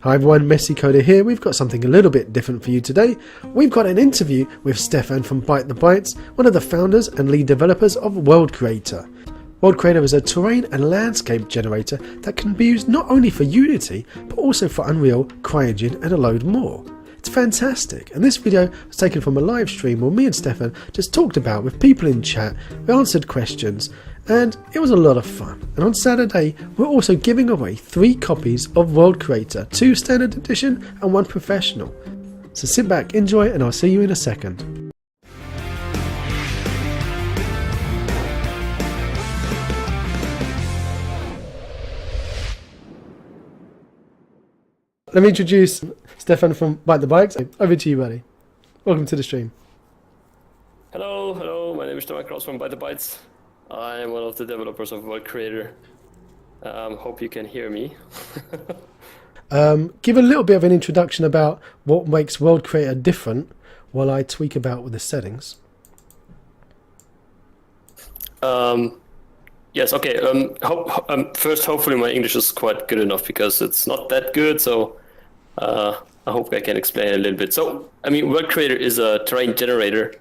Hi everyone, Messy Coder here. We've got something a little bit different for you today. We've got an interview with Stefan from ByteTheBytes, one of the founders and lead developers of World Creator. World Creator is a terrain and landscape generator that can be used not only for Unity, but also for Unreal, CryEngine and a load more. It's fantastic, and this video was taken from a live stream where me and Stefan just talked about with people in chat, we answered questions, and it was a lot of fun. And on Saturday, we're also giving away 3 copies of World Creator, 2 standard edition and 1 professional. So sit back, enjoy, and I'll see you in a second. Let me introduce Stefan from ByteTheByte. Over to you, buddy. Welcome to the stream. Hello, my name is Stefan from ByteTheBytes. I am one of the developers of World Creator. Hope you can hear me. Give a little bit of an introduction about what makes World Creator different while I tweak about with the settings. Yes, okay. First, hopefully my English is quite good enough because it's not that good, so I hope I can explain a little bit. So, I mean, World Creator is a terrain generator,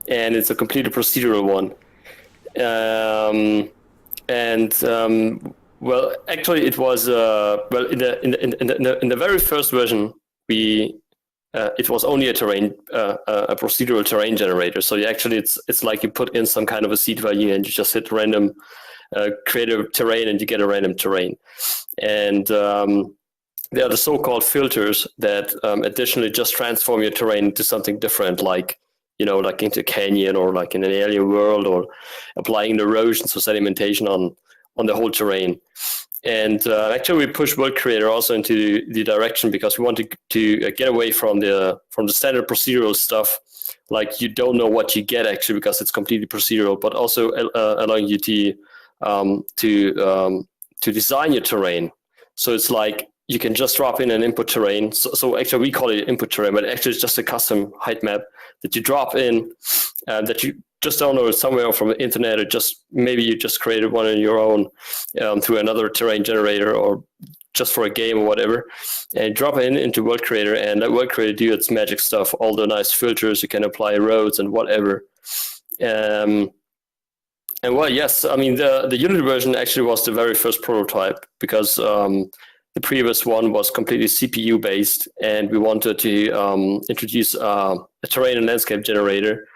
and it's a completely procedural one. Well, actually, it was well in the very first version, it was only a procedural terrain generator. So it's like you put in some kind of a seed value and you just hit random, create a terrain and you get a random terrain. And there are the so-called filters that additionally just transform your terrain into something different, like, you know, like into a canyon or like in an alien world, or applying the erosion, so sedimentation on the whole terrain. And actually, we pushed World Creator also into the direction because we wanted to get away from the standard procedural stuff, like you don't know what you get actually because it's completely procedural, but also allowing you to design your terrain. So it's like you can just drop in an input terrain. So actually, we call it input terrain, but actually it's just a custom height map that you drop in, that you just download somewhere from the internet, or just maybe you just created one on your own through another terrain generator, or just for a game or whatever, and drop it into World Creator, and let World Creator do its magic stuff, all the nice filters, you can apply roads and whatever. And well, yes, I mean, the Unity version actually was the very first prototype, because the previous one was completely CPU based, and we wanted to introduce a terrain and landscape generator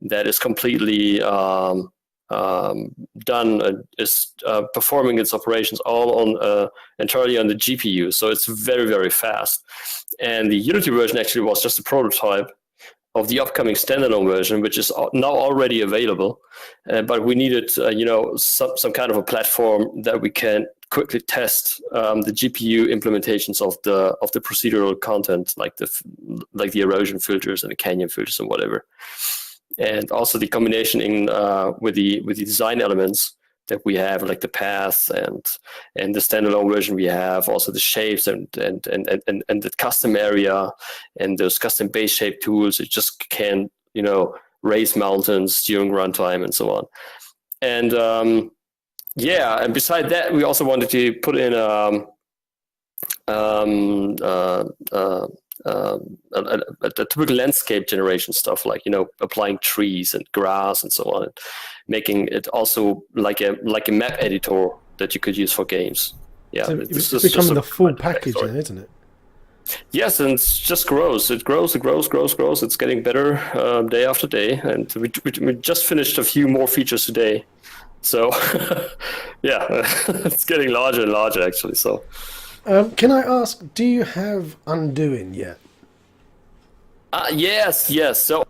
that is completely performing its operations all on entirely on the GPU. So it's very, very fast. And the Unity version actually was just a prototype of the upcoming standalone version, which is now already available. But we needed, some kind of a platform that we can quickly test the GPU implementations of the procedural content, like the erosion filters and the canyon filters and whatever. And also the combination with the design elements that we have, like the paths and the standalone version we have, also the shapes and the custom area and those custom base shape tools. It just can, raise mountains during runtime and so on. And and beside that, we also wanted to put in a typical landscape generation stuff, like, applying trees and grass and so on, making it also like a map editor that you could use for games. Yeah, so it's becoming the full package, then, isn't it? Yes, and it just grows. It grows. It's getting better day after day, and we just finished a few more features today. So, yeah, it's getting larger and larger, actually. So, can I ask, do you have undoing yet? Yes. So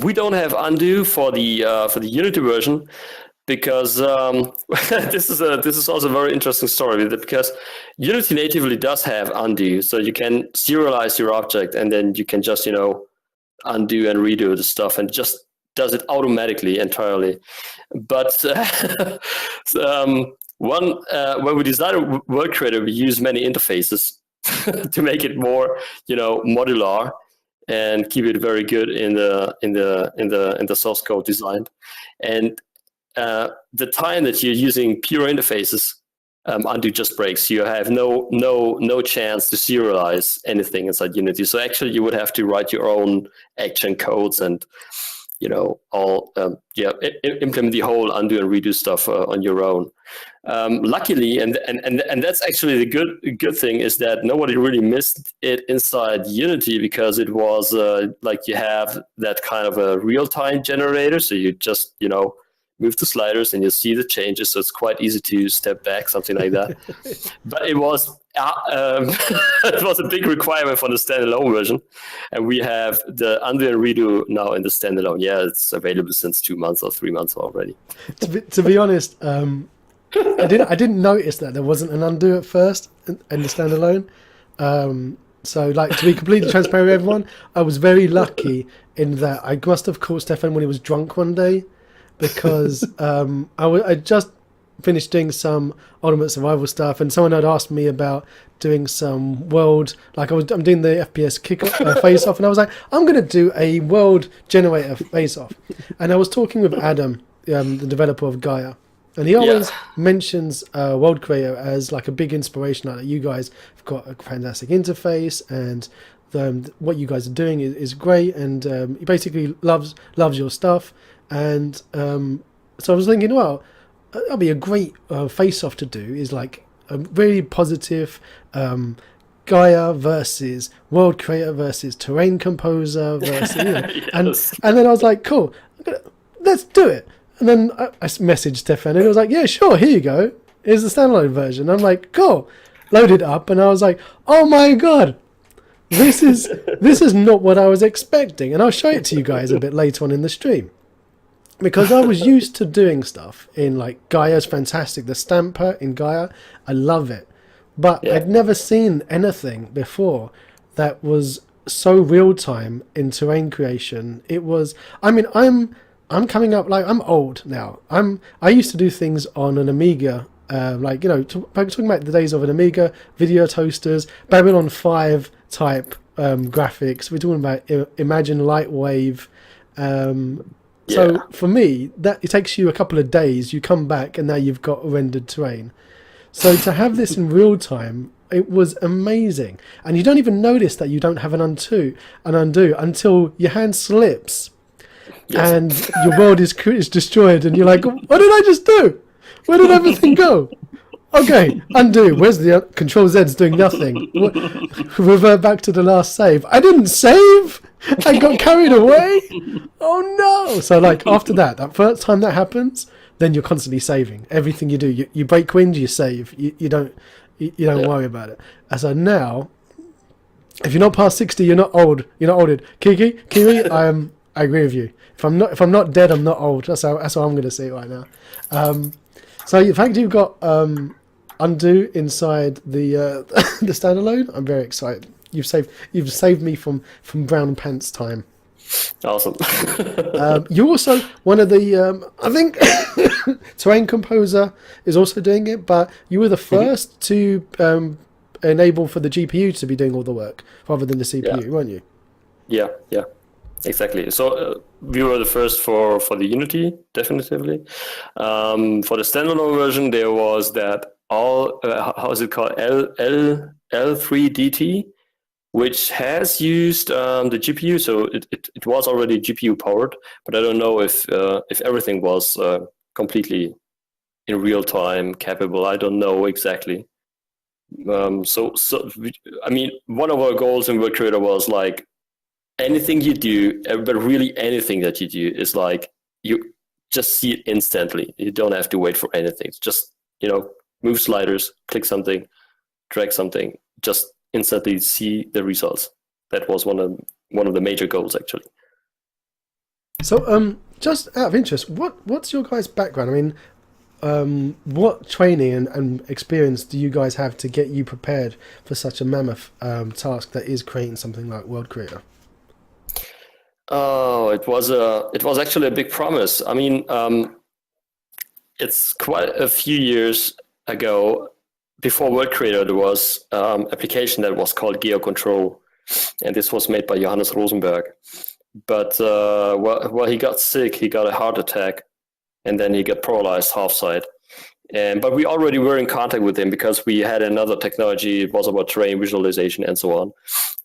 we don't have undo for the Unity version, because this is also a very interesting story, because Unity natively does have undo, so you can serialize your object and then you can just undo and redo the stuff, and just does it automatically entirely. But when we designed World Creator, we use many interfaces to make it more modular and keep it very good in the source code design. And the time that you're using pure interfaces undo just breaks. You have no chance to serialize anything inside Unity. So actually, you would have to write your own action codes and implement the whole undo and redo stuff on your own. Luckily, and that's actually the good thing, is that nobody really missed it inside Unity, because it was like you have that kind of a real-time generator. So you just move the sliders and you see the changes. So it's quite easy to step back, something like that. But it was it was a big requirement for the standalone version, and we have the undo and redo now in the standalone. Yeah, it's available since 2 months or 3 months already. To be honest, I didn't notice that there wasn't an undo at first in the standalone. So, like, to be completely transparent with everyone, I was very lucky in that I must have caught Stefan when he was drunk one day, because I just finished doing some Ultimate Survival stuff, and someone had asked me about doing some world, like I'm doing the FPS face off, and I was like, I'm going to do a world generator face off. And I was talking with Adam, the developer of Gaia, and he always mentions World Creator as like a big inspiration. Like, you guys have got a fantastic interface, and what you guys are doing is great, and he basically loves your stuff. And so I was thinking, well, that'll be a great face-off to do, is like a really positive Gaia versus World Creator versus Terrain Composer versus, yes. and then I was like, cool, let's do it. And then I messaged Stefan, and it was like, yeah, sure, here you go. Here's the standalone version. I'm like, cool. Load it up, and I was like, oh my god, this is not what I was expecting. And I'll show it to you guys a bit later on in the stream. Because I was used to doing stuff in, like, Gaia's fantastic. The stamper in Gaia, I love it. But I'd never seen anything before that was so real time in terrain creation. It was, I mean, I'm coming up, like, I'm old now. I used to do things on an Amiga, like, talking about the days of an Amiga, video toasters, Babylon 5 type graphics. We're talking about Imagine Lightwave. So for me, that it takes you a couple of days. You come back and now you've got rendered terrain. So to have this in real time, it was amazing. And you don't even notice that you don't have an undo until your hand slips, and your world is destroyed, and you're like, what did I just do? Where did everything go? Okay, undo. Where's the Control Z's doing nothing? Revert back to the last save. I didn't save. I got carried away. Oh no! So, like, after that first time that happens, then you're constantly saving. Everything you do, you break wind, you save. You don't worry about it. And so now, if you're not past 60, you're not old. You're not old. Kiwi, I agree with you. If I'm not dead, I'm not old. That's how I'm going to say it right now. So the fact you've got undo inside the the standalone, I'm very excited. You've saved me from brown pants time. Awesome. You're also one of the I think Terrain Composer is also doing it, but you were the first to enable for the GPU to be doing all the work rather than the CPU, weren't you? Yeah, exactly. So we were the first for the Unity, definitively. For the standalone version, there was that how is it called, L3DT, which has used the GPU. So it was already GPU powered, but I don't know if everything was completely in real time capable. I don't know exactly. So I mean, one of our goals in World Creator was like, anything you do, but really anything that you do, is like you just see it instantly. You don't have to wait for anything. It's just, move sliders, click something, drag something, just instantly see the results. That was one of the major goals, actually. So just out of interest, what's your guys' background? I mean, what training and experience do you guys have to get you prepared for such a mammoth task that is creating something like World Creator? Oh, it was actually a big promise. I mean, it's quite a few years ago. Before World Creator, there was an application that was called GeoControl, and this was made by Johannes Rosenberg. But while he got sick, he got a heart attack, and then he got paralyzed half side. But we already were in contact with him because we had another technology. It was about terrain visualization and so on.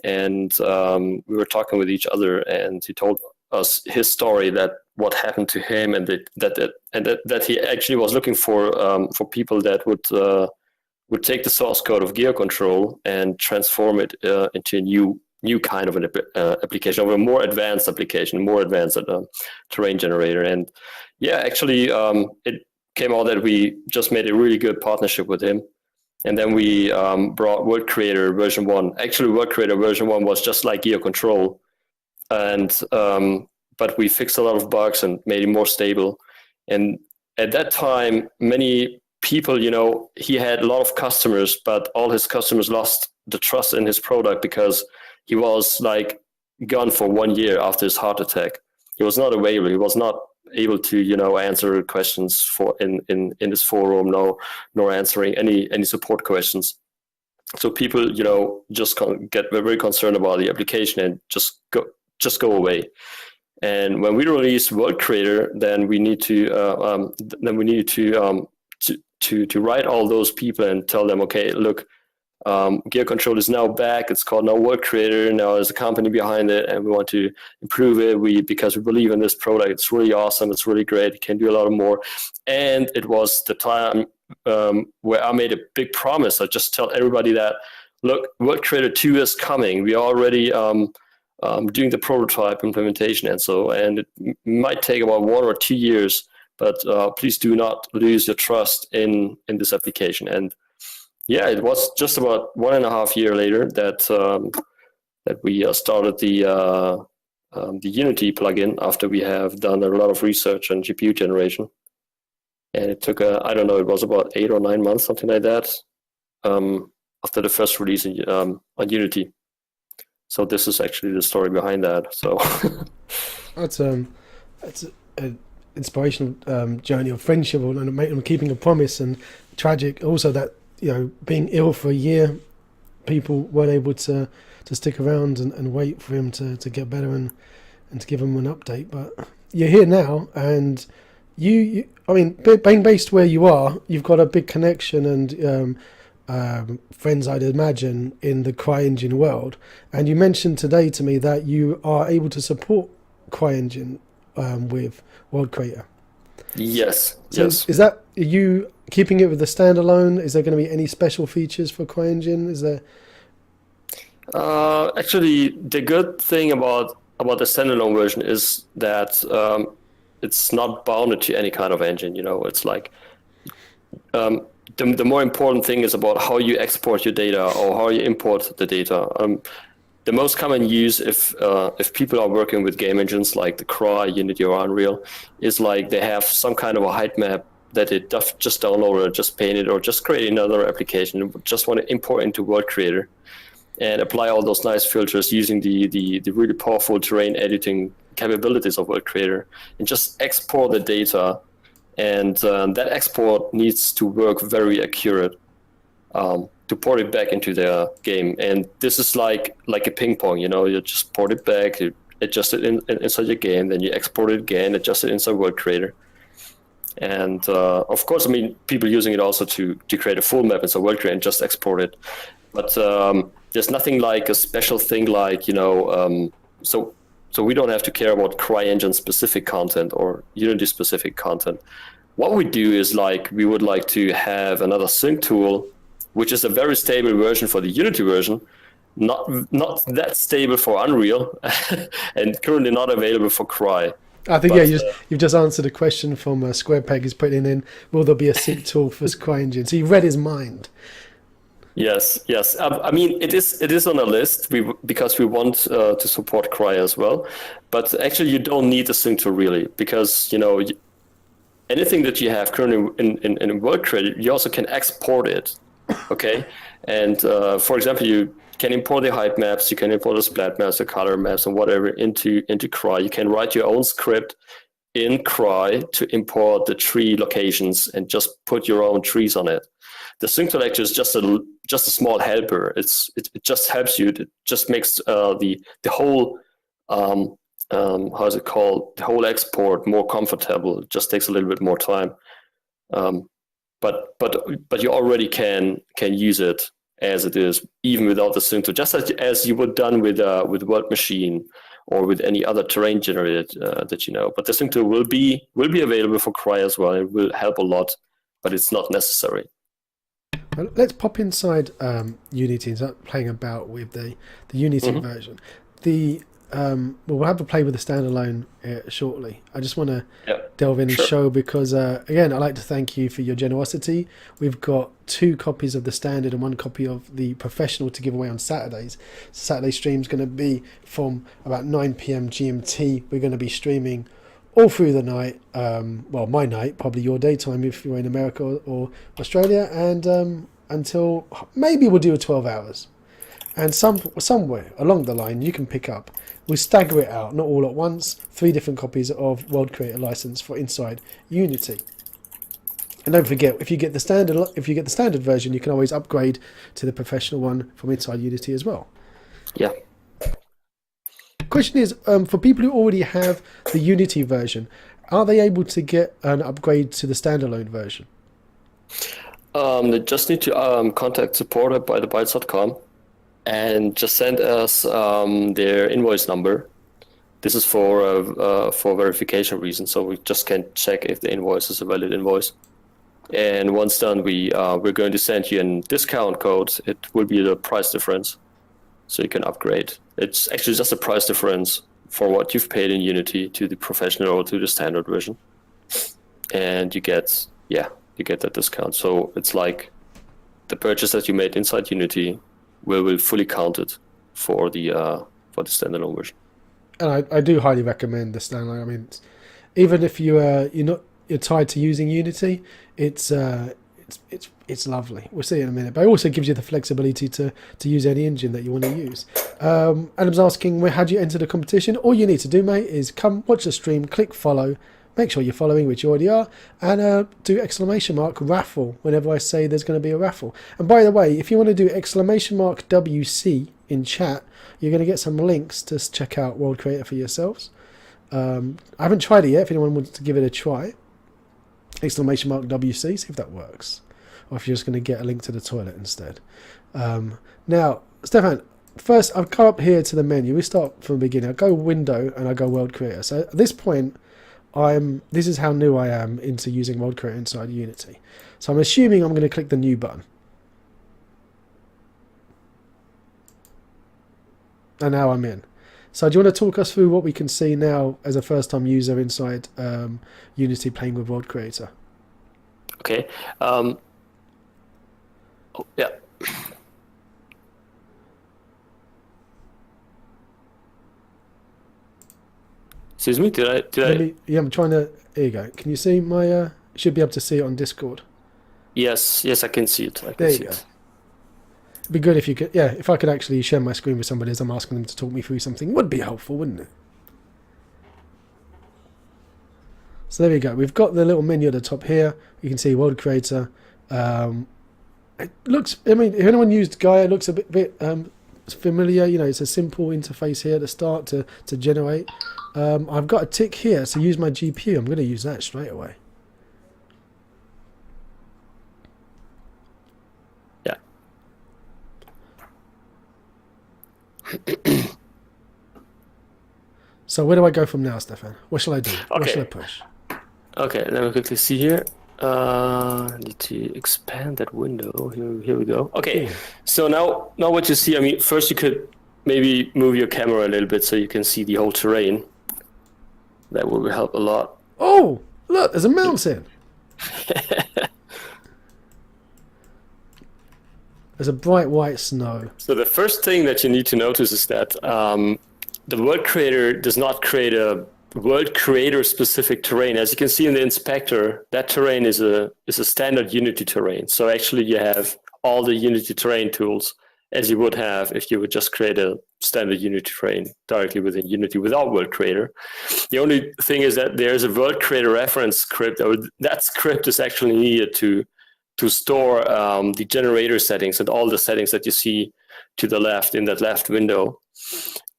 And we were talking with each other, and he told us his story, that what happened to him, and that he actually was looking for people that would take the source code of GeoControl and transform it into a new kind of an application, of a more advanced application, more advanced terrain generator. And yeah, actually, it came out that we just made a really good partnership with him. And then we brought World Creator version 1. Actually, World Creator version 1 was just like GeoControl, and but we fixed a lot of bugs and made it more stable. And at that time, many people, he had a lot of customers, but all his customers lost the trust in his product because he was like gone for 1 year after his heart attack. He was not available. He was not able to, answer questions for in this forum, nor answering any support questions. So people, just get very concerned about the application and just go away. And when we released World Creator, then we need to write all those people and tell them, okay, look, GeoControl is now back. It's called now World Creator. Now there's a company behind it, and we want to improve it. Because we believe in this product. It's really awesome. It's really great. It can do a lot more. And it was the time where I made a big promise. I just tell everybody that, look, World Creator 2 is coming. We are already doing the prototype implementation, and it might take about 1 or 2 years. But please do not lose your trust in this application. And yeah, it was just about 1.5 years later that we started the Unity plugin after we have done a lot of research on GPU generation. And it took it was about 8 or 9 months, something like that, after the first release on Unity. So this is actually the story behind that. So that's an inspirational journey of friendship and keeping a promise, and tragic also that being ill for a year, people weren't able to stick around and wait for him to get better and to give him an update. But you're here now, and you being based where you are, you've got a big connection and friends, I'd imagine, in the CryEngine world. And you mentioned today to me that you are able to support CryEngine with World Creator. Yes. So yes. Is that, are you keeping it with the standalone? Is there going to be any special features for CryEngine? Is there? Actually, the good thing about the standalone version is that it's not bounded to any kind of engine. It's like the more important thing is about how you export your data or how you import the data. The most common use if people are working with game engines like the Cry, Unity, or Unreal, is like they have some kind of a height map that they just download or just paint it or just create another application and just want to import into World Creator and apply all those nice filters using the really powerful terrain editing capabilities of World Creator and just export the data. And that export needs to work very accurate to port it back into their game. And this is like a ping pong, you just port it back, you adjust it inside your game, then you export it again, adjust it inside World Creator. And of course, people using it also to create a full map inside World Creator and just export it. But there's nothing like a special thing like, so we don't have to care about CryEngine specific content or Unity specific content. What we do is we would like to have another sync tool, which is a very stable version for the Unity version, not that stable for Unreal, and currently not available for Cry. I think you've just answered a question from SquarePeg. He's putting in, will there be a sync tool for CryEngine? So you read his mind. Yes. It is on a list because we want to support Cry as well. But actually, you don't need a sync tool really, because anything that you have currently in World Creator, you also can export it. Okay, and for example, you can import the height maps, you can import the splat maps, the color maps, and whatever into Cry. You can write your own script in Cry to import the tree locations and just put your own trees on it. The sync tool actually is just a small helper. It just helps you. It just makes the whole how is it called? The whole export more comfortable. It just takes a little bit more time. but you already can use it as it is, even without the synced tool, just as you would done with World Machine or with any other terrain generator that you know. But the synced tool will be available for Cry as well. It will help a lot, but it's not necessary. Well, let's pop inside Unity and start playing about with the Unity version. We'll have a play with the standalone shortly. I just want to delve in and show because, again, I'd like to thank you for your generosity. We've got 2 copies of the standard and 1 copy of the professional to give away on Saturdays. Saturday stream's going to be from about 9 p.m. GMT. We're going to be streaming all through the night. Well, my night, probably your daytime if you're in America or Australia, and until maybe we'll do a 12 hours. And somewhere along the line, you can pick up. We'll stagger it out, not all at once. 3 different copies of World Creator License for inside Unity. And don't forget, if you get the standard version, you can always upgrade to the professional one from inside Unity as well. Yeah. Question is, for people who already have the Unity version, are they able to get an upgrade to the standalone version? They just need to contact support at BytetheBytes.com. and just send us their invoice number. This is for verification reasons, so we just can check if the invoice is a valid invoice. And once done, we're going to send you a discount code. It will be the price difference, so you can upgrade. It's actually just a price difference for what you've paid in Unity to the professional or to the standard version, and you get that discount. So it's like the purchase that you made inside Unity will fully count it for the standalone version. And I do highly recommend the standalone. I mean, even if you're tied to using Unity, it's lovely. We'll see in a minute. But it also gives you the flexibility to use any engine that you want to use. Adam's asking, how do you enter the competition? All you need to do, mate, is come watch the stream, click follow. Make sure you're following, which you already are, and do ! raffle whenever I say there's going to be a raffle. And by the way, if you want to do ! WC in chat, you're going to get some links to check out World Creator for yourselves. I haven't tried it yet. If anyone wants to give it a try, ! WC, see if that works. Or if you're just going to get a link to the toilet instead. Now, Stefan, first I'll go up here to the menu. We start from the beginning. I go Window and I go World Creator. So at this point, this is how new I am into using World Creator inside Unity. So I'm assuming I'm going to click the new button. And now I'm in. So do you want to talk us through what we can see now as a first time user inside Unity playing with World Creator? Okay. Yeah. Excuse me, did I? Yeah, I'm trying to. Here you go. Can you see my? You should be able to see it on Discord. Yes, I can see it. There you go. It'd be good if you could. Yeah, if I could actually share my screen with somebody as I'm asking them to talk me through something, would be helpful, wouldn't it? So there we go. We've got the little menu at the top here. You can see World Creator. It looks. I mean, if anyone used Gaia, it looks a bit familiar. You know, it's a simple interface here at the start to generate. I've got a tick here, so use my GPU. I'm going to use that straight away. Yeah. So where do I go from now, Stefan? What shall I do? Okay. What shall I push? Okay, let me quickly see here. I need to expand that window. Here we go. Okay, so now what you see, I mean, first you could maybe move your camera a little bit so you can see the whole terrain. That will help a lot. Oh, look, there's a mountain. There's a bright white snow. So the first thing that you need to notice is that the World Creator does not create a World Creator specific terrain. As you can see in the inspector, that terrain is a standard Unity terrain. So actually you have all the Unity terrain tools as you would have if you would just create a standard Unity terrain directly within Unity without World Creator. The only thing is that there's a World Creator reference script. That script is actually needed to store the generator settings and all the settings that you see to the left in that left window.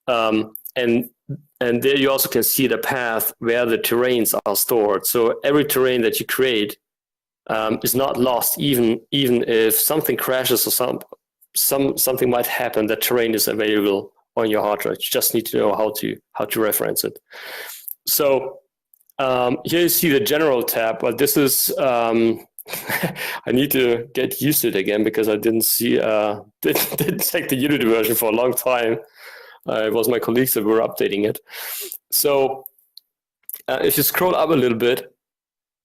And there you also can see the path where the terrains are stored. So every terrain that you create is not lost, even if something crashes or something might happen. That terrain is available on your hard drive. You just need to know how to reference it. So here you see the general tab, but this is I need to get used to it again because I didn't check the Unity version for a long time. It was my colleagues that were updating it. So if you scroll up a little bit,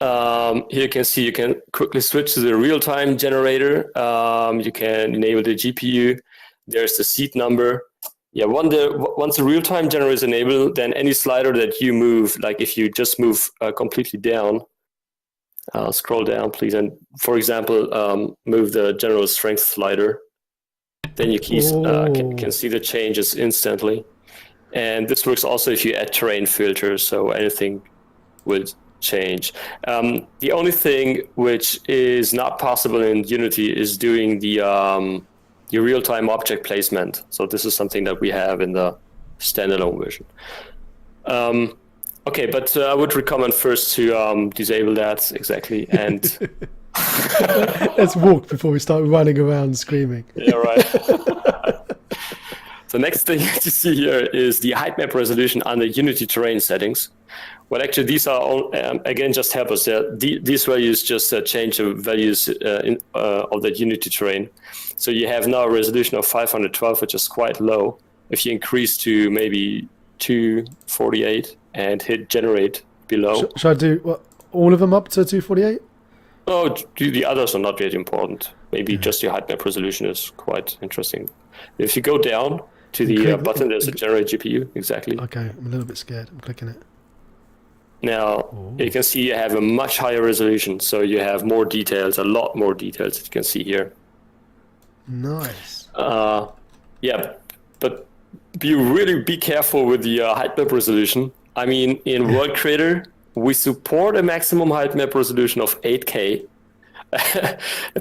here you can see you can quickly switch to the real-time generator. You can enable the GPU. There's the seed number. Yeah, once the real-time generator is enabled, then any slider that you move, like if you just move completely down, scroll down, please, and for example, move the general strength slider, then you can see the changes instantly. And this works also if you add terrain filters, so anything would change. The only thing which is not possible in Unity is doing the real-time object placement. So this is something that we have in the standalone version. Okay, but I would recommend first to disable that exactly. And let's walk before we start running around screaming. Yeah, right. The next thing to see here is the height map resolution under Unity terrain settings. Well, actually, these are all, again, just helpers. These values just change the values of the Unity terrain. So you have now a resolution of 512, which is quite low. If you increase to maybe 248 and hit generate below. Should I do all of them up to 248? Oh, the others are not yet important. Maybe just your height map resolution is quite interesting. If you go down to the button, there's a generate GPU. Exactly. Okay, I'm a little bit scared. I'm clicking it. Now, you can see you have a much higher resolution, so you have more details, a lot more details that you can see here. Nice. Yeah, but be careful with the height map resolution. I mean, in World Creator, we support a maximum height map resolution of 8K.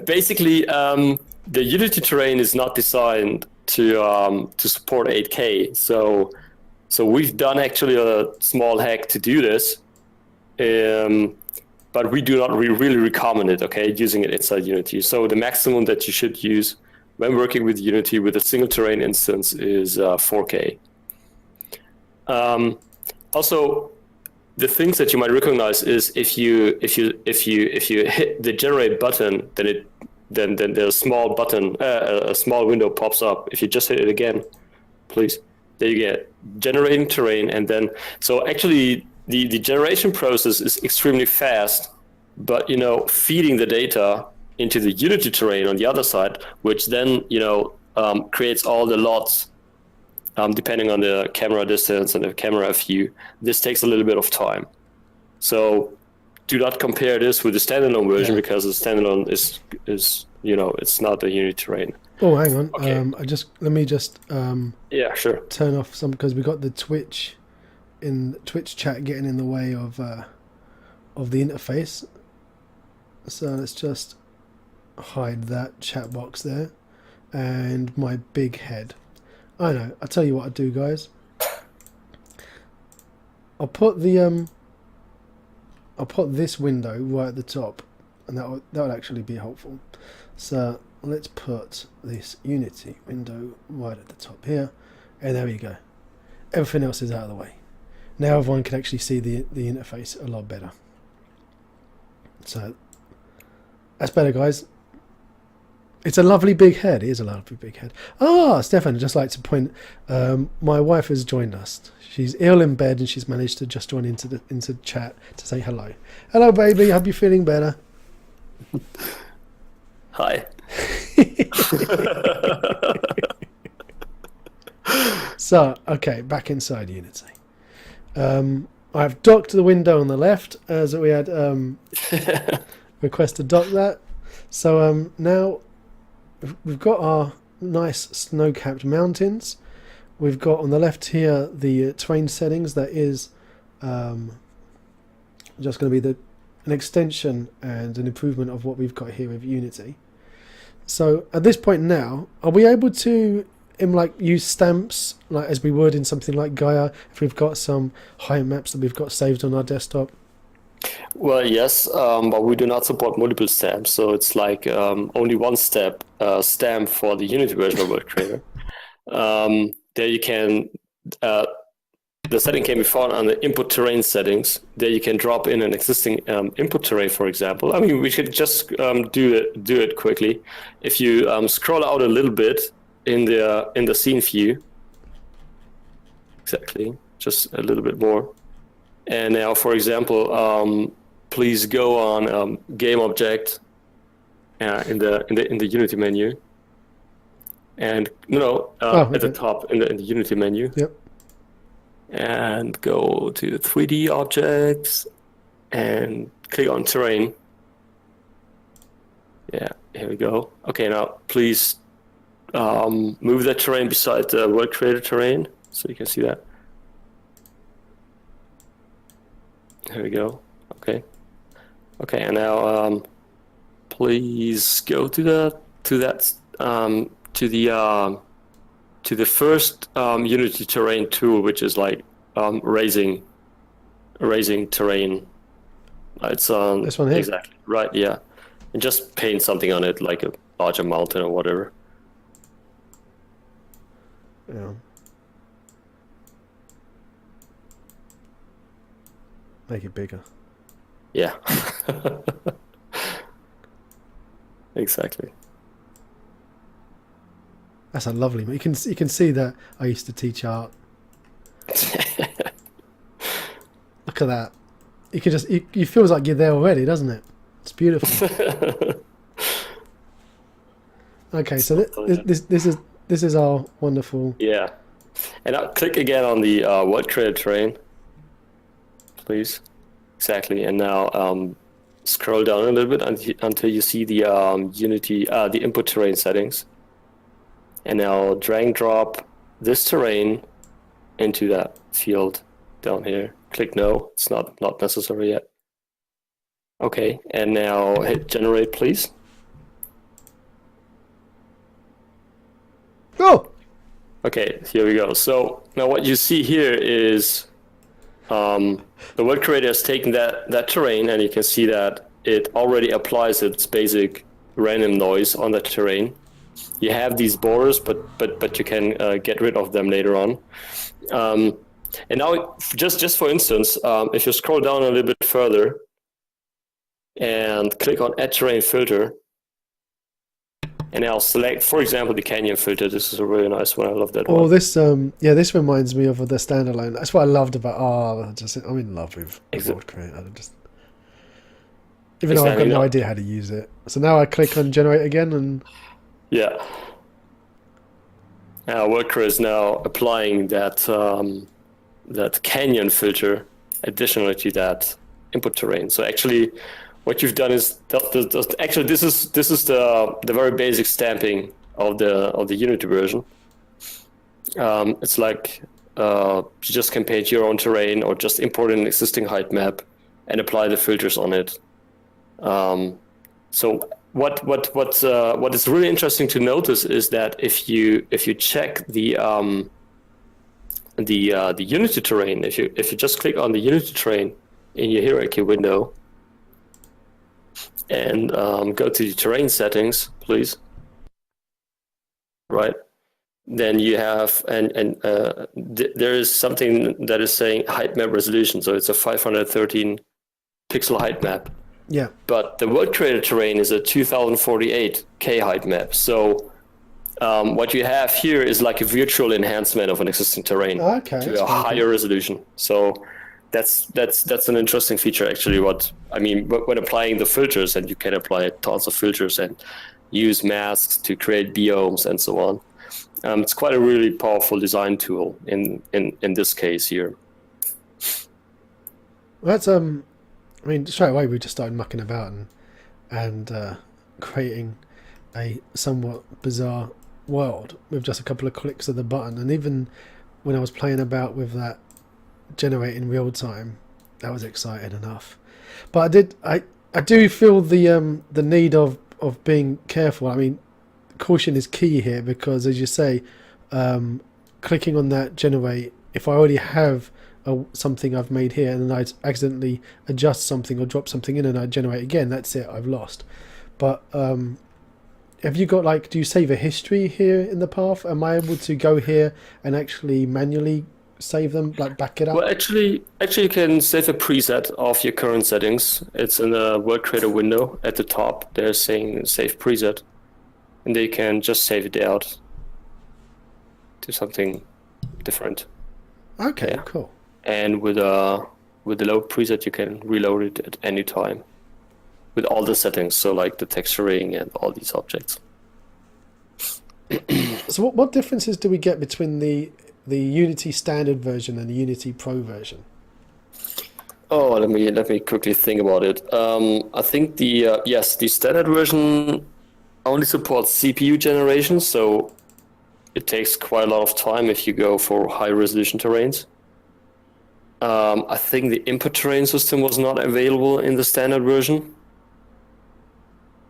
Basically, the Unity terrain is not designed to support 8K. So we've done actually a small hack to do this, but we do not really recommend it. Okay, using it inside Unity. So the maximum that you should use when working with Unity with a single terrain instance is 4K. Also, the things that you might recognize is if you hit the generate button, then the small button, a small window pops up. If you just hit it again, please, there you get generating terrain, and then so actually the generation process is extremely fast, but feeding the data into the Unity terrain on the other side, which then creates all the lots. Depending on the camera distance and the camera view, this takes a little bit of time. So do not compare this with the standalone version because the standalone is it's not the Unity terrain. Oh, hang on. Okay. Let me just yeah, sure. turn off some because we got the Twitch chat getting in the way of the interface. So let's just hide that chat box there and my big head. I know. I'll tell you what I'll do, guys. I'll put this window right at the top, and that would actually be helpful. So let's put this Unity window right at the top here, and there we go. Everything else is out of the way. Now everyone can actually see the interface a lot better. So that's better, guys. It's a lovely big head. It is a lovely big head. Stefan, I'd just like to point, my wife has joined us. She's ill in bed and she's managed to just join into chat to say hello. Hello, baby. Hope you're feeling better. Hi. So, okay, back inside Unity. I've docked the window on the left as we had request to dock that. So now we've got our nice snow-capped mountains. We've got on the left here the terrain settings. That is just going to be an extension and an improvement of what we've got here with Unity. So at this point now, are we able to use stamps as we would in something like Gaia if we've got some height maps that we've got saved on our desktop? Well, yes, but we do not support multiple stamps, so it's like only one step stamp for the Unity version of World Creator. There you can, the setting can be found under input terrain settings. There you can drop in an existing input terrain, for example. I mean, we should just do it quickly. If you scroll out a little bit in the scene view, exactly, just a little bit more. And now, for example, please go on game object in the Unity menu, and at the top in the Unity menu. Yep. And go to 3D objects and click on terrain. Yeah, here we go. Okay, now please move that terrain beside the World Creator terrain so you can see that. Here we go. Okay. Okay, and now please go to the first Unity terrain tool, which is like raising terrain. It's this one here. Exactly right. Yeah, and just paint something on it, like a larger mountain or whatever. Yeah. Make it bigger. Yeah. Exactly. That's a lovely. You can see that I used to teach art. Look at that. You can just you feels like you're there already, doesn't it? It's beautiful. Okay, so this is our wonderful. Yeah, and I'll click again on the World Creator terrain, please. Exactly, and now scroll down a little bit until you see the Unity the input terrain settings. And now drag and drop this terrain into that field down here. Click no, it's not necessary yet. Okay, and now hit generate, please. Oh! Okay, here we go. So now what you see here is the World Creator has taken that terrain, and you can see that it already applies its basic random noise on that terrain. You have these borders, but you can get rid of them later on. And now, just for instance, if you scroll down a little bit further and click on Add Terrain Filter, and now select, for example, the Canyon filter. This is a really nice one. I love that one. Oh, this this reminds me of the standalone. That's what I loved about. I'm in love with World Creator. Even though I've got no idea how to use it. So now I click on Generate again and. Yeah. World Creator is now applying that Canyon filter additionally to that input terrain. So actually, what you've done is actually this is the very basic stamping of the Unity version. It's like you just can paint your own terrain or just import an existing height map and apply the filters on it. So what is really interesting to notice is that if you check the Unity terrain, if you just click on the Unity terrain in your hierarchy window and go to the terrain settings, please. Right, then you have there is something that is saying height map resolution, so it's a 513 pixel height map. Yeah. But the World Creator terrain is a 2048 K height map. So what you have here is like a virtual enhancement of an existing terrain to a higher resolution. So that's an interesting feature, actually. When applying the filters, and you can apply tons of filters and use masks to create biomes and so on. It's quite a really powerful design tool in this case here. Well, that's straight away we just started mucking about and creating a somewhat bizarre world with just a couple of clicks of the button. And even when I was playing about with that generate in real time, that was exciting enough. But I do feel the need of being careful. I mean, caution is key here, because as you say, clicking on that generate, if I already have something I've made here, and then I accidentally adjust something or drop something in, and I generate again. That's it. I've lost. But have you got, like, do you save a history here in the path? Am I able to go here and actually manually save them, like back it up? Well, actually, you can save a preset of your current settings. It's in the World Creator window at the top. They're saying save preset, and they can just save it out to something different. Okay, cool. And with the load preset, you can reload it at any time with all the settings, so like the texturing and all these objects. So what differences do we get between the Unity standard version and the Unity Pro version? Oh, let me quickly think about it. I think the standard version only supports CPU generation, so it takes quite a lot of time if you go for high resolution terrains. I think the input terrain system was not available in the standard version.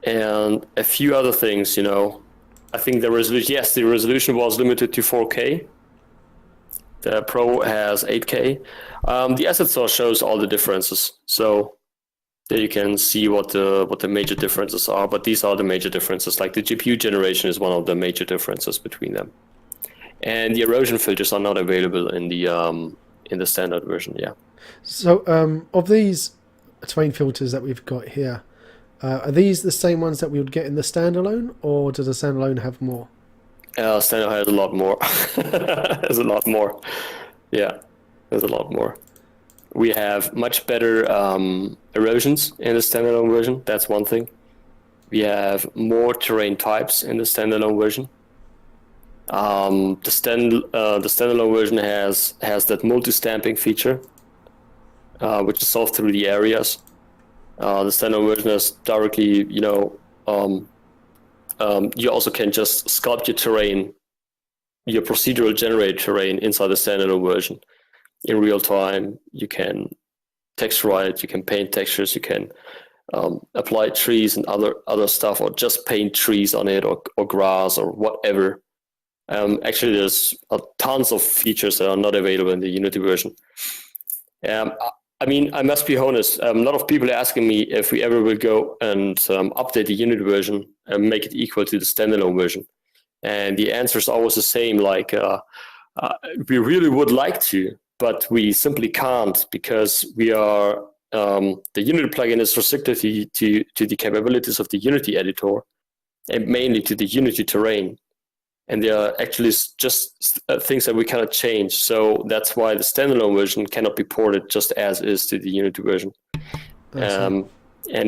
And a few other things, I think the resolution was limited to 4K. The Pro has 8K. The asset source shows all the differences, so there you can see what the major differences are. But these are the major differences. Like the GPU generation is one of the major differences between them, and the erosion filters are not available in the standard version. Yeah. So of these terrain filters that we've got here, are these the same ones that we would get in the standalone, or does the standalone have more? Standalone has a lot more. There's a lot more. Yeah, there's a lot more. We have much better erosions in the standalone version. That's one thing. We have more terrain types in the standalone version. The standalone version has that multi-stamping feature, which is solved through the areas. The standard version is directly, you also can just sculpt your terrain, your procedural generated terrain inside the standalone version in real time. You can texturize it, you can paint textures, you can apply trees and other stuff, or just paint trees on it, or grass, or whatever. Actually, there's tons of features that are not available in the Unity version. I must be honest, a lot of people are asking me if we ever will go and update the Unity version and make it equal to the standalone version. And the answer is always the same, like, we really would like to, but we simply can't, because we are, the Unity plugin is restricted to the capabilities of the Unity editor, and mainly to the Unity terrain. And they are actually just things that we cannot change. So that's why the standalone version cannot be ported just as is to the Unity version. And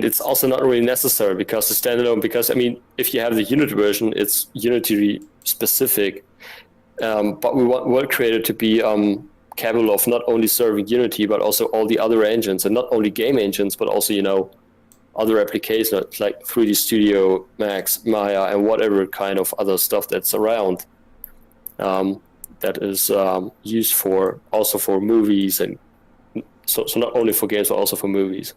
it's also not really necessary, because the standalone, if you have the Unity version, it's Unity specific. But we want World Creator to be capable of not only serving Unity, but also all the other engines, and not only game engines, but also, other applications like 3D Studio, Max, Maya, and whatever kind of other stuff that's around, that is used also for movies, and so not only for games but also for movies.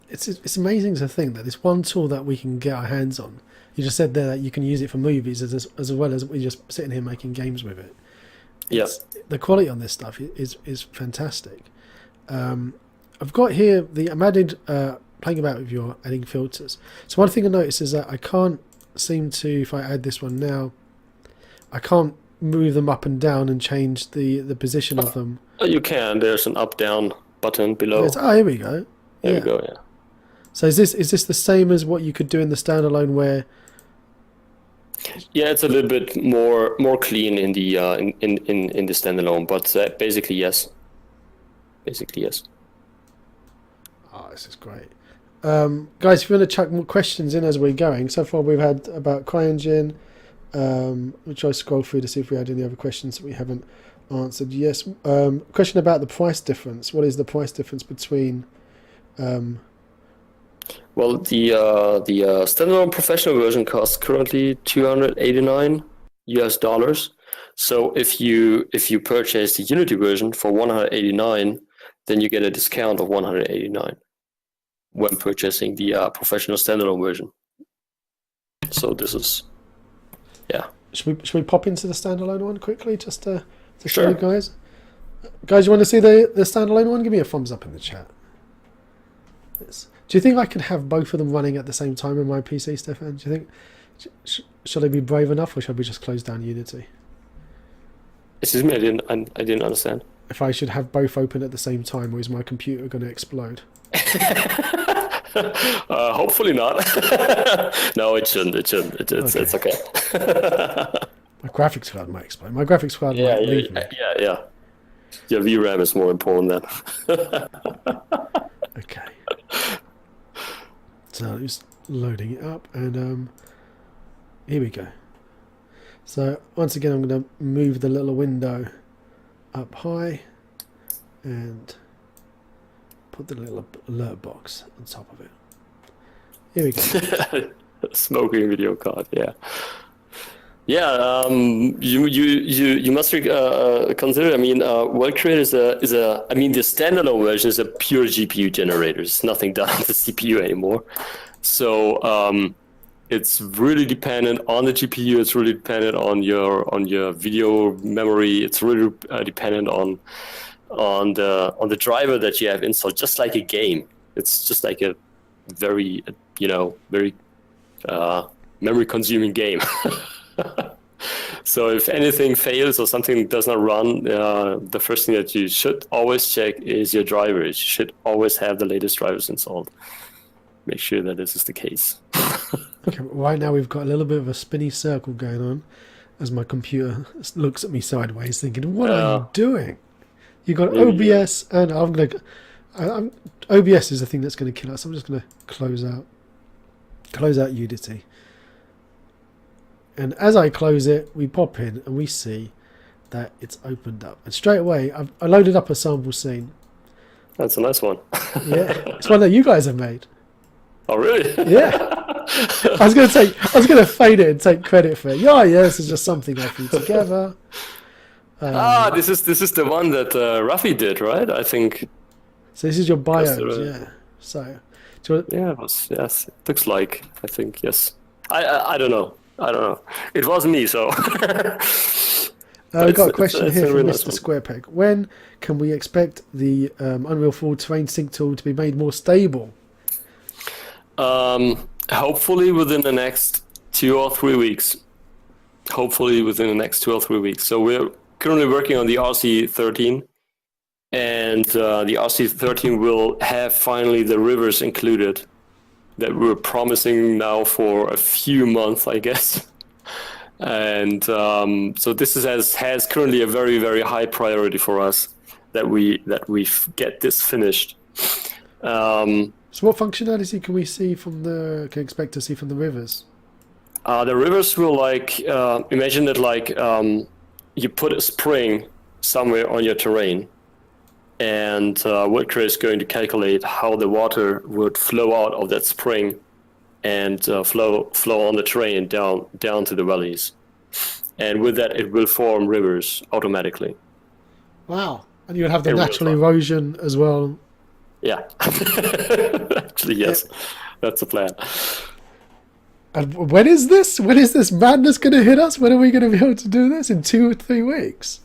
It's amazing to think that this one tool that we can get our hands on, you just said there that you can use it for movies as well as we just sitting here making games with it. Yes, the quality on this stuff is fantastic. I've got here I'm playing about with your adding filters. So one thing I noticed is that I can't seem to, if I add this one now, I can't move them up and down and change the position of them. You can. There's an up-down button below. Here we go. There we go. Yeah. So is this the same as what you could do in the standalone, where? Yeah, it's a little bit more clean in the in the standalone, but basically yes. Basically yes. Oh, this is great. Guys, if you want to chuck more questions in as we're going, so far we've had about CryEngine, which I scroll through to see if we had any other questions that we haven't answered. Yes, question about the price difference. What is the price difference between? Well, the standalone professional version costs currently $289 US. So if you purchase the Unity version for $189, then you get a discount of $189 when purchasing the professional standalone version. So this is, yeah. should we pop into the standalone one quickly just to show Sure. you guys? Guys, you want to see the standalone one? Give me a thumbs up in the chat. Yes. Do you think I can have both of them running at the same time on my PC, Stefan? Do you think should I be brave enough, or should we just close down Unity? Excuse me, I didn't understand. If I should have both open at the same time, or is my computer going to explode? Hopefully not. No, it shouldn't. It's okay. My graphics card might explode. My graphics card might leave me. Yeah. Your VRAM is more important than. Okay. So just loading it up, and here we go. So once again, I'm going to move the little window up high and put the little alert box on top of it. Here we go. Smoking video card, yeah. Yeah, you must consider. I mean, World Creator is a. I mean, the standalone version is a pure GPU generator. It's nothing done on the CPU anymore. So it's really dependent on the GPU. It's really dependent on your video memory. It's really dependent on the driver that you have installed. Just like a game, it's just like a very memory-consuming game. So if anything fails or something does not run, the first thing that you should always check is your drivers. You should always have the latest drivers installed. Make sure that this is the case. Okay, right now we've got a little bit of a spinny circle going on as my computer looks at me sideways thinking, what are you doing? You've got OBS, and OBS is the thing that's going to kill us. I'm just going to close out Unity. And as I close it, we pop in and we see that it's opened up. And straight away, I loaded up a sample scene. That's a nice one. Yeah, it's one that you guys have made. Oh, really? Yeah. I was going to fade it and take credit for it. Yeah, this is just something I threw together. This is the one that Rafi did, right? I think. So this is your bios, yeah. So. Yes. It looks like. I think yes. I don't know. It wasn't me, so. We've got a question here from Mr. Squarepeg. When can we expect the Unreal 4 terrain sync tool to be made more stable? Hopefully within the next 2 or 3 weeks. So we're currently working on the RC13, and the RC13 will have finally the rivers included that we're promising now for a few months, I guess. And so this has currently a very, very high priority for us that we get this finished. So what functionality can we expect to see from the rivers? The rivers will imagine that you put a spring somewhere on your terrain, and World Creator is going to calculate how the water would flow out of that spring and flow on the terrain down to the valleys. And with that, it will form rivers automatically. Wow. And you'll have the natural erosion as well. Yeah. Actually, yes. That's the plan. And when is this madness going to hit us? When are we going to be able to do this? In 2 or 3 weeks?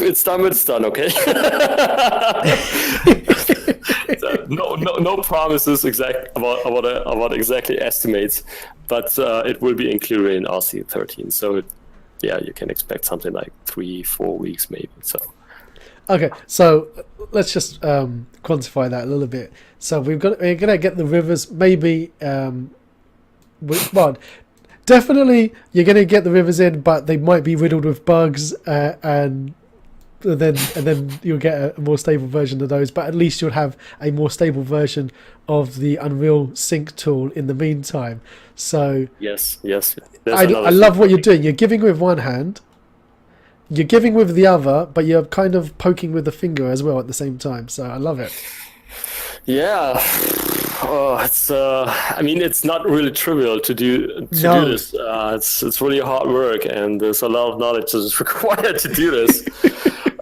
It's done, okay? So, no promises about exactly estimates, but it will be included in RC13. So you can expect something like 3-4 weeks maybe. So. Okay, so let's just quantify that a little bit. So we're gonna get the rivers maybe. Definitely you're gonna get the rivers in, but they might be riddled with bugs, and then you'll get a more stable version of those. But at least you'll have a more stable version of the Unreal Sync tool in the meantime. So yes. I love what you're doing. You're giving with one hand. You're giving with the other, but you're kind of poking with the finger as well at the same time. So I love it. Yeah. It's not really trivial to do this. It's really hard work, and there's a lot of knowledge that is required to do this.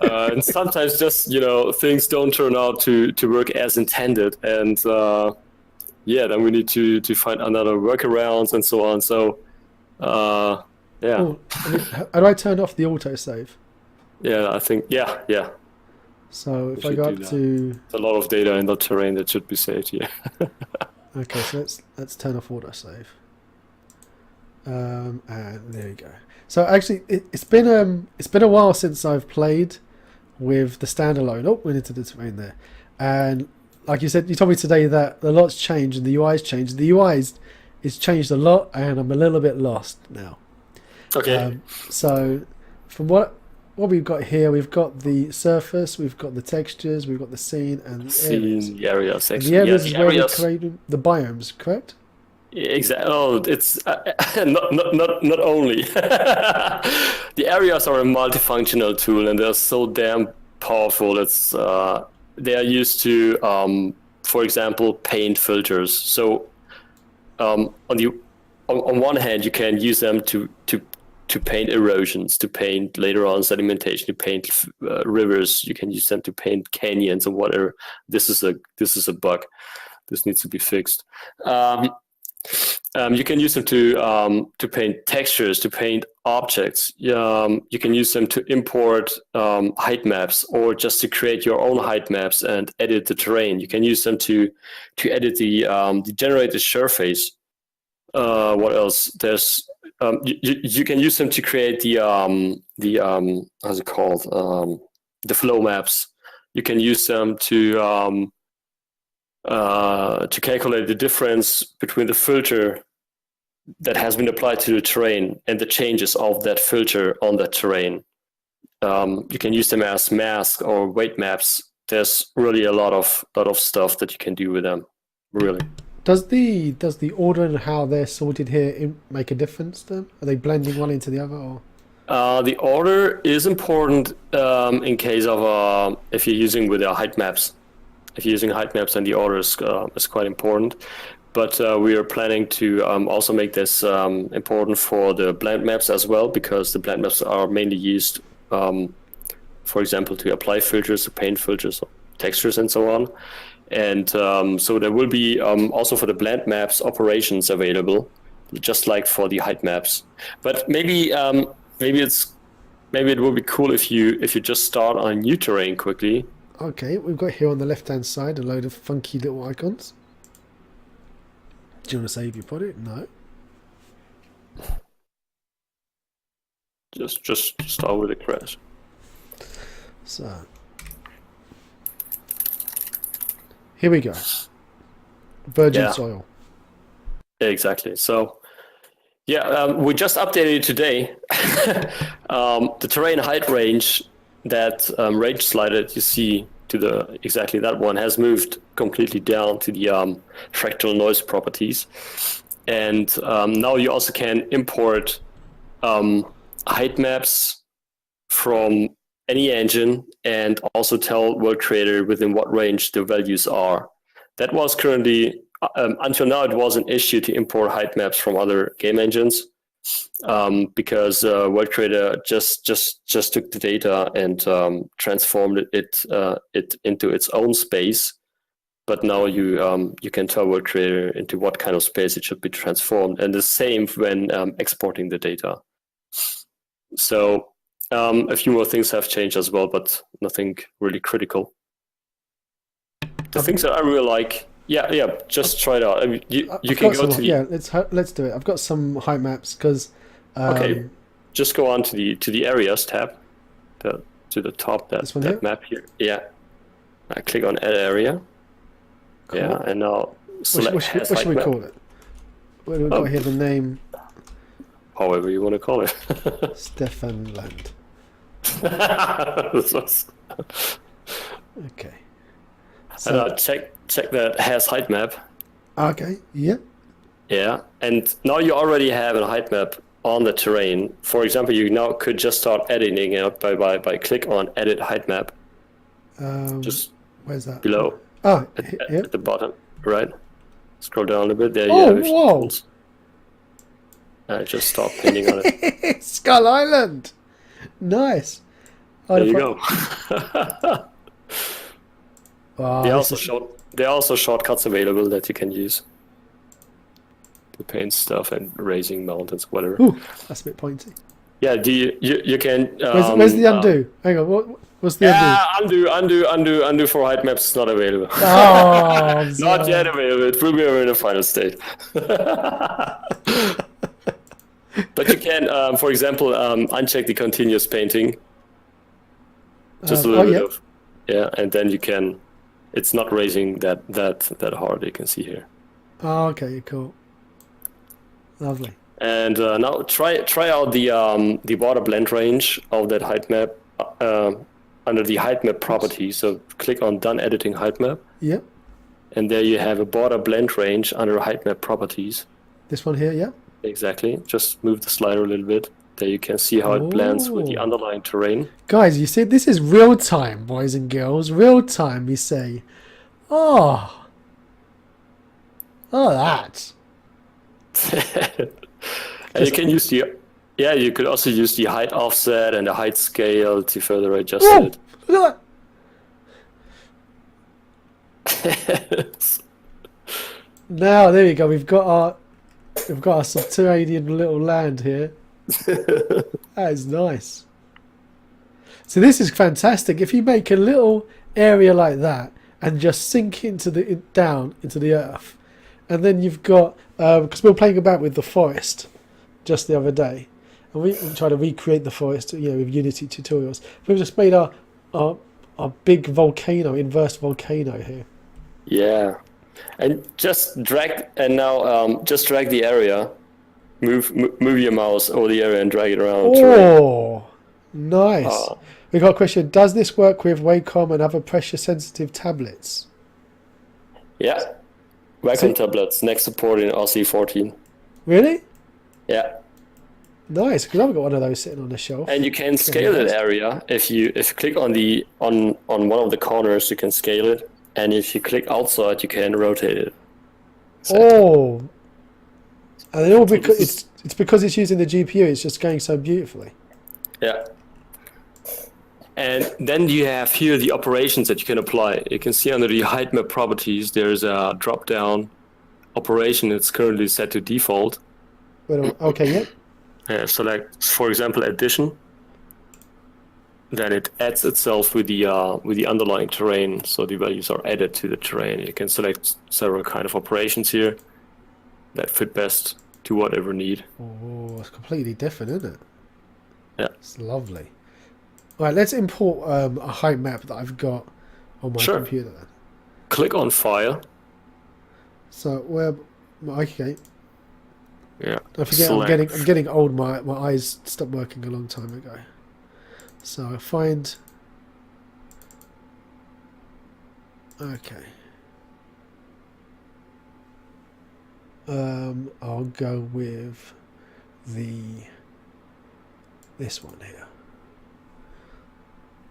And sometimes just things don't turn out to work as intended, and then we need to find another workarounds and so on. So, yeah. Oh, how do I turn off the autosave? Yeah, I think, yeah. So if I go up to... There's a lot of data in the terrain that should be saved here. Okay, so let's turn off autosave. And there you go. So actually, it's been a while since I've played with the standalone. Oh, went into the terrain there. And like you said, you told me today that a lot's changed and the UI's changed. The UI's changed a lot, and I'm a little bit lost now. Okay. So from what we've got here, we've got the surface, we've got the textures, we've got the scene and the areas. The areas, and the areas is where we're creating the biomes, correct? Exactly. Oh, it's not only. The areas are a multifunctional tool, and they're so damn powerful. It's they are used to, for example, paint filters. So on one hand, you can use them to paint erosions, to paint later on sedimentation, to paint rivers. You can use them to paint canyons or whatever. This is a bug. This needs to be fixed. You can use them to paint textures, to paint objects. You can use them to import height maps, or just to create your own height maps and edit the terrain. You can use them to edit the generated surface. What else? There's you can use them to create the how's it called, the flow maps. You can use them to calculate the difference between the filter that has been applied to the terrain and the changes of that filter on that terrain. You can use them as mask or weight maps. There's really a lot of stuff that you can do with them. Really. Does the order and how they're sorted here make a difference then? Are they blending one into the other, or? The order is important in case of if you're using with height maps. If you're using height maps, then the order is quite important. But we are planning to also make this important for the blend maps as well, because the blend maps are mainly used, for example, to apply filters, to paint filters, textures, and so on. And so there will be also for the blend maps operations available, just like for the height maps. But maybe it would be cool if you just start on a new terrain quickly. Okay, we've got here on the left-hand side a load of funky little icons. Do you want to save your product? No. Just start with a crash. So here we go. Virgin soil. Exactly. So we just updated today the terrain height range. That range slider that you see to exactly that one has moved completely down to the fractal noise properties, and now you also can import height maps from any engine and also tell World Creator within what range the values are. That was currently until now it was an issue to import height maps from other game engines. Because World Creator just took the data and transformed it into its own space. But now you can tell World Creator into what kind of space it should be transformed, and the same when exporting the data. So a few more things have changed as well, but nothing really critical. The things that I really like. Yeah. Just try it out. I mean, you can go to let's do it. I've got some height maps because. Okay, just go on to the areas tab, to the top that map here. Yeah, I click on add area. Cool. Yeah, and now select. What should we call it? Where do we got here the name? However you want to call it. Stefan Land. Okay. So check that has height map. Okay. Yeah. Yeah, and now you already have a height map on the terrain. For example, you now could just start editing it by click on edit height map. Just where's that? Below. Oh, at the bottom, right? Scroll down a bit. There you have a few tools. Just start painting on it. Skull Island. Nice. There you go. Wow, they also showed There are also shortcuts available that you can use to paint stuff and raising mountains, whatever. Ooh, that's a bit pointy. Yeah, you can. Where's the undo? Hang on, what's the undo? Undo for height maps is not available. Oh, not yet available. It will be in the final state. But you can, for example, uncheck the continuous painting. Just a little bit of, and then you can. It's not raising that hard. You can see here. Oh, okay, cool, lovely. And now try out the border blend range of that height map under the height map property. So click on Done Editing Height Map. Yep. And there you have a border blend range under height map properties. This one here, yeah. Exactly. Just move the slider a little bit. There you can see how it blends with the underlying terrain. Guys, you see, this is real time, boys and girls. Real time, we say. Oh, that. And you can use you could also use the height offset and the height scale to further adjust it. Look at that. Now, there we go. We've got our subterranean little land here. That is nice. So this is fantastic. If you make a little area like that and just sink down into the earth, and then you've got because we were playing about with the forest just the other day, and we tried to recreate the forest, with Unity tutorials. We've just made our big volcano, inverse volcano here. Yeah, and just drag the area. Move your mouse over the area and drag it around. Oh, nice. We got a question. Does this work with Wacom and other pressure-sensitive tablets? Yeah. Wacom tablets, next support in RC14. Really? Yeah. Nice, because I've got one of those sitting on the shelf. And you can scale that area. If you click on one of the corners, you can scale it. And if you click outside, you can rotate it. Oh. And all because it's because it's using the GPU, it's just going so beautifully. Yeah. And then you have here the operations that you can apply. You can see under the height map properties, there's a drop-down operation that's currently set to default. Okay, yeah. Yeah, select, for example, addition. Then it adds itself with the underlying terrain, so the values are added to the terrain. You can select several kind of operations here that fit best to whatever need. Oh, it's completely different, isn't it? Yeah. It's lovely. All right, let's import a height map that I've got on my computer then. Click on File. So okay. Yeah. Don't forget, I'm getting old. My eyes stopped working a long time ago. So I find. Okay. I'll go with this one here.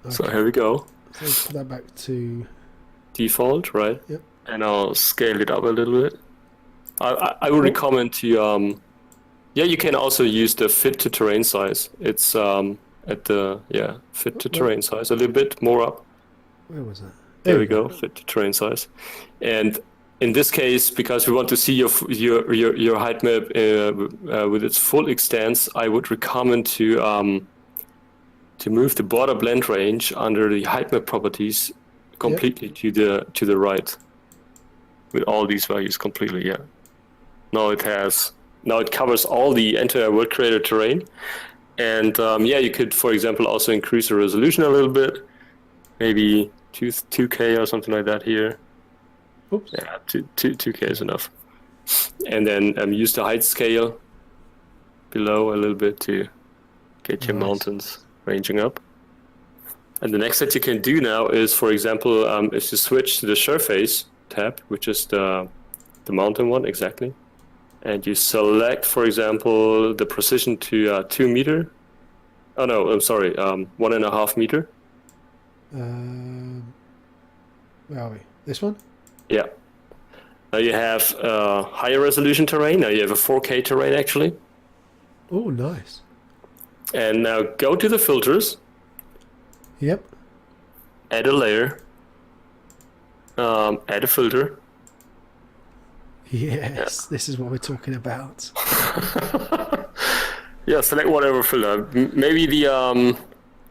Okay. So here we go. So let's put that back to default, right? Yep. And I'll scale it up a little bit. I would recommend to you can also use the fit to terrain size. It's at the fit to terrain size a little bit more up. Where was that? There we go. Fit to terrain size. And in this case, because we want to see your height map with its full extents, I would recommend to move the border blend range under the height map properties completely to the right, with all these values completely. Yeah. Now it covers all the entire World Creator terrain, and you could, for example, also increase the resolution a little bit, maybe 2K or something like that here. Oops. Yeah, 2K is enough. And then use the height scale below a little bit to get your mountains ranging up. And the next that you can do now is, for example, is to switch to the surface tab, which is the mountain one, exactly. And you select, for example, the precision to 2 meter. Oh no, I'm sorry, 1.5 meter. Where are we? This one? Yeah. Now you have higher resolution terrain. Now you have a 4K terrain actually. Oh, nice. And now go to the filters. Yep. Add a layer. Add a filter. Yes, this is what we're talking about. Yeah, select whatever filter. Maybe the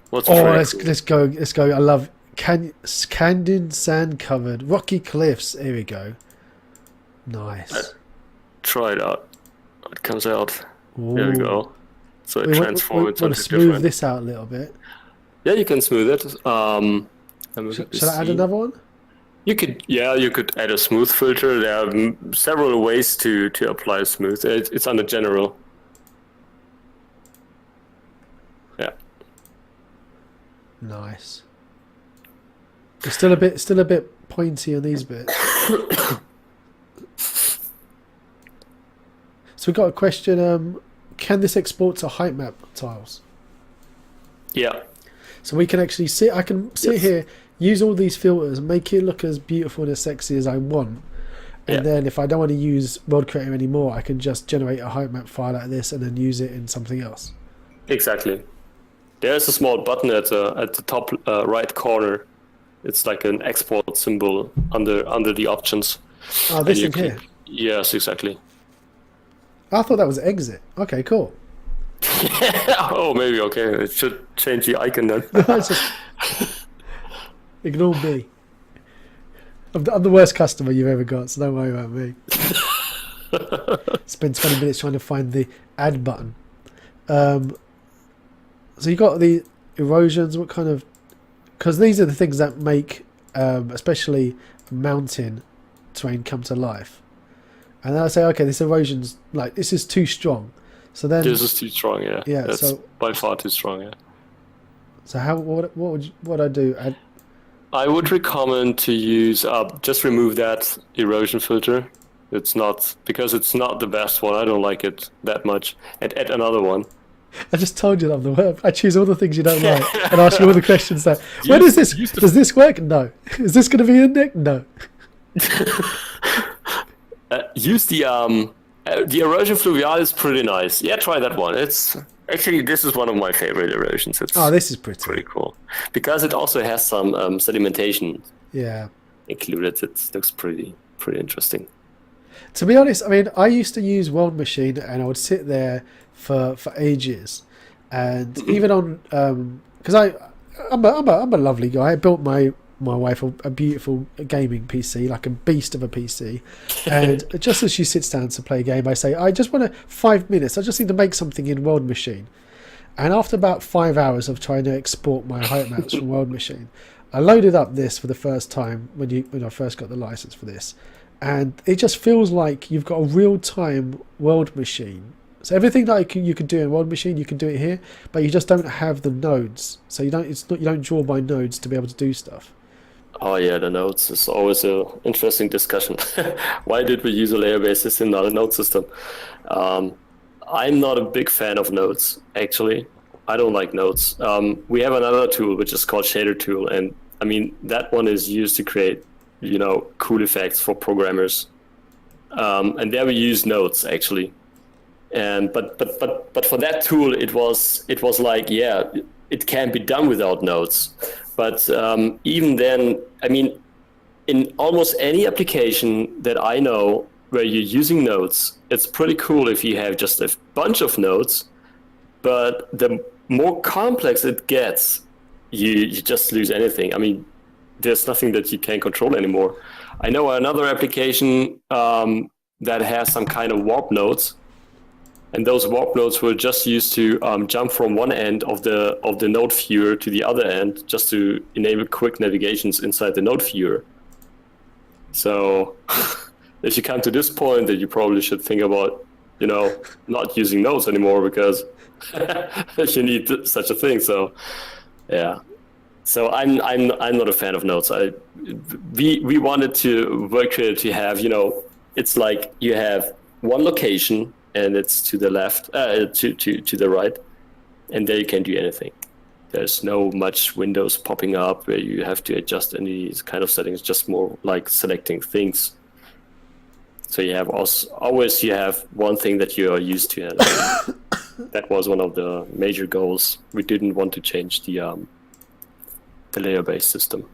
what's let's go. I love Candid sand covered rocky cliffs. Here we go. Nice. Try it out. It comes out. Ooh. There we go. So it transforms into something smooth different. This out a little bit. Yeah, you can smooth it. Shall I add another one? You could add a smooth filter. There are several ways to apply smooth. It's under general. Yeah. Nice. It's still a bit pointy on these bits. So we got a question. Can this export to height map tiles? Yeah. So we can actually sit. I can sit here, use all these filters, make it look as beautiful and as sexy as I want. And then if I don't want to use World Creator anymore, I can just generate a height map file like this and then use it in something else. Exactly. There's a small button at the top right corner. It's like an export symbol under the options. Oh, this thing here. Yes, exactly. I thought that was exit. Okay, cool. Oh, maybe. Okay, it should change the icon then. Ignore me. I'm the worst customer you've ever got, so don't worry about me. Spend 20 minutes trying to find the add button. So you got the erosions. What kind of? Because these are the things that make, especially mountain terrain, come to life. And then I say, okay, this erosion's like this is too strong. So then this is too strong. Yeah. Yeah. That's so by far too strong. Yeah. So what I do? I would recommend to use just remove that erosion filter. It's not the best one. I don't like it that much. And add another one. I just told you that I'm the worst. I choose all the things you don't like and ask you all the questions that. When is this? Does this work? No. Is this going to be in there? No. Use the erosion fluvial is pretty nice. Yeah, try that one. It's actually this is one of my favorite erosions. This is pretty cool because it also has some sedimentation. Yeah. Included. It looks pretty interesting. To be honest, I mean, I used to use World Machine and I would sit there for ages, and even on because I'm a lovely guy. I built my wife a beautiful gaming PC, like a beast of a PC, and just as she sits down to play a game, I say, I just want 5 minutes. I just need to make something in World Machine. And after about 5 hours of trying to export my height maps from World Machine, I loaded up this for the first time when I first got the license for this, and it just feels like you've got a real-time World Machine. So everything that you can do in World Machine, you can do it here, but you just don't have the nodes. So you don't draw by nodes to be able to do stuff. Oh yeah, the nodes is always an interesting discussion. Why did we use a layer-based system, not a node system? I'm not a big fan of nodes, actually. I don't like nodes. We have another tool which is called Shader Tool, and I mean that one is used to create, cool effects for programmers. And there we use nodes actually. And but for that tool, it was like, yeah, it can be done without nodes. But even then, I mean, in almost any application that I know where you're using nodes, it's pretty cool if you have just a bunch of nodes. But the more complex it gets, you just lose anything. I mean, there's nothing that you can control anymore. I know another application that has some kind of warp nodes. And those warp nodes were just used to jump from one end of the node viewer to the other end, just to enable quick navigations inside the node viewer. So, if you come to this point, that you probably should think about, not using nodes anymore because you need such a thing. So, yeah. So I'm not a fan of nodes. We wanted to work to have, it's like you have one location. And it's to the left, to the right, and there you can do anything. There's no much windows popping up where you have to adjust any kind of settings. Just more like selecting things. So you have always you have one thing that you are used to. That was one of the major goals. We didn't want to change the layer-based system.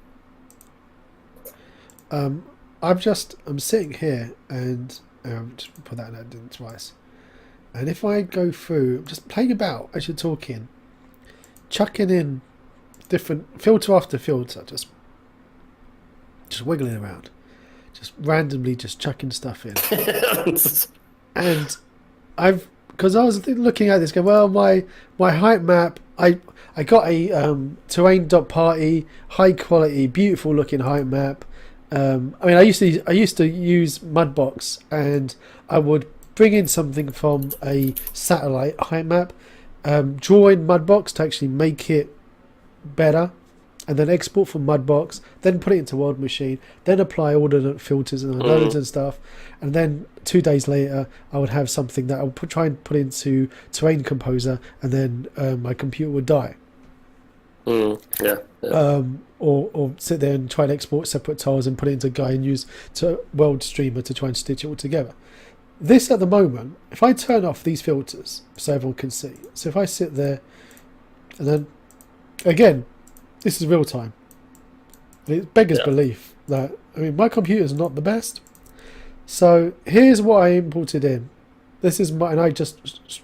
I'm sitting here and just put that in twice. And if I go through, I'm just playing about as you're talking, chucking in different filter after filter, just wiggling around, just randomly just chucking stuff in. And because I was looking at this, going, well, my height map, I got a terrain.party, high quality, beautiful looking height map. I mean, I used to use Mudbox, and I would bring in something from a satellite height map, draw in Mudbox to actually make it better, and then export from Mudbox, then put it into World Machine, then apply all the filters and loads and stuff, and then 2 days later I would have something that I would try and put into Terrain Composer, and then my computer would die. Or sit there and try and export separate tiles and put it into Guy and use World Streamer to try and stitch it all together. This at the moment, if I turn off these filters so everyone can see, so if I sit there and then again, this is real time. It beggars belief that, I mean, my computer is not the best. So here's what I imported in. This is and I just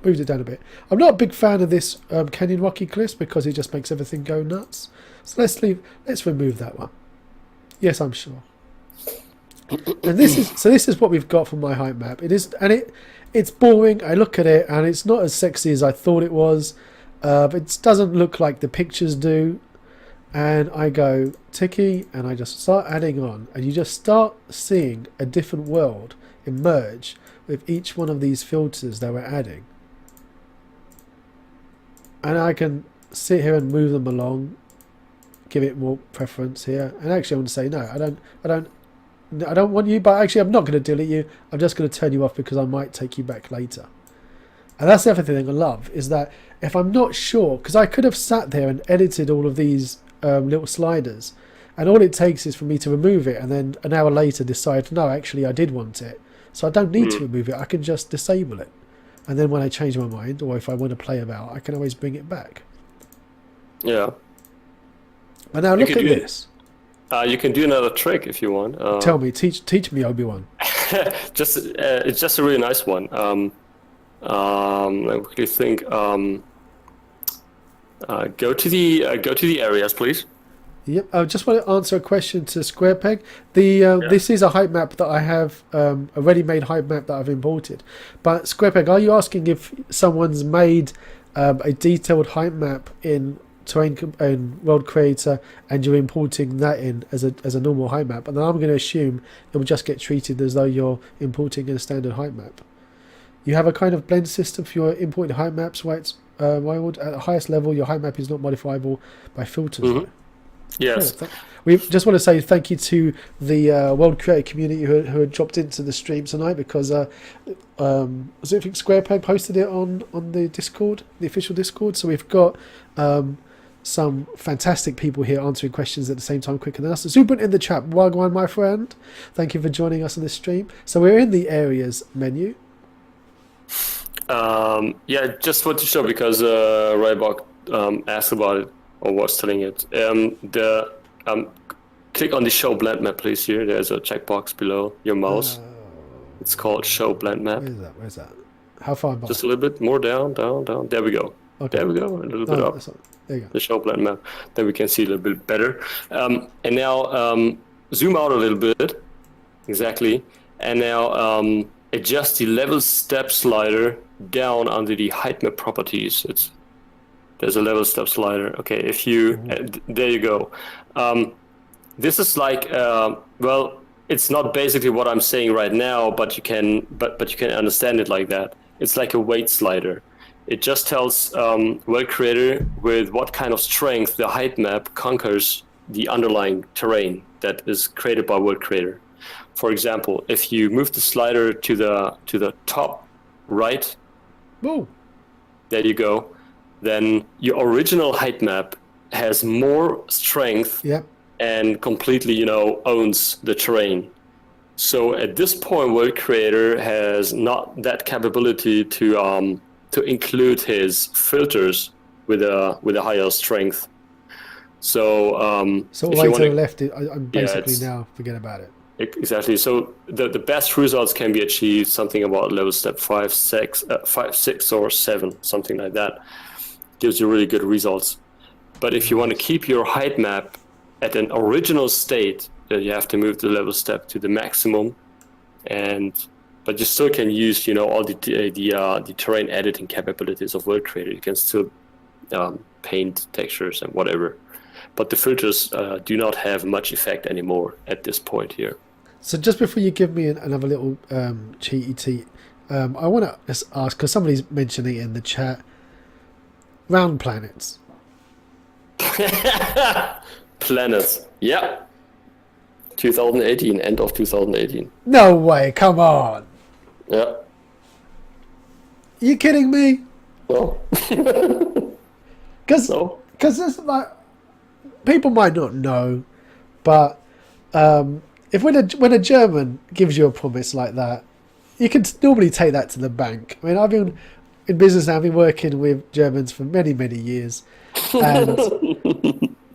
moved it down a bit. I'm not a big fan of this Canyon Rocky Cliffs because it just makes everything go nuts. So let's remove that one. Yes, I'm sure. And this is what we've got from my height map. It's boring. I look at it and it's not as sexy as I thought it was. It doesn't look like the pictures do. And I go ticky and I just start adding on, and you just start seeing a different world emerge with each one of these filters that we're adding. And I can sit here and move them along, give it more preference here. And actually I want to say, no, I don't want you, but actually I'm not going to delete you. I'm just going to turn you off because I might take you back later. And that's the other thing I love, is that if I'm not sure, because I could have sat there and edited all of these little sliders, and all it takes is for me to remove it and then an hour later decide, no, actually I did want it. So I don't need to remove it. I can just disable it. And then when I change my mind, or if I want to play about, I can always bring it back. Yeah. And now look at this. You can do another trick if you want. Tell me, teach me, Obi-Wan. It's just a really nice one. I quickly think. Go to the areas, please. Yep. I just want to answer a question to SquarePeg. This is a height map that I have, a ready-made height map that I've imported. But SquarePeg, are you asking if someone's made a detailed height map in World Creator and you're importing that in as a normal height map? And then I'm going to assume it will just get treated as though you're importing in a standard height map. You have a kind of blend system for your imported height maps, where it's at the highest level your height map is not modifiable by filters. Yes. We just want to say thank you to the World Creator community who had dropped into the stream tonight, because was it, I think SquarePeg posted it on the Discord, the official Discord. So we've got some fantastic people here answering questions at the same time quicker than us. Zubin in the chat, Wagwan, my friend. Thank you for joining us on this stream. So we're in the areas menu. Just want to show, because Rybok asked about it, or was telling it. Click on the show blend map, please. Here, there's a checkbox below your mouse. It's called show blend map. Where's that? How far back? Just a little bit more down. There we go. Okay. There we go. A little bit up. There you go. The show blend map. Then we can see a little bit better. And now zoom out a little bit. Exactly. And now adjust the level step slider down under the height map properties. There's a level step slider. Okay, if you there you go. This is like it's not basically what I'm saying right now, but you can understand it like that. It's like a weight slider. It just tells World Creator with what kind of strength the height map conquers the underlying terrain that is created by World Creator. For example, if you move the slider to the top right, there you go, then your original height map has more strength and completely, owns the terrain. So at this point, World Creator has not that capability to include his filters with a higher strength. So So if way you to want the to, left, I'm yeah, basically it's now forget about it. exactly. So the best results can be achieved something about level step 5, 6, 5, 6, or 7, something like that. Gives you really good results. But if you want to Nice. keep your height map at an original state, then you have to move the level step to the maximum, but you still can use all the terrain editing capabilities of World Creator. You can still paint textures and whatever, but the filters do not have much effect anymore at this point here. So just before you give me another little cheaty, I want to just ask, because somebody's mentioning it in the chat, round planets. Planets, yeah. 2018, end of 2018. No way! Come on! Yeah. Are you kidding me? Well, Because no. there's like, people might not know, but if when a German gives you a promise like that, you can normally take that to the bank. I mean, I've been in business now. I've been working with Germans for many, many years, and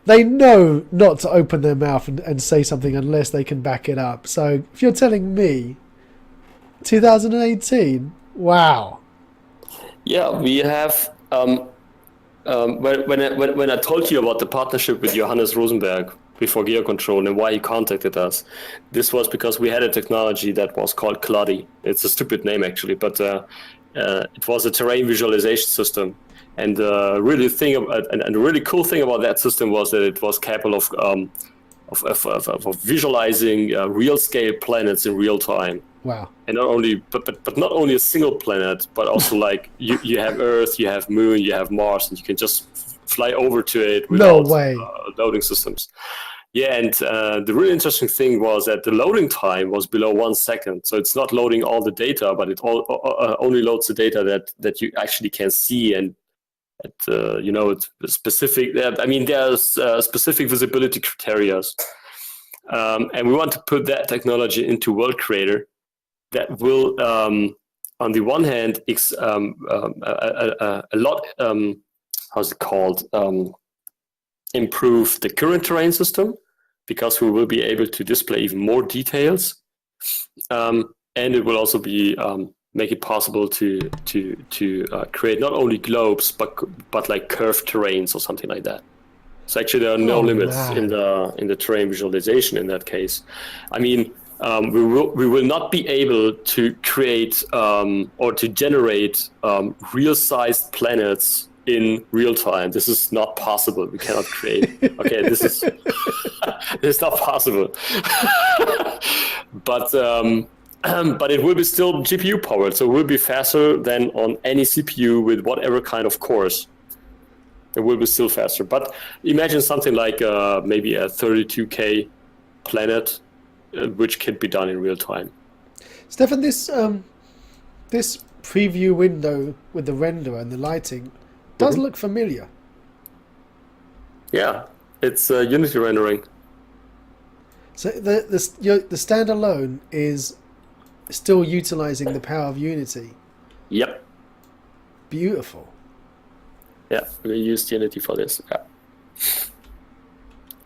they know not to open their mouth and say something unless they can back it up. So if you're telling me 2018, wow. Yeah, we have. When I told you about the partnership with Johannes Rosenberg before GeoControl and why he contacted us, this was because we had a technology that was called Cloddy. It's a stupid name actually, but it was a terrain visualization system. And the really cool thing about that system was that it was capable of visualizing real scale planets in real time. Wow. And not only, but not only a single planet, but also like you have Earth, you have Moon, you have Mars, and you can just fly over to it without loading systems. Yeah, and the really interesting thing was that the loading time was below 1 second. So it's not loading all the data, but it only loads the data that you actually can see and it's specific. I mean, there's specific visibility criteria, and we want to put that technology into World Creator. That will, on the one hand, a lot. How's it called? Improve the current terrain system, because we will be able to display even more details, and it will also be make it possible to create not only globes but like curved terrains or something like that. So actually, there are no limits in the terrain visualization in that case. I mean. We will not be able to create or to generate real-sized planets in real time. This is not possible. We cannot create. Okay, this is it's not possible. But it will be still GPU powered, so it will be faster than on any CPU with whatever kind of cores. It will be still faster. But imagine something like maybe a 32K planet. Which can be done in real time. Stefan, this preview window with the render and the lighting does look familiar. Yeah, it's Unity rendering. So the standalone is still utilizing the power of Unity. Yep. Beautiful. Yeah, we used Unity for this. Yeah.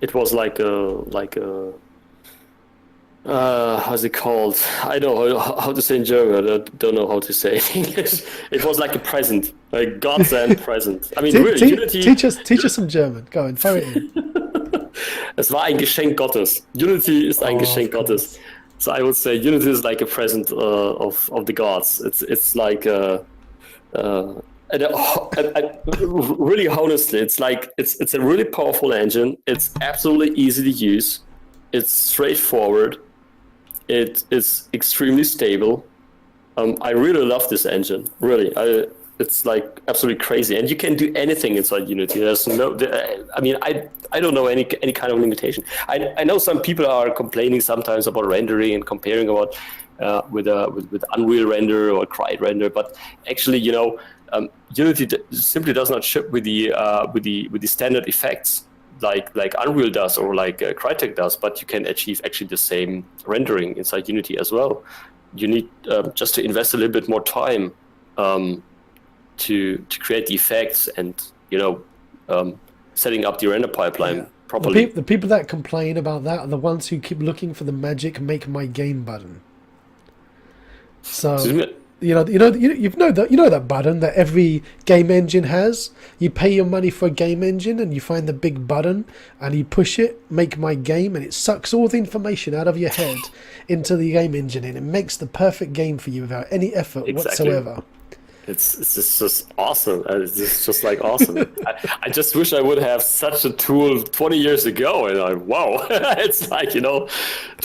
It was like a how's it called? I know how to say in German. I don't know how to say in English. It was like a present, like Godsend present. I mean, really, Unity. Teach us some German. Go on, throw it in. Es war ein Geschenk Gottes. Unity ist ein Geschenk Gottes. So I would say Unity is like a present of the gods. It's like really honestly, it's a really powerful engine. It's absolutely easy to use. It's straightforward. It is extremely stable. I really love this engine. Really, it's like absolutely crazy, and you can do anything inside Unity. There's no, I mean, I don't know any kind of limitation. I know some people are complaining sometimes about rendering and comparing about with Unreal Render or CryEngine, but actually, Unity simply does not ship with the standard effects like Unreal does or like Crytek does, but you can achieve actually the same rendering inside Unity as well. You need just to invest a little bit more time to create the effects and setting up the render pipeline Yeah. properly. The people that complain about that are the ones who keep looking for the magic "make my game" button. So you know that button that every game engine has. You pay your money for a game engine, and you find the big button, and you push it, "make my game," and it sucks all the information out of your head into the game engine, and it makes the perfect game for you without any effort whatsoever. It's just awesome. It's just like awesome. I just wish I would have such a tool 20 years ago. And wow, it's like, 20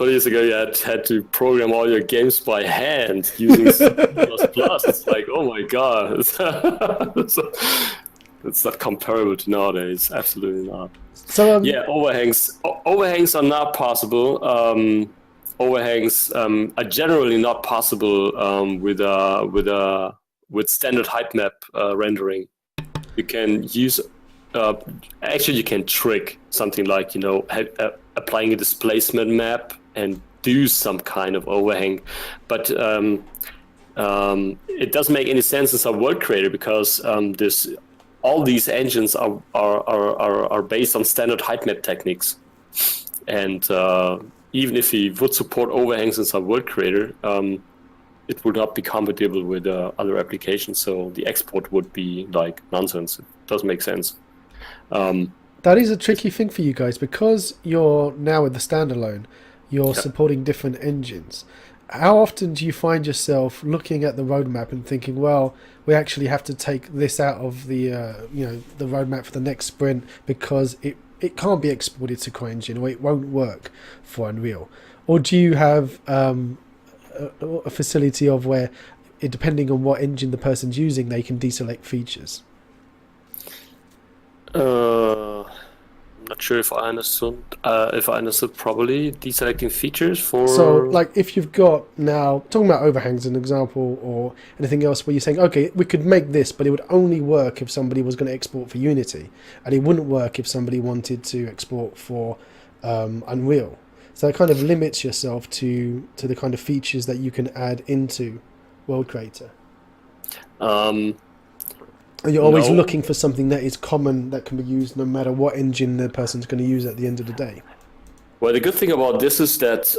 years ago you had to program all your games by hand using C++. It's like, oh my god, it's not comparable to nowadays. Absolutely not. So overhangs. Overhangs are not possible. Overhangs are generally not possible with standard height map rendering. You can use, actually you can trick something like, applying a displacement map and do some kind of overhang. But it doesn't make any sense in some world creator because all these engines are based on standard height map techniques. And even if we would support overhangs in some world creator, it would not be compatible with other applications, so the export would be like nonsense. It doesn't make sense. That is a tricky thing for you guys because you're now with the standalone. You're supporting different engines. How often do you find yourself looking at the roadmap and thinking, well, we actually have to take this out of the the roadmap for the next sprint because it can't be exported to CryEngine or it won't work for Unreal? Or do you have a facility of where, depending on what engine the person's using, they can deselect features? Not sure if I understood. Properly, deselecting features for. So, like, if you've got now talking about overhangs, an example, or anything else, where you're saying, okay, we could make this, but it would only work if somebody was going to export for Unity, and it wouldn't work if somebody wanted to export for Unreal. So it kind of limits yourself to the kind of features that you can add into World Creator. You're always looking for something that is common that can be used no matter what engine the person's going to use at the end of the day. Well, the good thing about this is that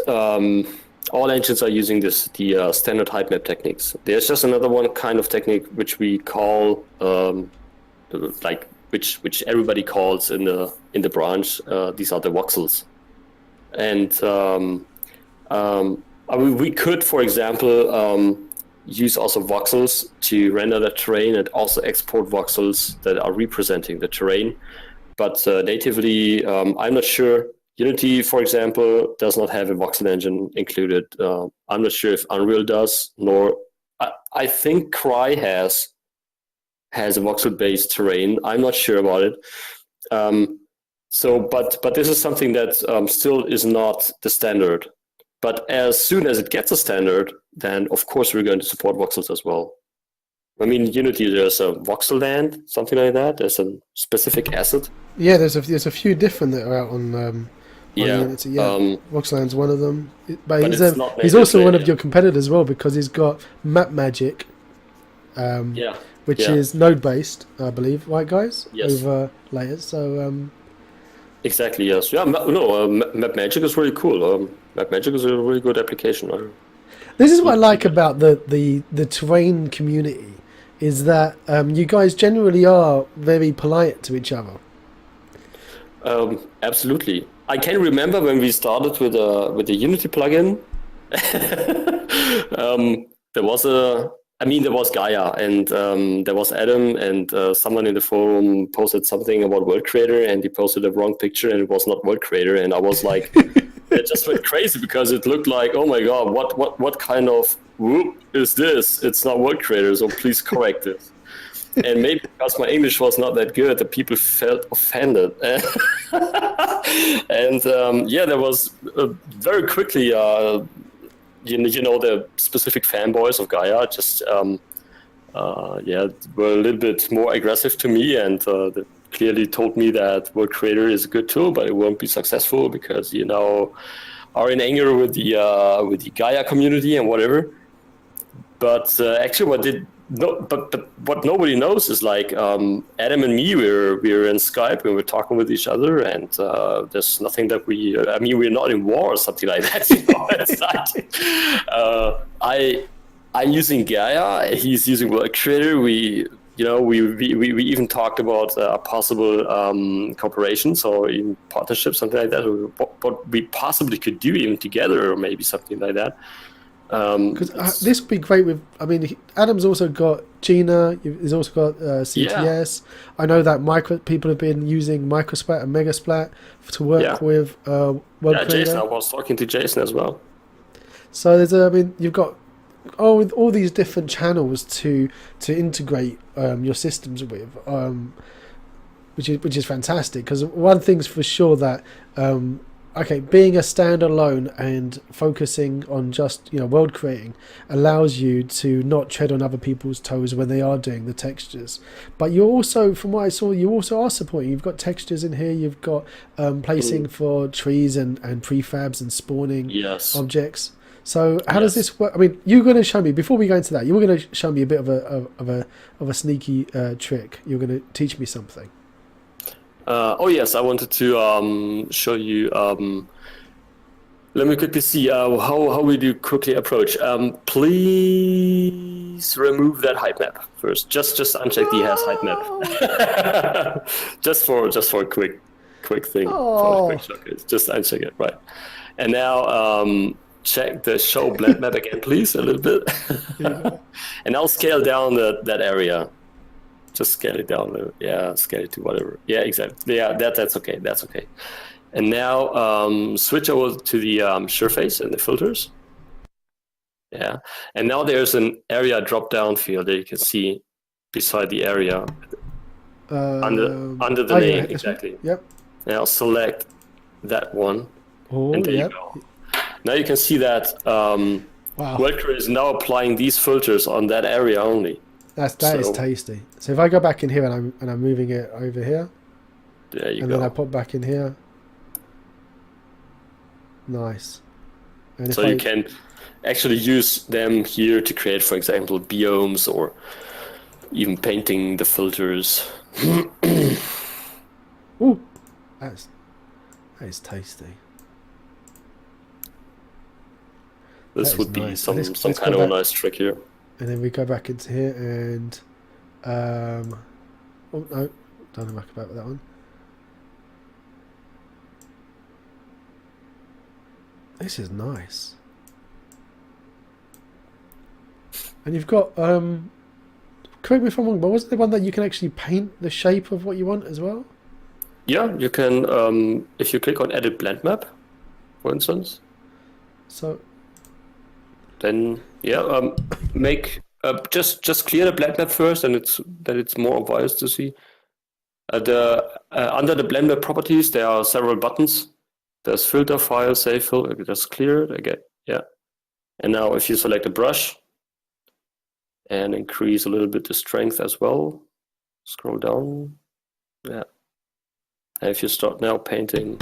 all engines are using the standard height map techniques. There's just another one kind of technique which we call which everybody calls in the branch. These are the voxels. And we could, for example, use also voxels to render the terrain and also export voxels that are representing the terrain. But natively, I'm not sure. Unity, for example, does not have a voxel engine included. I'm not sure if Unreal does, nor I think Cry has a voxel-based terrain. I'm not sure about it. But this is something that still is not the standard. But as soon as it gets a standard, then of course we're going to support voxels as well. I mean, Unity, there's a voxel land, something like that. There's a specific asset. Yeah, there's a few different that are out on Unity. Yeah, voxeland's one of them. But he's also one of your competitors as well because he's got Map Magic, which is node-based, I believe, right, guys? Yes. Over layers. So. Exactly. Yes. Yeah. Map Magic is really cool. Map Magic is a really good application. This is what I like about the terrain community, is that you guys generally are very polite to each other. Absolutely. I can remember when we started with the Unity plugin. There was Gaia, and there was Adam, and someone in the forum posted something about World Creator, and he posted a wrong picture, and it was not World Creator, and I was like, it just went crazy because it looked like, oh my god, what kind of whoop is this? It's not World Creator, so please correct this. And maybe because my English was not that good, the people felt offended. And there was very quickly. The specific fanboys of Gaia just were a little bit more aggressive to me, and they clearly told me that World Creator is a good tool, but it won't be successful because are in anger with the Gaia community and whatever. But actually, no, but what nobody knows is like Adam and me. We're in Skype and we're talking with each other, and there's nothing that we. I mean, we're not in war or something like that. You know, it's not. I'm using Gaia. He's using World Creator. We even talked about a possible cooperation, so even partnership, something like that. What we possibly could do even together, or maybe something like that. Because this would be great with. I mean, Adam's also got Gina. He's also got CTS. Yeah. I know that people have been using Microsplat and Megasplat to work with World Creator. Jason. I was talking to Jason as well. So you've got all these different channels to integrate your systems with, which is fantastic. Because one thing's for sure that. Being a standalone and focusing on just world creating allows you to not tread on other people's toes when they are doing the textures. But you're also, from what I saw, you also are supporting. You've got textures in here. You've got placing for trees and prefabs and spawning objects. So how does this work? I mean, you're going to show me before we go into that. You were going to show me a bit of a sneaky trick. You're going to teach me something. Yes, I wanted to show you. Let me quickly see how we do quickly approach. Please remove that height map first. Just uncheck the has height map. just for a quick thing. For a quick showcase. Just uncheck it, right? And now check the show blend map again, please, a little bit. And I'll scale down that area. Just scale it down. Scale it to whatever. Yeah, exactly. Yeah, that's okay. That's okay. And now switch over to the surface and the filters. Yeah. And now there's an area drop-down field that you can see beside the area under the name. Exactly. Yep. Now select that one. And there you go. Now you can see that World Creator is now applying these filters on that area only. That is tasty. So if I go back in here and I'm moving it over here, there you go. And then I pop back in here. Nice. And so you can actually use them here to create, for example, biomes or even painting the filters. Ooh, that is tasty. This would be some kind of a nice trick here. And then we go back into here and oh no, don't know about that one. This is nice. And you've got correct me if I'm wrong, but wasn't there one that you can actually paint the shape of what you want as well? Yeah, you can if you click on edit blend map, for instance. So then make just clear the blend map first, and it's more obvious to see. Under the blend map properties, there are several buttons. There's filter, file, save, filter. Just clear it again. Yeah. And now if you select a brush and increase a little bit the strength as well, scroll down. Yeah. And if you start now painting,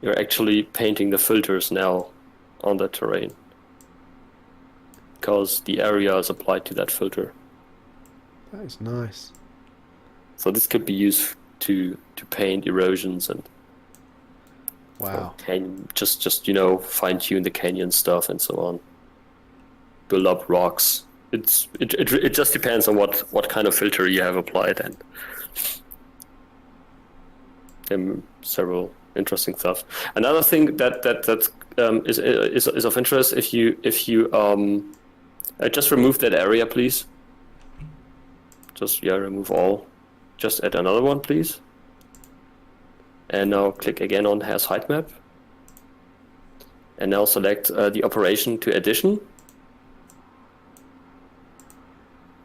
you're actually painting the filters now on the terrain, because the area is applied to that filter. That is nice. So this could be used to paint erosions and just fine tune the canyon stuff and so on. Build up rocks. It just depends on what kind of filter you have applied, and several interesting stuff. Another thing that is of interest, if you just remove that area, please. Just remove all. Just add another one, please. And now click again on has height map. And now select the operation to addition.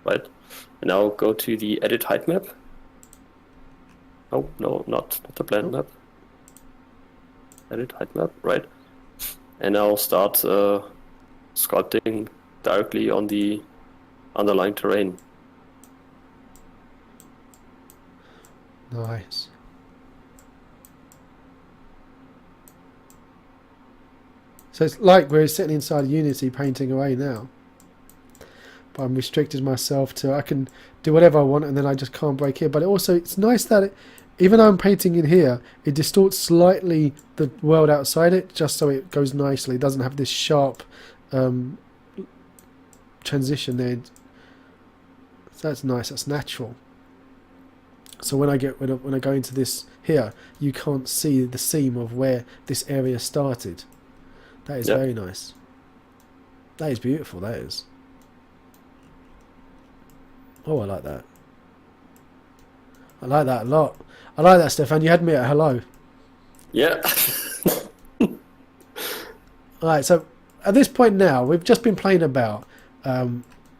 Right. And now go to the edit height map. Oh no, not the blend map. Edit height map, right. And now start sculpting directly on the underlying terrain. Nice. So it's like we're sitting inside Unity painting away now. but I'm restricted myself to I can do whatever I want, and then I just can't break here. But it's nice that even though I'm painting in here, it distorts slightly the world outside it, just so it goes nicely. It doesn't have this sharp transition there. So that's nice. That's natural. So when I go into this here, you can't see the seam of where this area started. That is very nice. That is beautiful. That is. Oh, I like that. I like that a lot. I like that, Stefan. You had me at hello. Yeah. Alright, so at this point now, we've just been playing about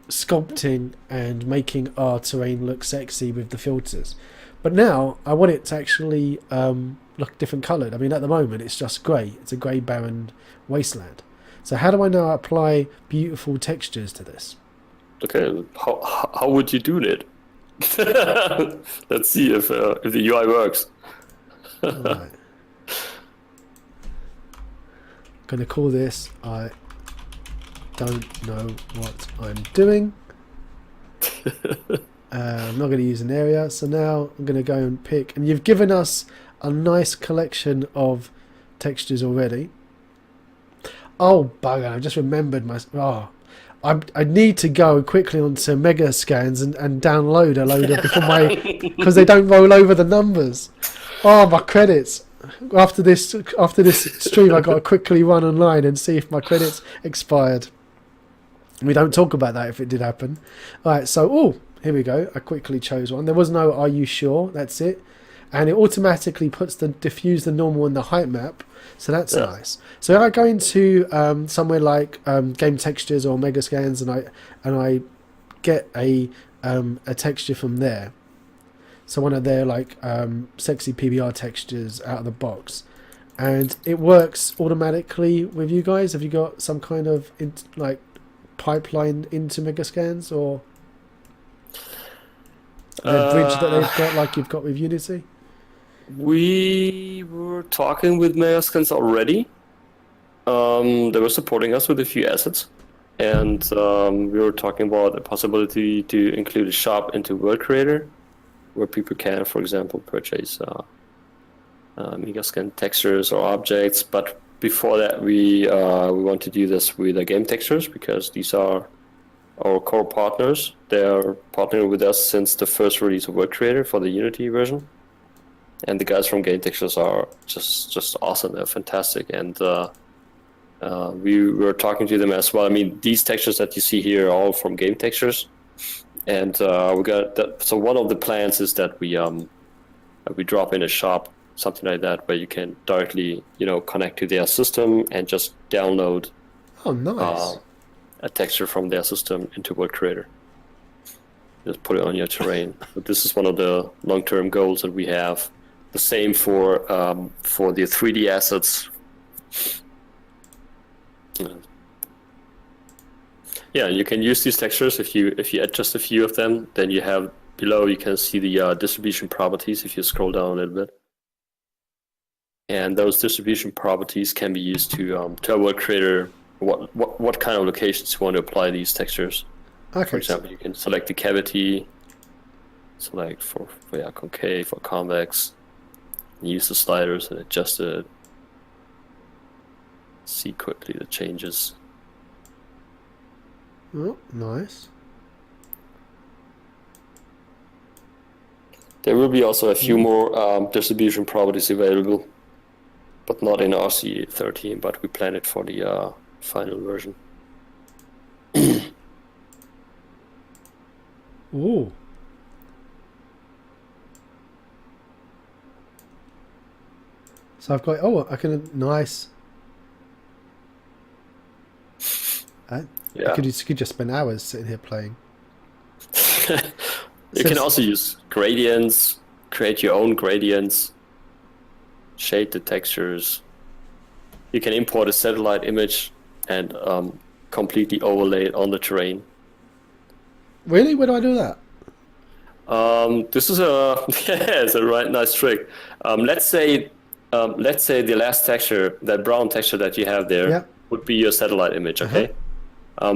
sculpting and making our terrain look sexy with the filters. But now, I want it to actually look different coloured. I mean, at the moment, it's just grey. It's a grey, barren wasteland. So how do I now apply beautiful textures to this? Okay, how would you do that? Let's see if the UI works. Right. I'm going to call this I don't know what I'm doing. I'm not going to use an area, so now I'm going to go and pick, and you've given us a nice collection of textures already. Oh bugger, I just remembered I need to go quickly onto Megascans and download a load of because they don't roll over the numbers. Oh, my credits. After this stream, I got to quickly run online and see if my credits expired. We don't talk about that if it did happen. All right, so here we go. I quickly chose one. There was no "Are you sure?" That's it, and it automatically puts the diffuse, the normal, and the height map. So that's nice. So I go into somewhere like Game Textures or Megascans, and I get a texture from there. So one of their sexy PBR textures out of the box, and it works automatically with you guys. Have you got some kind of pipeline into Megascans or the bridge that they've got like you've got with Unity? We were talking with Megascans already. They were supporting us with a few assets, and we were talking about the possibility to include a shop into World Creator, where people can, for example, purchase Megascan textures or objects. But before that, we want to do this with the game textures, because these are our core partners. They are partnering with us since the first release of World Creator for the Unity version. And the guys from Game Textures are just awesome. They're fantastic, and we were talking to them as well. I mean, these textures that you see here are all from Game Textures, and we got that. So one of the plans is that we drop in a shop, something like that, where you can directly connect to their system and just download a texture from their system into World Creator. Just put it on your terrain. But this is one of the long-term goals that we have. The same for the 3D assets. Yeah, you can use these textures if you add just a few of them. Then you have below, you can see the distribution properties if you scroll down a little bit. And those distribution properties can be used to tell World Creator what kind of locations you want to apply these textures. Okay. For example, you can select the cavity, select for concave or convex. Use the sliders and adjust it. See quickly the changes. Oh, nice. There will be also a few more distribution properties available, but not in RC13, but we plan it for the final version. Ooh. So I've got, nice. Yeah. You could just spend hours sitting here playing. You can also use gradients, create your own gradients, shade the textures. You can import a satellite image and completely overlay it on the terrain. Really? Where do I do that? This is it's a right nice trick. Let's say the last texture, that brown texture that you have there, would be your satellite image, okay?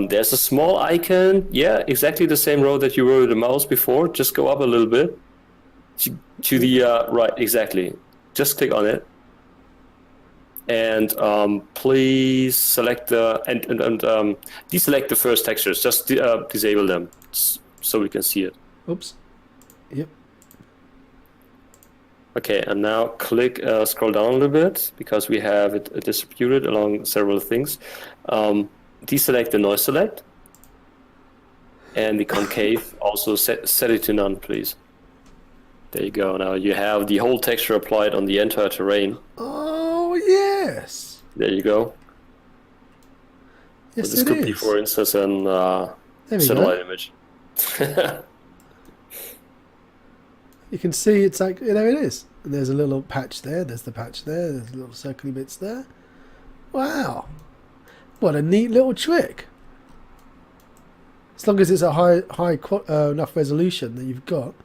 There's a small icon. Yeah, exactly the same row that you were with the mouse before. Just go up a little bit to the right. Exactly. Just click on it. And please select and deselect the first textures. Just disable them so we can see it. Oops. Yep. Okay, and now click, scroll down a little bit because we have it distributed along several things. Deselect the noise select, and the concave also set it to none, please. There you go. Now you have the whole texture applied on the entire terrain. Oh yes. There you go. Yes, so this could be, for instance, an satellite image. You can see it's like, there it is. And there's a little patch there. There's the patch there. There's little circly bits there. Wow. What a neat little trick. As long as it's a high enough resolution that you've got.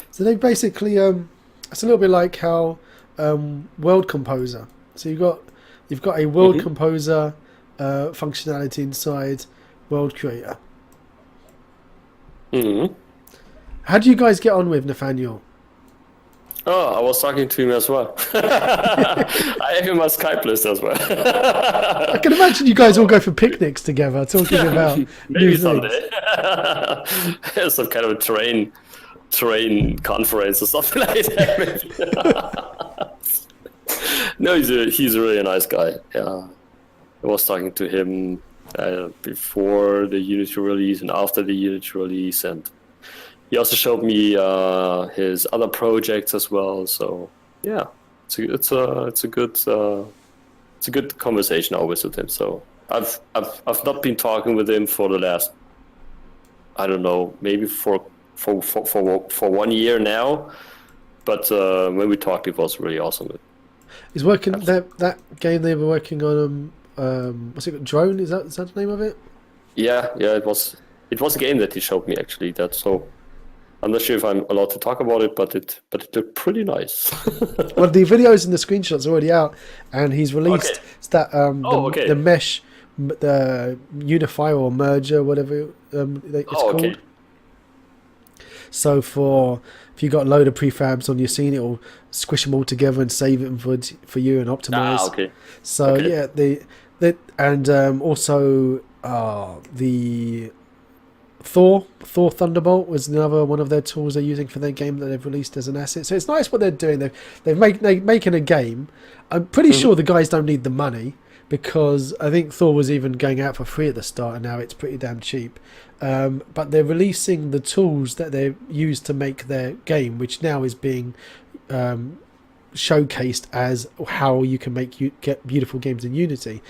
So they basically, it's a little bit like how World Composer. So you've got a World Composer functionality inside World Creator. How do you guys get on with Nathaniel? Oh, I was talking to him as well. I have him on Skype list as well. I can imagine you guys all go for picnics together, talking about maybe someday. Some kind of a terrain conference or something like that. No, he's a really nice guy. Yeah, I was talking to him before the Unity release and after the Unity release, and he also showed me his other projects as well. So yeah, it's a good conversation always with him. So I've not been talking with him for the last, I don't know, maybe for 1 year now, but when we talked, it was really awesome. He's working that game they were working on. What's it called? Drone? Is that the name of it? Yeah. It was a game that he showed me actually. So I'm not sure if I'm allowed to talk about it, but it looked pretty nice. Well, the videos and the screenshots are already out, and he's released that the mesh, the unifier or merger, whatever it's called. Okay. So if you got a load of prefabs on your scene, it'll squish them all together and save it for you and optimize. Okay. So yeah, also the Thor Thunderbolt was another one of their tools they're using for their game that they've released as an asset. So it's nice what they're doing. They're making a game. I'm pretty sure the guys don't need the money, because I think Thor was even going out for free at the start, and now it's pretty damn cheap. But they're releasing the tools that they use to make their game, which now is being showcased as how you can get beautiful games in Unity.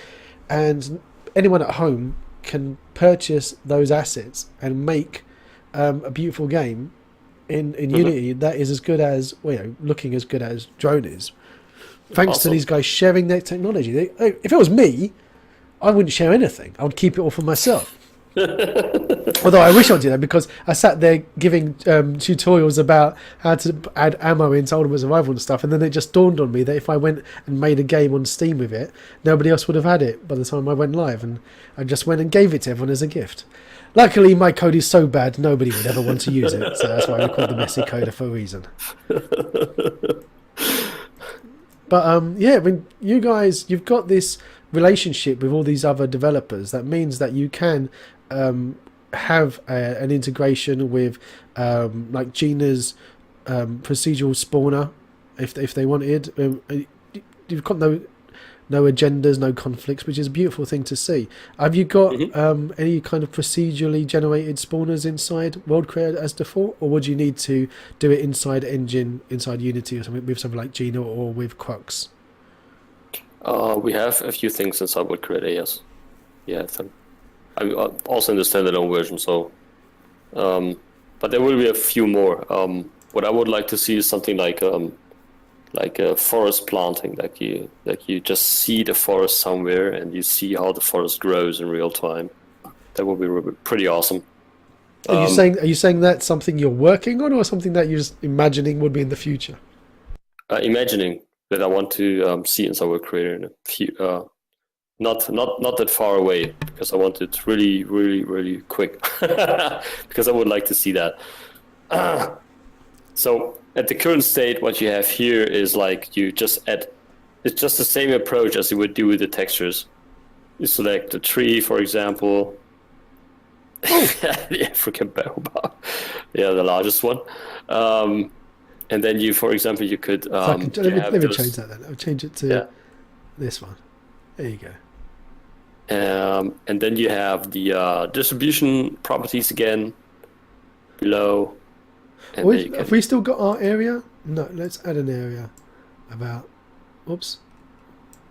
And anyone at home can purchase those assets and make a beautiful game in Unity that is as good as, looking as good as Drone is. Thanks to these guys sharing their technology. If it was me, I wouldn't share anything. I would keep it all for myself. Although I wish I did that, because I sat there giving tutorials about how to add ammo into Ultimate Survival and stuff, and then it just dawned on me that if I went and made a game on Steam with it, nobody else would have had it by the time I went live, and I just went and gave it to everyone as a gift. Luckily, my code is so bad nobody would ever want to use it, so that's why we call the messy coder for a reason. But yeah, when you guys, you've got this relationship with all these other developers, that means that you can have an integration with like Gina's procedural spawner if they wanted. You've got no agendas, no conflicts, which is a beautiful thing to see. Have you got any kind of procedurally generated spawners inside World Creator as default, or would you need to do it inside Engine, inside Unity or something, with something like Gina or with Crux? We have a few things inside World Creator, yes. Yeah, I'm also in the standalone version, so but there will be a few more. What I would like to see is something like a forest planting, like you just see the forest somewhere and you see how the forest grows in real time. That would be pretty awesome. Are you saying that's something you're working on, or something that you're just imagining would be in the future? Imagining that I want to see inside World Creator in not that far away, because I want it really, really, really quick, because I would like to see that. So at the current state, what you have here is like you just add. It's just the same approach as you would do with the textures. You select a tree, for example. The African baobab, the largest one. And then you, for example, you could. Let me change that then. I'll change it to this one. There you go. And then you have the distribution properties again below. And have we still got our area? No, let's add an area about. Oops,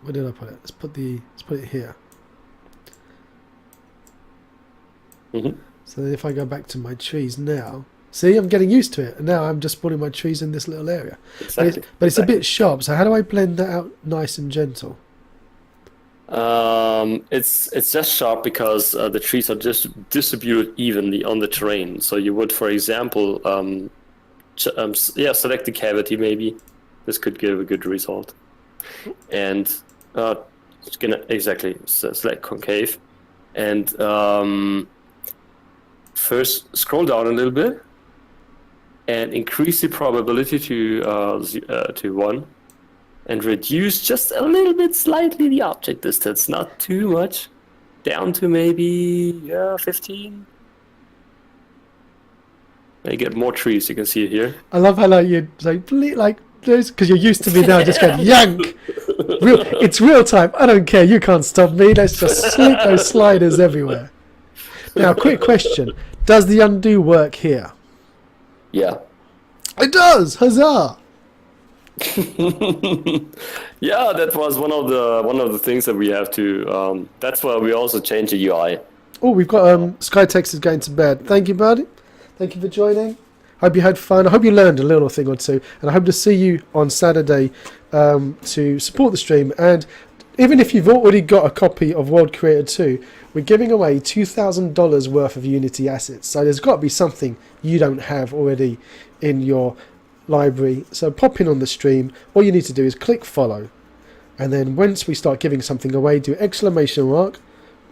where did I put it? Let's put it here. So then if I go back to my trees now, see, I'm getting used to it, and now I'm just putting my trees in this little area. Exactly. But it's a bit sharp. So how do I blend that out nice and gentle? It's just sharp because the trees are just distributed evenly on the terrain. So you would, for example, select the cavity maybe. This could give a good result. And select concave, and first scroll down a little bit and increase the probability to 1, and reduce just a little bit slightly the object distance, not too much, down to maybe 15. And you get more trees. You can see it here. I love how you like those, because you're used to me now just going yank. It's real time. I don't care. You can't stop me. Let's just slick those sliders everywhere. Now, quick question: does the undo work here? Yeah, it does. Huzzah! Yeah, that was one of the things that we have to. That's why we also changed the UI. Oh, we've got Skytex is going to bed. Thank you, buddy. Thank you for joining. Hope you had fun. I hope you learned a little thing or two, and I hope to see you on Saturday to support the stream. And even if you've already got a copy of World Creator 2, we're giving away $2,000 worth of Unity assets. So there's got to be something you don't have already in your library. So pop in on the stream. All you need to do is click follow, and then once we start giving something away, do exclamation mark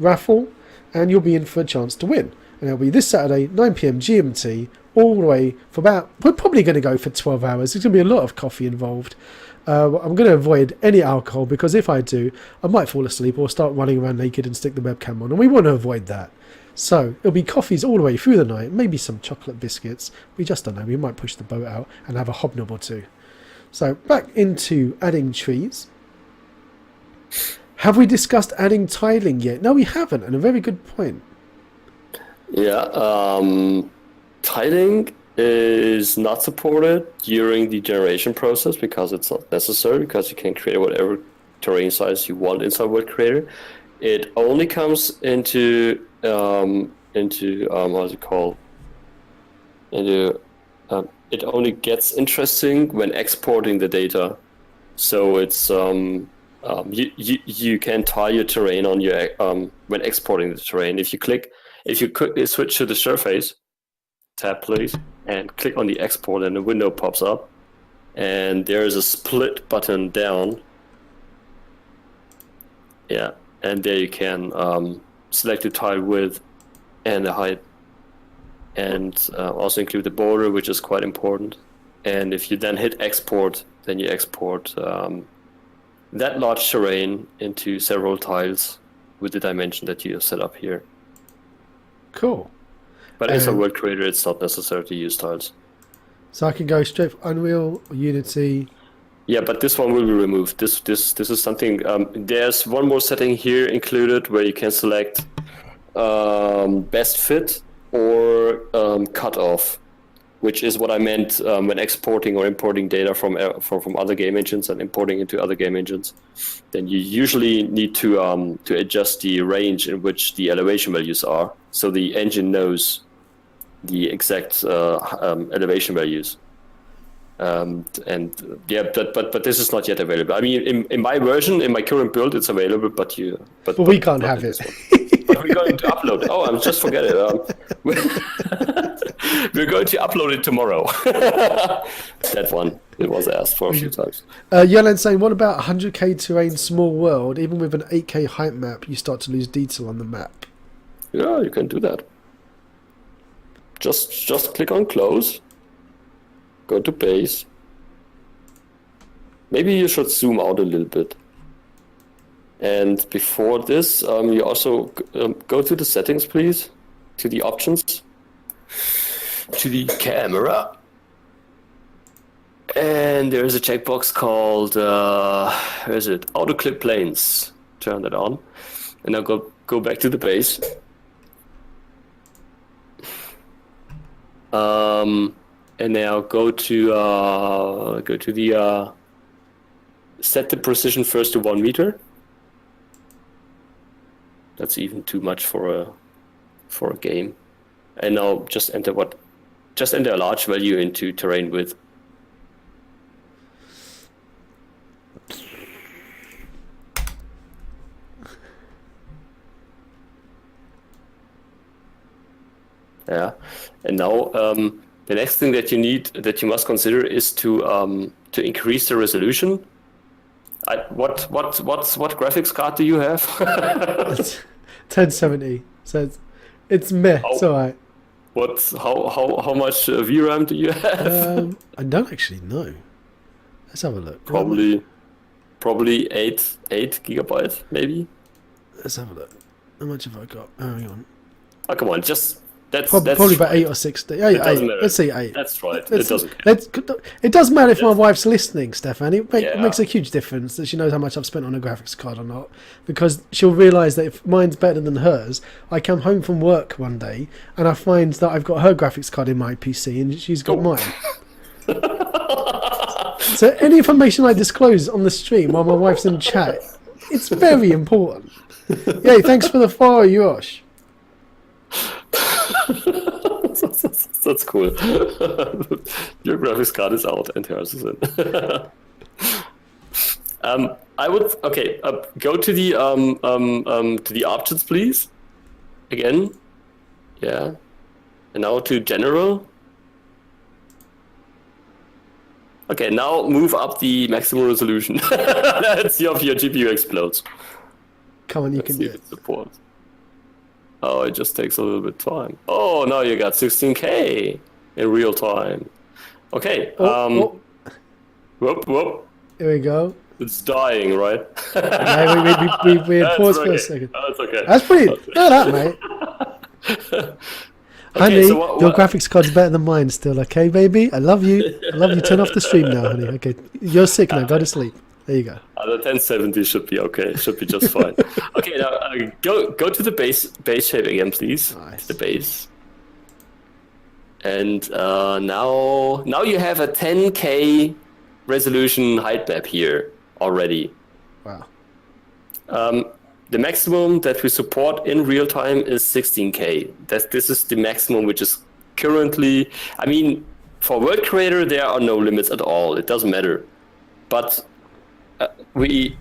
raffle, and you'll be in for a chance to win. And it'll be this Saturday, 9 PM GMT, all the way for we're probably going to go for 12 hours. There's going to be a lot of coffee involved. I'm going to avoid any alcohol, because if I do, I might fall asleep or start running around naked and stick the webcam on, and we want to avoid that. So it'll be coffees all the way through the night, maybe some chocolate biscuits. We just don't know. We might push the boat out and have a hobnob or two. So back into adding trees. Have we discussed adding tiling yet? No, we haven't, and a very good point. Yeah, tiling is not supported during the generation process because it's not necessary, because you can create whatever terrain size you want inside World Creator. It only comes into what's it called? It only gets interesting when exporting the data. So it's you can tile your terrain on your when exporting the terrain. If you quickly switch to the surface tab, please, and click on the export, and a window pops up, and there is a split button down. Yeah, and there you can select the tile width and the height, and also include the border, which is quite important. And if you then hit export, then you export that large terrain into several tiles with the dimension that you have set up here. Cool. But as a World Creator, it's not necessary to use tiles. So I can go straight for Unreal, Unity. Yeah, but this one will be removed. This is something. There's one more setting here included where you can select best fit or cutoff, which is what I meant when exporting or importing data from other game engines and importing into other game engines. Then you usually need to adjust the range in which the elevation values are, so the engine knows the exact elevation values. But this is not yet available. I mean, in my version, in my current build, it's available, but we can't have it. But we're going to upload it. Oh, I just forget it. We're going to upload it tomorrow. That one. It was asked for a few times. Yolan's saying, what about 100k terrain small world? Even with an 8k height map, you start to lose detail on the map. Yeah, you can do that. Just click on close. Go to base. Maybe you should zoom out a little bit. And before this, you also go to the settings, please. To the options. To the camera. And there's a checkbox called, where is it? Auto clip planes. Turn that on. And now go back to the base. And now go to the set the precision first to 1 meter. That's even too much for a game. And now just enter a large value into terrain width. Yeah, and now the next thing that you must consider is to increase the resolution. What graphics card do you have? 1070. So it's meh. It's alright. How much VRAM do you have? I don't actually know. Let's have a look. Probably 8 gigabytes, maybe. Let's have a look. How much have I got? Oh, hang on. Oh, come on, that's probably about 8 or 6. Yeah, 8. Let's say 8. That's right. It does matter if my wife's listening, Stefan. It makes a huge difference that she knows how much I've spent on a graphics card or not, because she'll realise that if mine's better than hers, I come home from work one day and I find that I've got her graphics card in my PC and she's got mine. So any information I disclose on the stream while my wife's in chat, it's very important. Yay, thanks for the follow, Yosh. That's cool. Your graphics card is out and hers is in. I would go to the options, please. Again, yeah, and now to general. Okay, now move up the maximum resolution. Let's see if your GPU explodes. Come on, you can do it. Support. Oh, it just takes a little bit of time. Oh, now you got 16K in real time. Okay. Whoop. Here we go. It's dying, right? we paused for a second. Oh, that's okay. That's pretty. Look at that, mate. Honey, your graphics card's better than mine still, okay, baby? I love you. Turn off the stream now, honey. Okay, you're sick now. Go to sleep. There you go. The 1070 should be okay. Should be just fine. Okay, now go to the base shape again, please. Nice. The base. And now you have a 10K resolution height map here already. Wow. The maximum that we support in real time is 16K. This is the maximum, which is currently. I mean, for World Creator, there are no limits at all. It doesn't matter. But we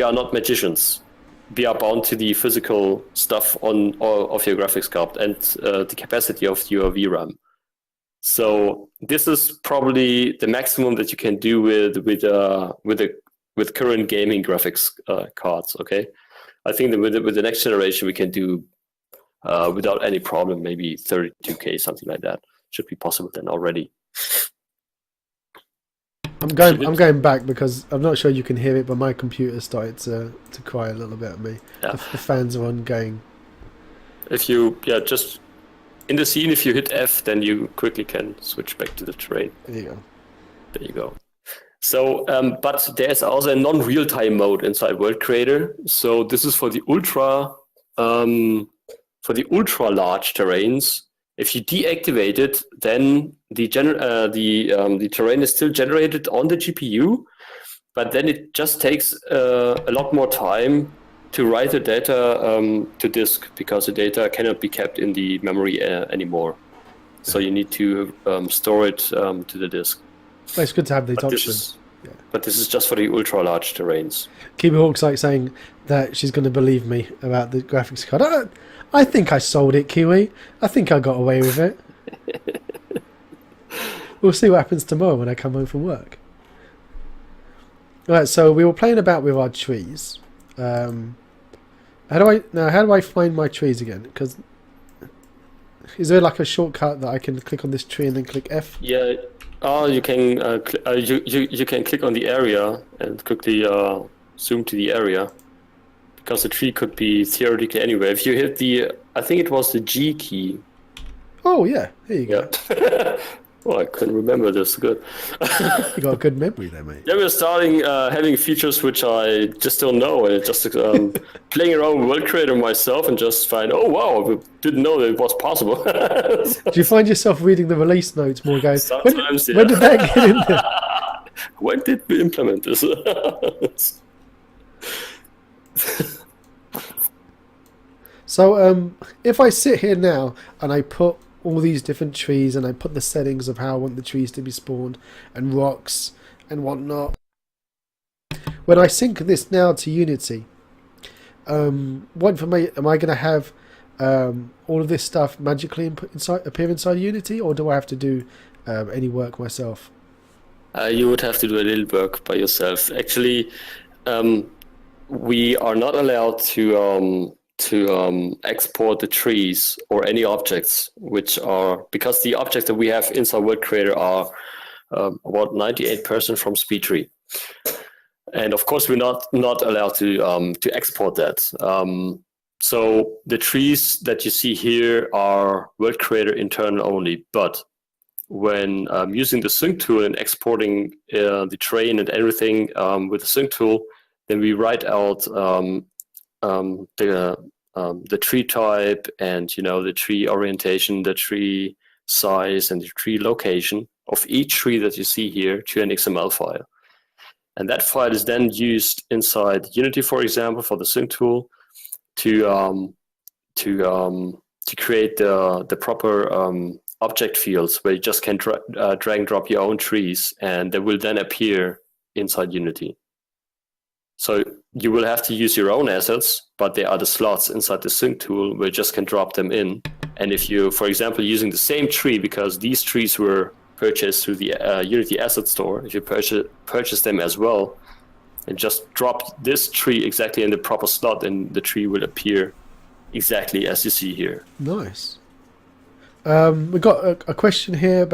are not magicians. We are bound to the physical stuff of your graphics card and the capacity of your VRAM. So this is probably the maximum that you can do with current gaming graphics cards. Okay, I think that with the next generation we can do without any problem, maybe 32K, something like that should be possible then already. I'm going back because I'm not sure you can hear it, but my computer started to cry a little bit at me. Yeah. The fans are on going. If you just in the scene, if you hit F, then you quickly can switch back to the terrain. There you go. So, but there's also a non-real-time mode inside World Creator. So this is for the ultra large terrains. If you deactivate it, then the terrain is still generated on the GPU, but then it just takes a lot more time to write the data to disk, because the data cannot be kept in the memory anymore. So you need to store it to the disk. Well, it's good to have the option. But this is just for the ultra large terrains. Kiwi Hawk's like saying that she's going to believe me about the graphics card. I think I sold it, Kiwi. I think I got away with it. We'll see what happens tomorrow when I come home from work. Right, so we were playing about with our trees. How do I find my trees again? Because is there like a shortcut that I can click on this tree and then click F? Yeah. Oh, you can you can click on the area and quickly zoom to the area, because the tree could be theoretically anywhere. If you hit I think it was the G key. Oh yeah, here you go. Yeah. Oh, I couldn't remember this. Good. You got a good memory there, mate. Yeah, we're starting having features which I just don't know, and just playing around with World Creator myself and just find, oh wow, I didn't know that it was possible. Do you find yourself reading the release notes more, guys? Sometimes, when did that get in there? When did we implement this? So, if I sit here now and I put all these different trees and I put the settings of how I want the trees to be spawned and rocks and whatnot, when I sync this now to Unity, what information am I going to have? All of this stuff magically appear inside Unity, or do I have to do any work myself? You would have to do a little work by yourself. Actually, we are not allowed to export the trees or any objects because the objects that we have inside World Creator are about 98% from SpeedTree. And of course, we're not allowed to export that. So the trees that you see here are World Creator internal only. But when using the sync tool and exporting the terrain and everything with the sync tool, then we write out the tree type and the tree orientation, the tree size, and the tree location of each tree that you see here to an XML file. And that file is then used inside Unity, for example, for the sync tool to create the proper object fields where you just can drag and drop your own trees, and they will then appear inside Unity. So you will have to use your own assets, but there are the slots inside the sync tool where you just can drop them in. And if you, for example, using the same tree, because these trees were purchased through the Unity Asset Store, if you purchase them as well, and just drop this tree exactly in the proper slot, then the tree will appear exactly as you see here. Nice. We've got a question here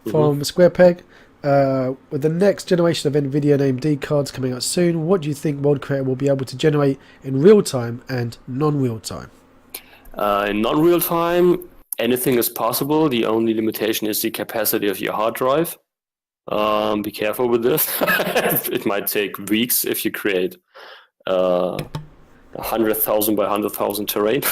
from SquarePeg. With the next generation of NVIDIA and AMD cards coming out soon, what do you think World Creator will be able to generate in real time and non-real time? In non-real time, anything is possible. The only limitation is the capacity of your hard drive. Be careful with this. It might take weeks if you create 100,000 by 100,000 terrain.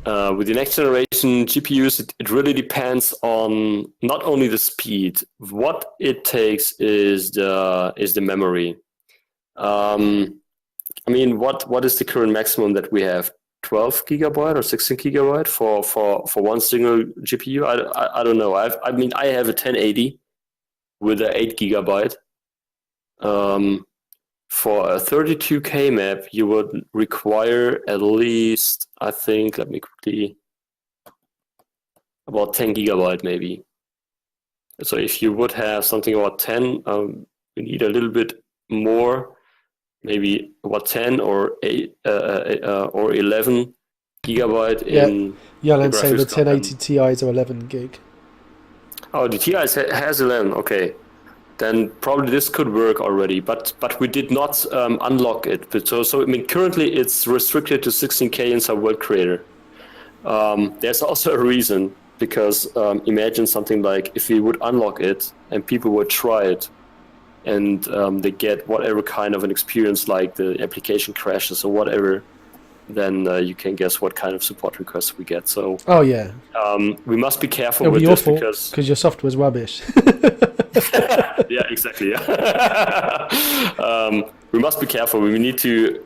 With the next generation GPUs, it really depends on not only the speed. What it takes is the memory. I mean, what is the current maximum that we have? 12 gigabyte or 16 gigabyte for one single GPU? I don't know. I have a 1080 with a 8 gigabyte. For a 32K map, you would require at least, I think, let me quickly, about 10 gigabyte maybe. So if you would have something about 10, you need a little bit more, maybe about 10 or 8 or 11 gigabyte in. Yeah, let's say the 1080 Ti's are 11 gig. Oh, the Ti has 11. Okay. Then probably this could work already, but we did not unlock it. But so I mean, currently it's restricted to 16K inside World Creator. There's also a reason, because imagine something like if we would unlock it and people would try it, and they get whatever kind of an experience, like the application crashes or whatever, then you can guess what kind of support requests we get. So we must be careful with this because your software is rubbish. Yeah, exactly. Yeah. We must be careful. We need to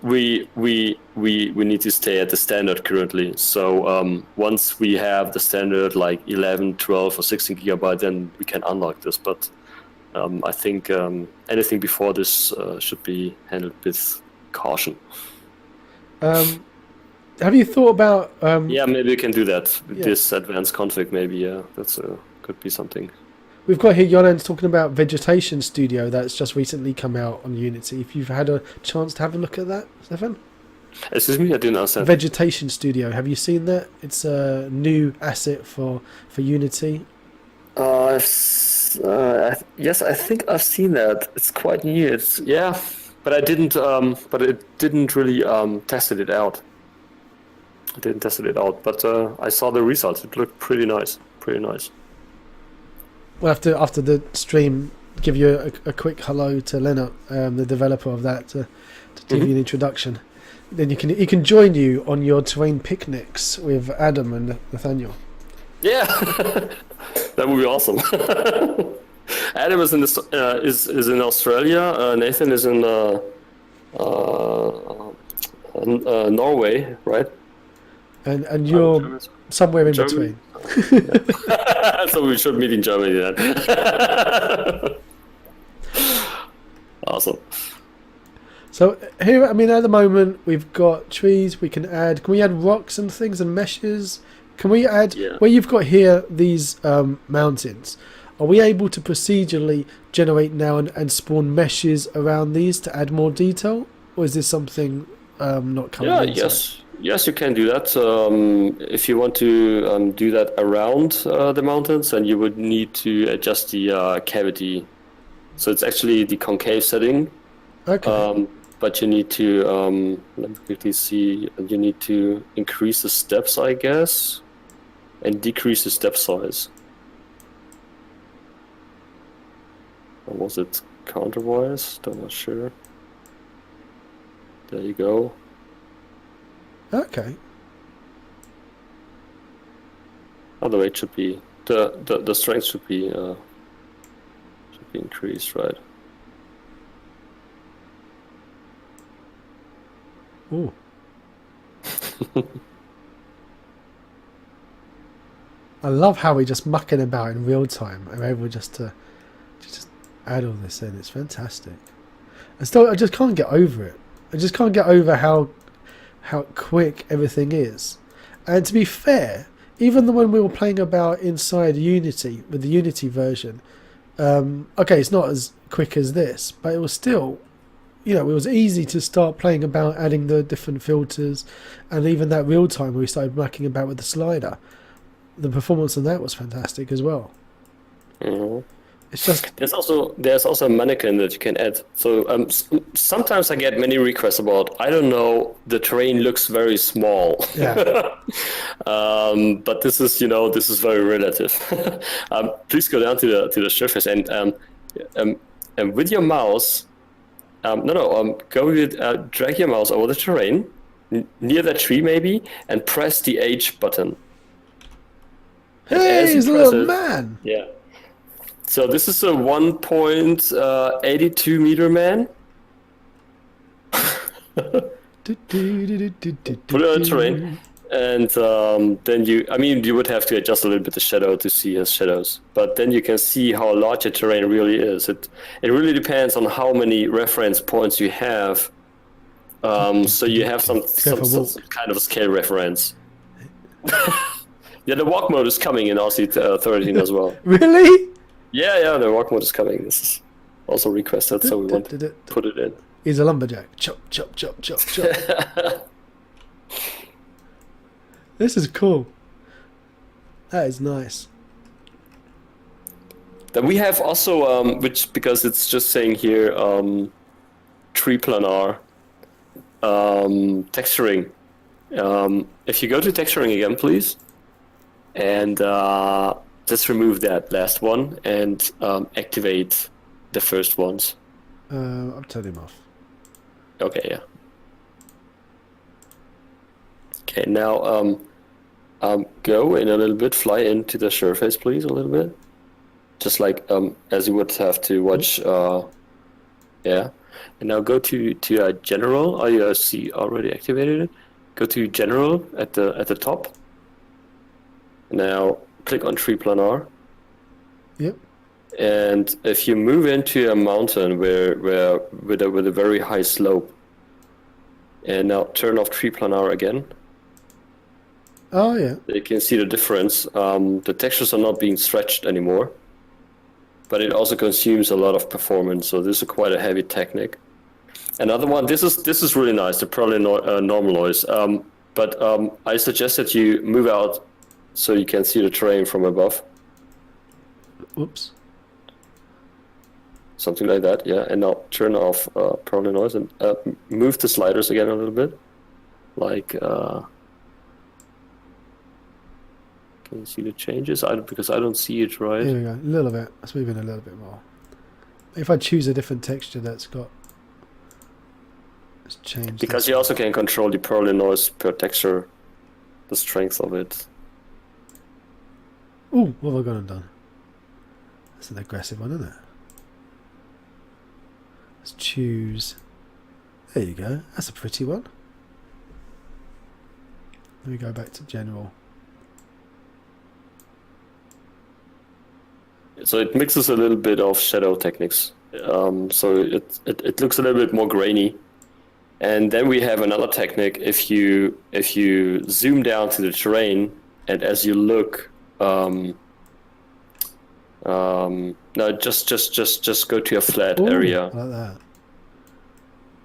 stay at the standard currently. So once we have the standard like 11, 12, or 16 gigabyte, then we can unlock this. But I think anything before this should be handled with caution. Have you thought about? Yeah, maybe we can do that with Yeah. this advanced config. Maybe that's could be something. We've got here Yolan's talking about Vegetation Studio that's just recently come out on Unity. If you've had a chance to have a look at that, Stefan. Excuse me, I didn't understand. Vegetation Studio. Have you seen that? It's a new asset for Unity. Yes, I think I've seen that. It's quite new. It's but I didn't. But it didn't really tested it out. I didn't test it out, but I saw the results. It looked pretty nice. Pretty nice. We'll have to, after the stream, give you a quick hello to Lennart, the developer of that, to give you an introduction. Then you can join you on your terrain picnics with Adam and Nathaniel. Yeah, that would be awesome. Adam is in is in Australia. Nathan is in Norway, right? And you're somewhere in Germany? between. So we should meet in Germany then. Awesome. So here, I mean, at the moment we've got trees. We can add. Can we add rocks and things and meshes? Can we add where you've got here these mountains? Are we able to procedurally generate now and spawn meshes around these to add more detail, or is this something not coming? Yes, you can do that. If you want to do that around the mountains, then you would need to adjust the cavity. So it's actually the concave setting. Okay. But you need to let me quickly see. You need to increase the steps, I guess, and decrease the step size. Or was it counterwise? I'm not sure. There you go. Okay. Other way, it should be the strength should be increased, right? Ooh. I love how we're just mucking about in real time. I'm able just to add all this in. It's fantastic. I just can't get over it. I just can't get over how quick everything is. And to be fair, even when we were playing about inside Unity with the Unity version, okay, it's not as quick as this, but it was still, it was easy to start playing about adding the different filters, and even that real time where we started mucking about with the slider. The performance on that was fantastic as well. Mm-hmm. It's just there's also a mannequin that you can add. So sometimes I get many requests about, I don't know, the terrain looks very small. Yeah. But this is very relative. Please go down to the surface and with your mouse. Drag your mouse over the terrain near that tree maybe, and press the H button. Hey, he's a little man. Yeah. So this is a 1.82 meter man. Put it on the terrain, and then you would have to adjust a little bit the shadow to see his shadows. But then you can see how large the terrain really is. It really depends on how many reference points you have. So you have some kind of scale reference. Yeah, the walk mode is coming in RC 13 as well. Really? Yeah, the walk mode is coming. This is also requested, so we want to put it in. He's a lumberjack. Chop, chop, chop, chop, chop. This is cool. That is nice. Then we have also, which, because it's just saying here, tree planar texturing. If you go to texturing again, please, and just remove that last one and activate the first ones. I'll turn him off. Okay, yeah. Okay, now go in a little bit, fly into the surface, please, a little bit. Just like as you would have to watch, yeah. And now go to general. Oh, you see already activated it. Go to general at the top. Now click on tree planar. Yep. And if you move into a mountain where with a very high slope, and now turn off tree planar again. Oh, yeah. You can see the difference. The textures are not being stretched anymore, but it also consumes a lot of performance. So this is quite a heavy technique. Another one, this is really nice, the probably normal noise. But I suggest that you move out so you can see the terrain from above. Oops. Something like that, yeah. And now turn off probably noise and move the sliders again a little bit. Like, can you see the changes? Because I don't see it right. Here we go. A little bit. Let's move in a little bit more. If I choose a different texture that's got... Let's change Because you also can control the probably noise per texture, the strength of it. Ooh, what have I gone and done? That's an aggressive one, isn't it? Let's choose... There you go. That's a pretty one. Let me go back to general. So it mixes a little bit of shadow techniques. So it looks a little bit more grainy. And then we have another technique. If you zoom down to the terrain, and as you look, no, just go to a flat area. Like that.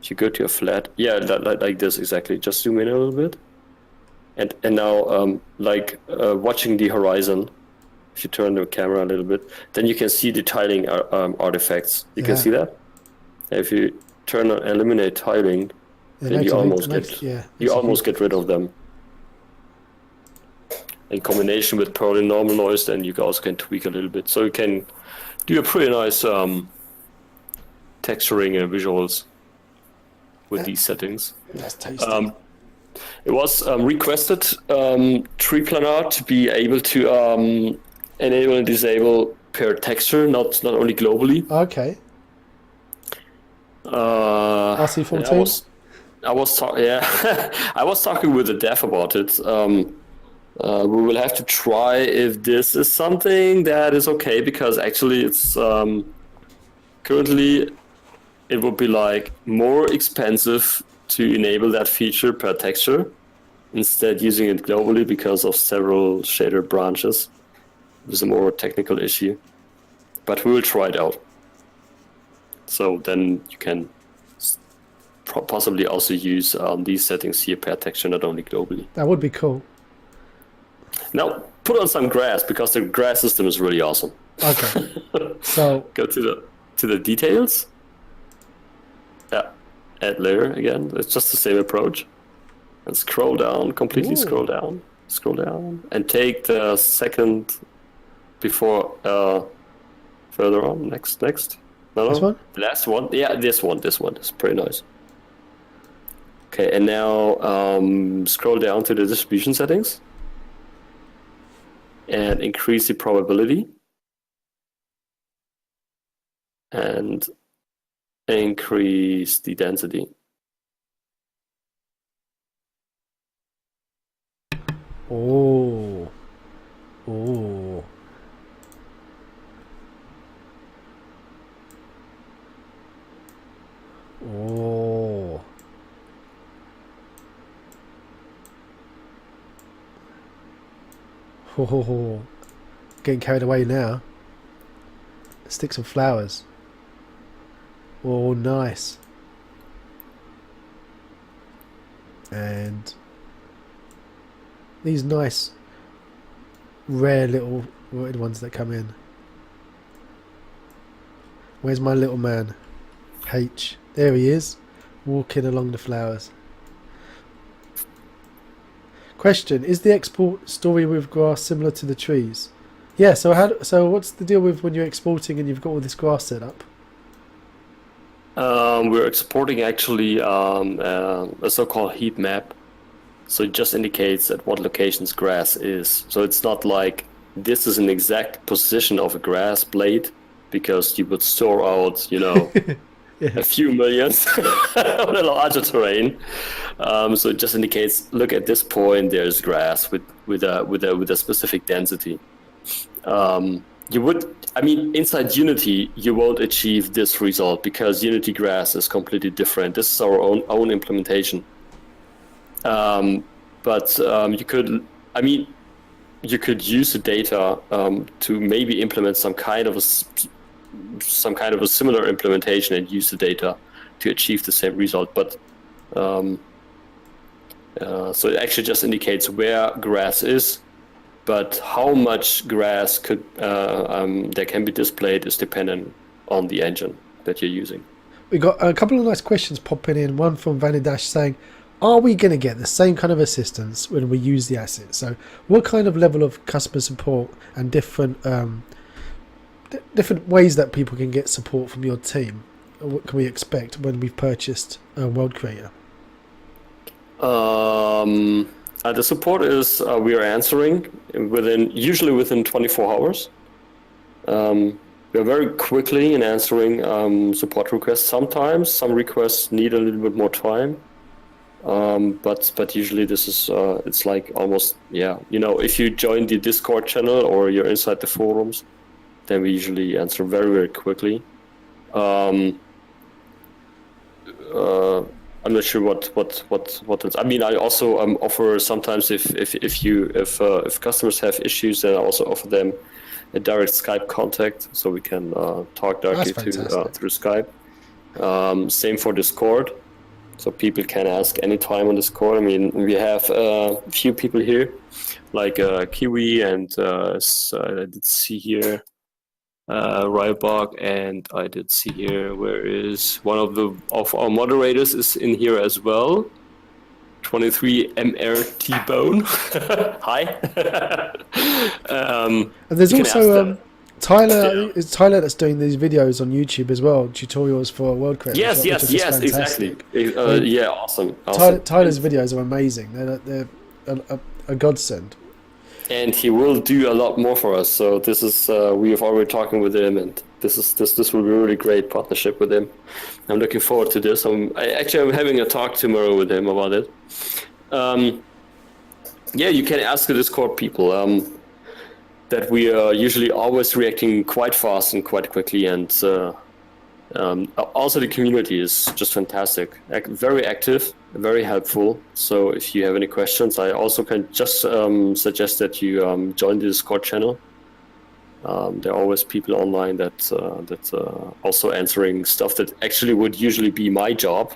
If you go to a flat, yeah, like this exactly. Just zoom in a little bit, and now watching the horizon. If you turn the camera a little bit, then you can see the tiling artifacts. You can see that. If you turn on eliminate tiling, then you almost get rid of them. In combination with probably normal noise, then you also can tweak a little bit. So you can do a pretty nice texturing and visuals with these settings. That's tasty. It was requested TreePlanar to be able to enable and disable per texture, not only globally. Okay. RC14. I was talking with the dev about it. We will have to try if this is something that is okay, because actually it's currently it would be like more expensive to enable that feature per texture, instead using it globally because of several shader branches. It was a more technical issue, but we will try it out. So then you can possibly also use these settings here per texture, not only globally. That would be cool. Now put on some grass, because the grass system is really awesome. Okay. So go to the details. Yeah, add layer again. It's just the same approach. And scroll down, completely scroll down, and take the second before further on. Next. No, this one? The last one. Yeah, this one is pretty nice. Okay, and now scroll down to the distribution settings and increase the probability and increase the density. Oh. Oh. Getting carried away now. Stick some flowers. Oh, nice. And these nice rare little rotted ones that come in. Where's my little man? H. There he is, walking along the flowers. Question: is the export story with grass similar to the trees? Yeah. So what's the deal with when you're exporting and you've got all this grass set up? We're exporting actually a so-called heat map. So it just indicates at what locations grass is. So it's not like this is an exact position of a grass blade, because you would store out, a few millions on a larger terrain. So it just indicates, look, at this point there's grass with a specific density. Inside Unity you won't achieve this result, because Unity grass is completely different. This is our own implementation. But you could I mean, you could use the data to maybe implement some kind of a similar implementation and use the data to achieve the same result. But so it actually just indicates where grass is, but how much grass could that can be displayed is dependent on the engine that you're using. We got a couple of nice questions popping in. One from Vanidash saying, are we going to get the same kind of assistance when we use the asset? So what kind of level of customer support and different different ways that people can get support from your team? What can we expect when we've purchased a World Creator? The support is we are answering usually within 24 hours. We are very quickly in answering support requests. Sometimes some requests need a little bit more time. But usually this is it's like almost, if you join the Discord channel or you're inside the forums, then we usually answer very, very quickly. I'm not sure what else. I mean, I also offer sometimes if customers have issues, then I also offer them a direct Skype contact, so we can talk directly through Skype. Same for Discord. So people can ask anytime on Discord. I mean, we have a few people here, like Kiwi and I did see here Rybok, and I did see here where is one of our moderators is in here as well. 23 MRT Bone. Hi. And there's also Tyler. It's Tyler that's doing these videos on YouTube as well, tutorials for World Creator. Yes, exactly. Yeah, awesome. Tyler's videos are amazing. They're a godsend. And he will do a lot more for us. So this is we have already talking with him, and this will be a really great partnership with him. I'm looking forward to this. I'm having a talk tomorrow with him about it. You can ask the Discord people. That we are usually always reacting quite fast and quite quickly, and also the community is just fantastic, very active, very helpful. So if you have any questions, I also can just suggest that you join the Discord channel. There are always people online that also answering stuff that actually would usually be my job.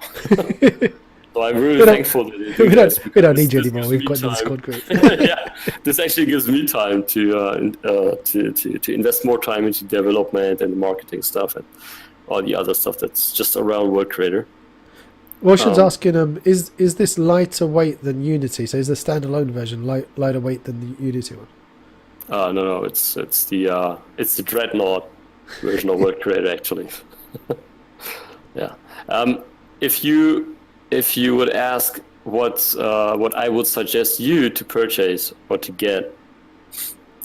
So I'm really thankful that we don't need you anymore. We've got the Discord group. Yeah, this actually gives me time to invest more time into development and marketing stuff and all the other stuff that's just around World Creator. Wilson's asking, is this lighter weight than Unity? So is the standalone version lighter weight than the Unity one? No, it's the Dreadnought version of World Creator actually. Yeah. If you would ask what I would suggest you to purchase or to get,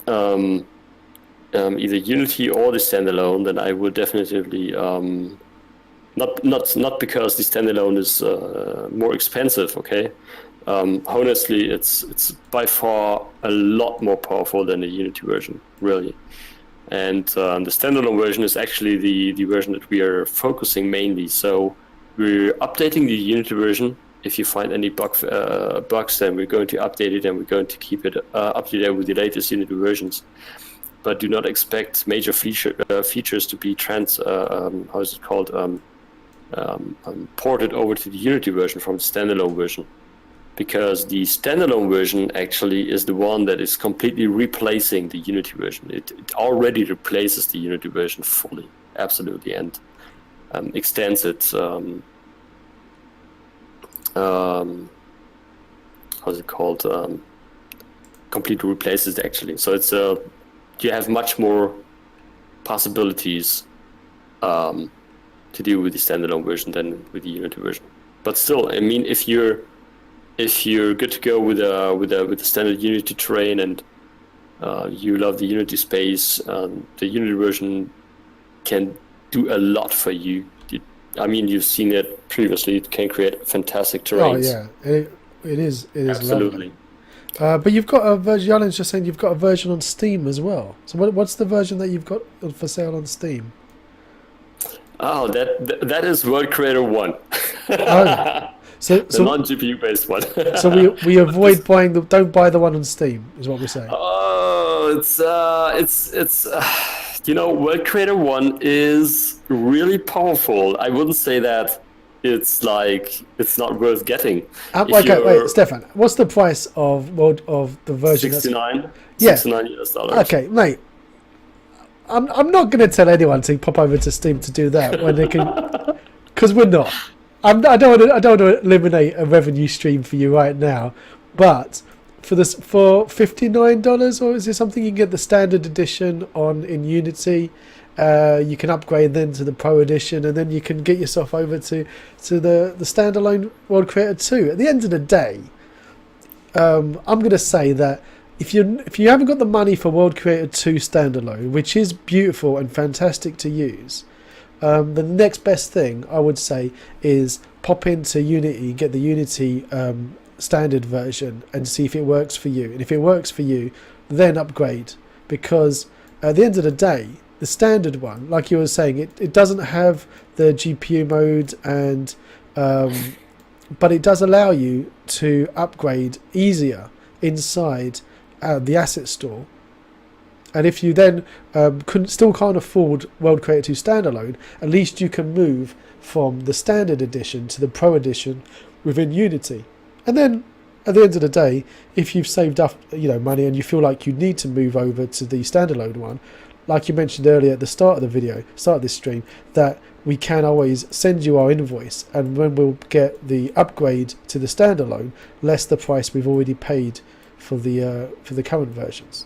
either Unity or the standalone, then I would definitely not because the standalone is more expensive. Okay, honestly, it's by far a lot more powerful than the Unity version, really. And the standalone version is actually the version that we are focusing mainly. So we're updating the Unity version. If you find any bugs, then we're going to update it and we're going to keep it up to date with the latest Unity versions. But do not expect major features to be ported over to the Unity version from the standalone version. Because the standalone version actually is the one that is completely replacing the Unity version. It already replaces the Unity version fully, absolutely, and extends it. Completely replaces it actually. So it's you have much more possibilities to deal with the standalone version than with the Unity version. But still, I mean, if you're good to go with the standard Unity terrain and you love the Unity space, the Unity version can do a lot for you. I mean, you've seen it previously. It can create fantastic terrains. Oh yeah, it is absolutely. Lovely. But you've got a version. Alan's just saying you've got a version on Steam as well. So what's the version that you've got for sale on Steam? Oh, that is World Creator 1. Oh, The non-GPU based one. So we avoid don't buy the one on Steam, is what we're saying. Oh, World Creator 1 is really powerful. I wouldn't say that it's not worth getting. Okay, wait, Stefan, what's the price of the version? 69. Yeah. $69. Okay, mate. I'm not going to tell anyone to pop over to Steam to do that when they can, because we're not. I don't want to eliminate a revenue stream for you right now, but for $59, or is there something you can get the standard edition in Unity? You can upgrade then to the Pro Edition, and then you can get yourself over to the standalone World Creator 2. At the end of the day, I'm going to say that if you haven't got the money for World Creator 2 standalone, which is beautiful and fantastic to use, the next best thing I would say is pop into Unity, get the Unity standard version, and see if it works for you. And if it works for you, then upgrade, because at the end of the day, the standard one, like you were saying, it doesn't have the GPU mode, and but it does allow you to upgrade easier inside the asset store. And if you then still can't afford World Creator 2 standalone, at least you can move from the standard edition to the Pro edition within Unity. And then at the end of the day, if you've saved up money and you feel like you need to move over to the standalone one, like you mentioned earlier at the start of this stream, that we can always send you our invoice, and when we'll get the upgrade to the standalone, less the price we've already paid for the current versions.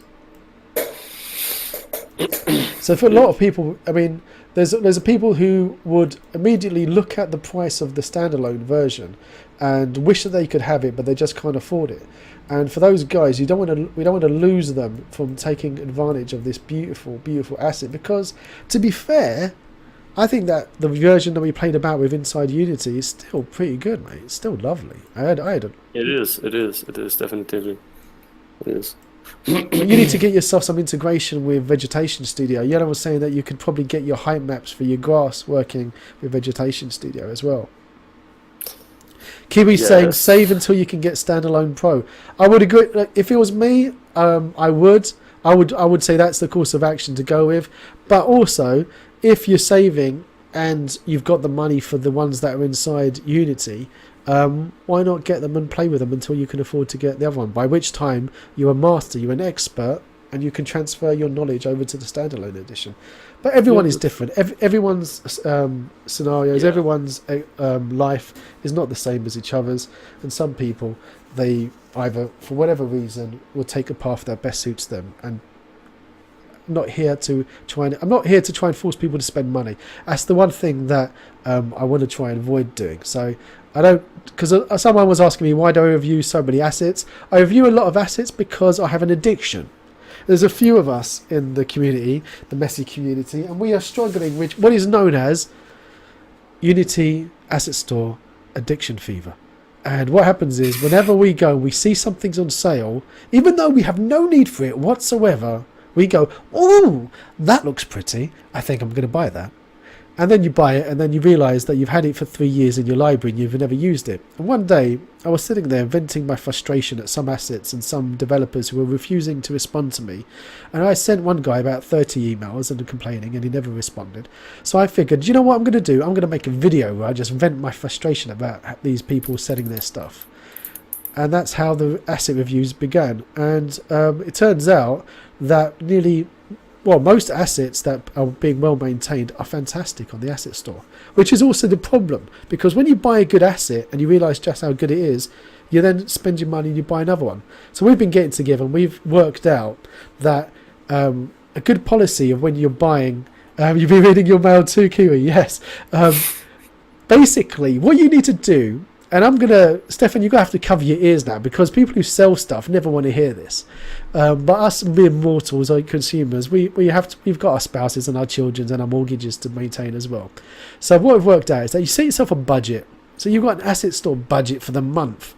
So for a lot of people, I mean, there's people who would immediately look at the price of the standalone version and wish that they could have it, but they just can't afford it. And for those guys, we don't want to lose them from taking advantage of this beautiful, beautiful asset. Because to be fair, I think that the version that we played about with inside Unity is still pretty good, mate. It's still lovely. It is definitely. It is. You need to get yourself some integration with Vegetation Studio. Yellow was saying that you could probably get your height maps for your grass working with Vegetation Studio as well. Kiwi's saying save until you can get standalone Pro. I would agree. Like, if it was me, I would say that's the course of action to go with. But also, if you're saving and you've got the money for the ones that are inside Unity, why not get them and play with them until you can afford to get the other one? By which time you're a master, you're an expert, and you can transfer your knowledge over to the standalone edition. But everyone is different. Everyone's scenarios, everyone's life is not the same as each other's. And some people, they either, for whatever reason, will take a path that best suits them. And I'm not here to try and force people to spend money. That's the one thing that I want to try and avoid doing. So I don't, because someone was asking me, why do I review so many assets? I review a lot of assets because I have an addiction. There's a few of us in the community, the messy community, and we are struggling with what is known as Unity Asset Store addiction fever. And what happens is, whenever we go, we see something's on sale, even though we have no need for it whatsoever, we go, oh, that looks pretty, I think I'm going to buy that. And then you buy it, and then you realise that you've had it for 3 years in your library and you've never used it. And one day, I was sitting there venting my frustration at some assets and some developers who were refusing to respond to me. And I sent one guy about 30 emails and complaining, and he never responded. So I figured, do you know what I'm going to do? I'm going to make a video where I just vent my frustration about these people selling their stuff. And that's how the asset reviews began. And it turns out that most assets that are being well maintained are fantastic on the asset store, which is also the problem, because when you buy a good asset and you realise just how good it is, you then spend your money and you buy another one. So we've been getting together and we've worked out that a good policy of when you're buying, you've been reading your mail too, Kiwi, yes. Basically, what you need to do, and Stefan, you're going to have to cover your ears now, because people who sell stuff never want to hear this. But us being mortals, like consumers, we've got our spouses and our children and our mortgages to maintain as well. So what we've worked out is that you set yourself a budget. So you've got an asset store budget for the month.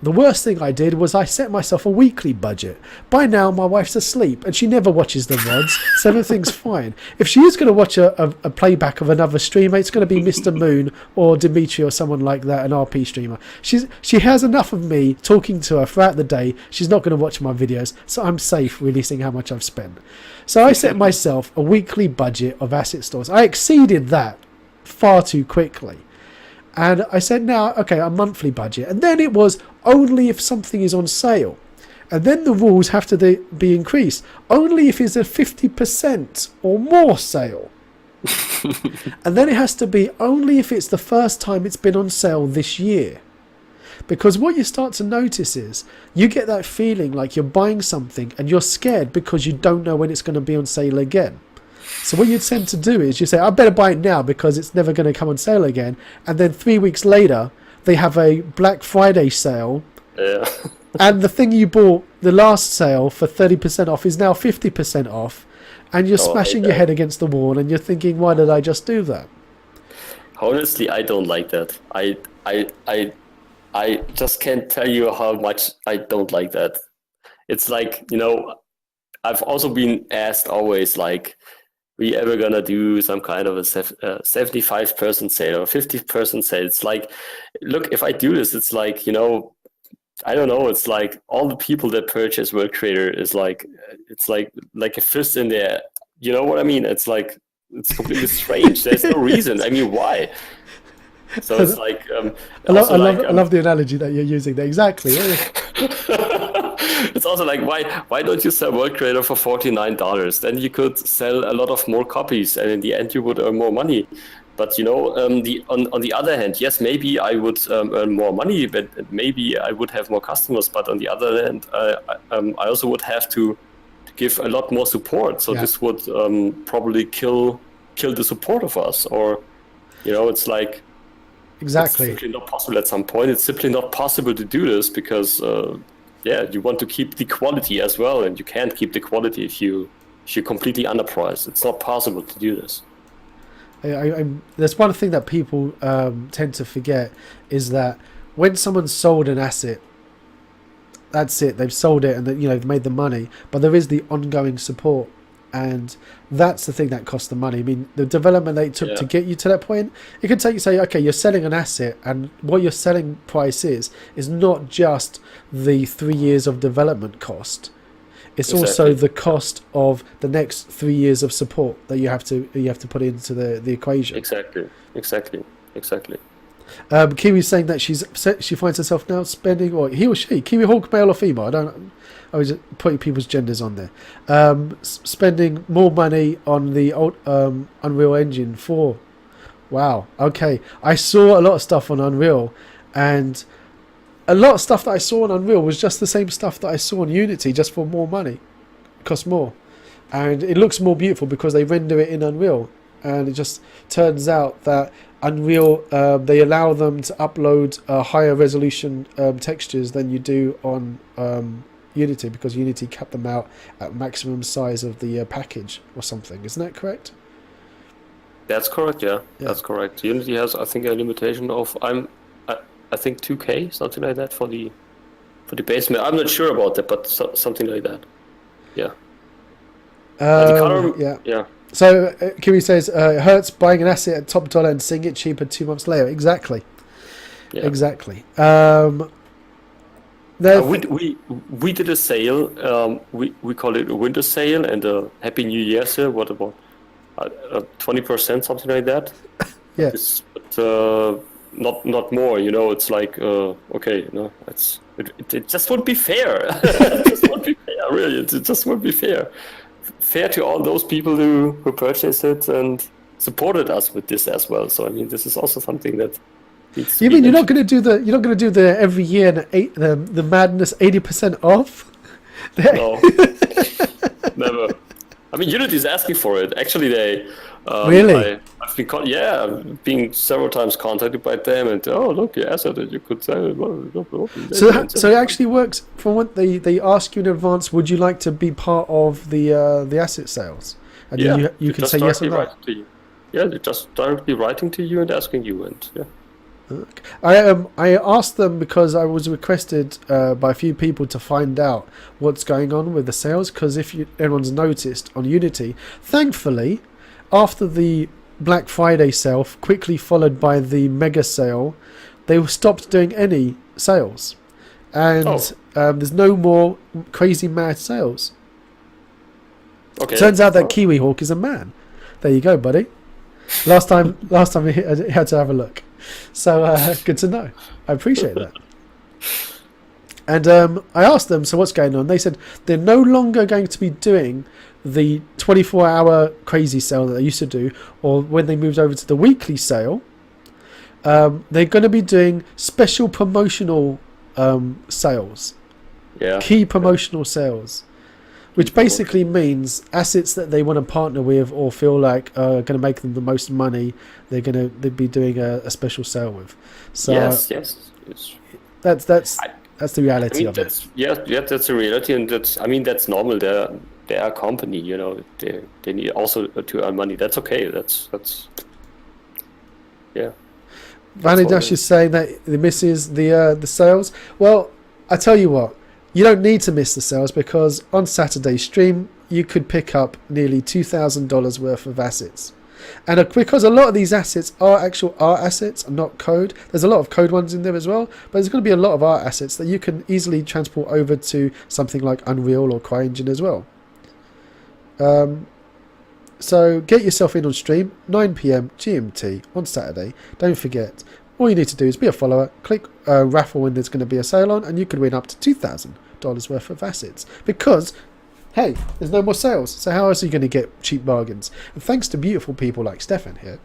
the worst thing I did was I set myself a weekly budget. By now, my wife's asleep and she never watches the VODs, so everything's fine. If she is going to watch a playback of another streamer, it's going to be Mr. Moon or Dimitri or someone like that, an RP streamer. She has enough of me talking to her throughout the day. She's not going to watch my videos, so I'm safe releasing how much I've spent. So I set myself a weekly budget of asset stores. I exceeded that far too quickly. And I said, now, okay, a monthly budget. And then it was only if something is on sale. And then the rules have to be increased. Only if it's a 50% or more sale. And then it has to be only if it's the first time it's been on sale this year. Because what you start to notice is you get that feeling like you're buying something and you're scared because you don't know when it's going to be on sale again. So what you tend to do is you say, I better buy it now because it's never going to come on sale again. And then 3 weeks later, they have a Black Friday sale. Yeah. And the thing you bought the last sale for 30% off is now 50% off. And you're smashing your head against the wall and you're thinking, why did I just do that? Honestly, I don't like that. I just can't tell you how much I don't like that. It's like, I've also been asked always like, we ever gonna do some kind of a 75% sale or 50% sale? It's like, look, if I do this, it's like, I don't know. It's like all the people that purchase World Creator is like, it's like a fist in there. You know what I mean? It's like, it's completely strange. There's no reason. I mean, why? So it's like, I love the analogy that you're using there. Exactly. It's also like, why don't you sell World Creator for $49? Then you could sell a lot of more copies, and in the end, you would earn more money. But on the other hand, yes, maybe I would earn more money, but maybe I would have more customers. But on the other hand, I also would have to give a lot more support. So this would probably kill the support of us, or it's like. Exactly. It's simply not possible at some point. It's simply not possible to do this because, you want to keep the quality as well, and you can't keep the quality if you're completely underpriced. It's not possible to do this. There's one thing that people tend to forget is that when someone's sold an asset, that's it. They've sold it and they've made the money, but there is the ongoing support. And that's the thing that costs the money. I mean, the development they took to get you to that point, it could take you, say, okay, you're selling an asset, and what your selling price is not just the 3 years of development cost. It's also the cost of the next 3 years of support that you have to put into the equation. Exactly. Kiwi's saying that she finds herself now spending, or he or she, Kiwi Hawk, male or female, I was putting people's genders on there. Spending more money on the old Unreal Engine 4. Wow. Okay. I saw a lot of stuff on Unreal, and a lot of stuff that I saw on Unreal was just the same stuff that I saw on Unity, just for more money. It costs more. And it looks more beautiful because they render it in Unreal. And it just turns out that Unreal, they allow them to upload higher resolution textures than you do on Unity, because Unity cut them out at maximum size of the package or something. Isn't that correct? That's correct, yeah. That's correct. Unity has, I think, a limitation of I think 2K, something like that for the basement. I'm not sure about that, but something like that. Yeah. The color, yeah. So Kiwi says it hurts buying an asset at top dollar and seeing it cheaper 2 months later. Exactly. Yeah. Exactly. We did a sale. We call it a winter sale and a Happy New Year sale. What about 20%, something like that? Yeah. But not more. It's like okay. It just won't be fair. It just won't be fair. Really, it just won't be fair. Fair to all those people who purchased it and supported us with this as well. So I mean, this is also something that. You mean you're not going to do the every year the madness 80% off? No, never. I mean, Unity is asking for it. Actually, they really. I've been being several times contacted by them, and look, your asset that you could sell. So it actually works. From what they ask you in advance, would you like to be part of the asset sales? And you can say yes or no. Yeah, they're just directly writing to you and asking you, and yeah. I asked them because I was requested by a few people to find out what's going on with the sales. Because if everyone's noticed on Unity, thankfully, after the Black Friday sale, quickly followed by the mega sale, they stopped doing any sales, and there's no more crazy mad sales. Okay. Turns out that Kiwi Hawk is a man. There you go, buddy. Last time I had to have a look. So good to know. I appreciate that. And I asked them, so what's going on? They said they're no longer going to be doing the 24-hour crazy sale that they used to do, or when they moved over to the weekly sale. They're going to be doing special promotional sales. Yeah. Key promotional sales. Which basically means assets that they want to partner with or feel like are going to make them the most money, they'd be doing a special sale with. So yes. That's the reality of it. Yeah, that's the reality, and that's normal. They're a company, they need also to earn money. That's okay. That's yeah. Vanny Dash is saying that he misses the sales. Well, I tell you what. You don't need to miss the sales, because on Saturday's stream you could pick up nearly $2,000 worth of assets, and because a lot of these assets are actual art assets, not code. There's a lot of code ones in there as well, but there's going to be a lot of art assets that you can easily transport over to something like Unreal or CryEngine as well. So get yourself in on stream, 9 PM GMT on Saturday. Don't forget. All you need to do is be a follower, click raffle when there's going to be a sale on, and you could win up to $2,000 worth of assets. Because, hey, there's no more sales. So how else are you going to get cheap bargains? And thanks to beautiful people like Stefan here,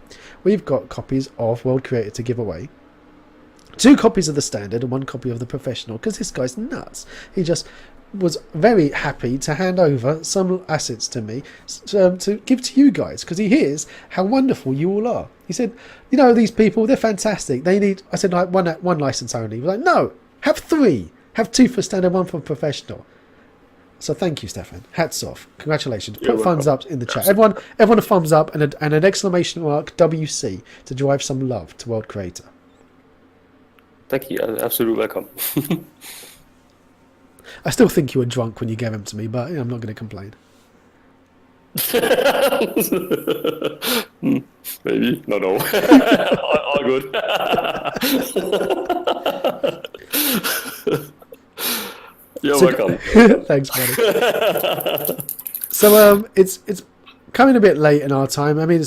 we've got copies of World Creator to give away. 2 copies of the standard and 1 copy of the professional, because this guy's nuts. He just was very happy to hand over some assets to me to give to you guys, because he hears how wonderful you all are. He said, these people, they're fantastic. They need, I said, like one license only. He was like, no, have 3. Have 2 for standard, 1 for professional. So thank you, Stefan. Hats off. Congratulations. Put thumbs up in the chat. Everyone a thumbs up and an exclamation mark WC to drive some love to World Creator. Thank you. Absolutely welcome. I still think you were drunk when you gave them to me, but I'm not going to complain. Maybe. No. all good. You're welcome. Thanks, buddy. So it's coming a bit late in our time. I mean,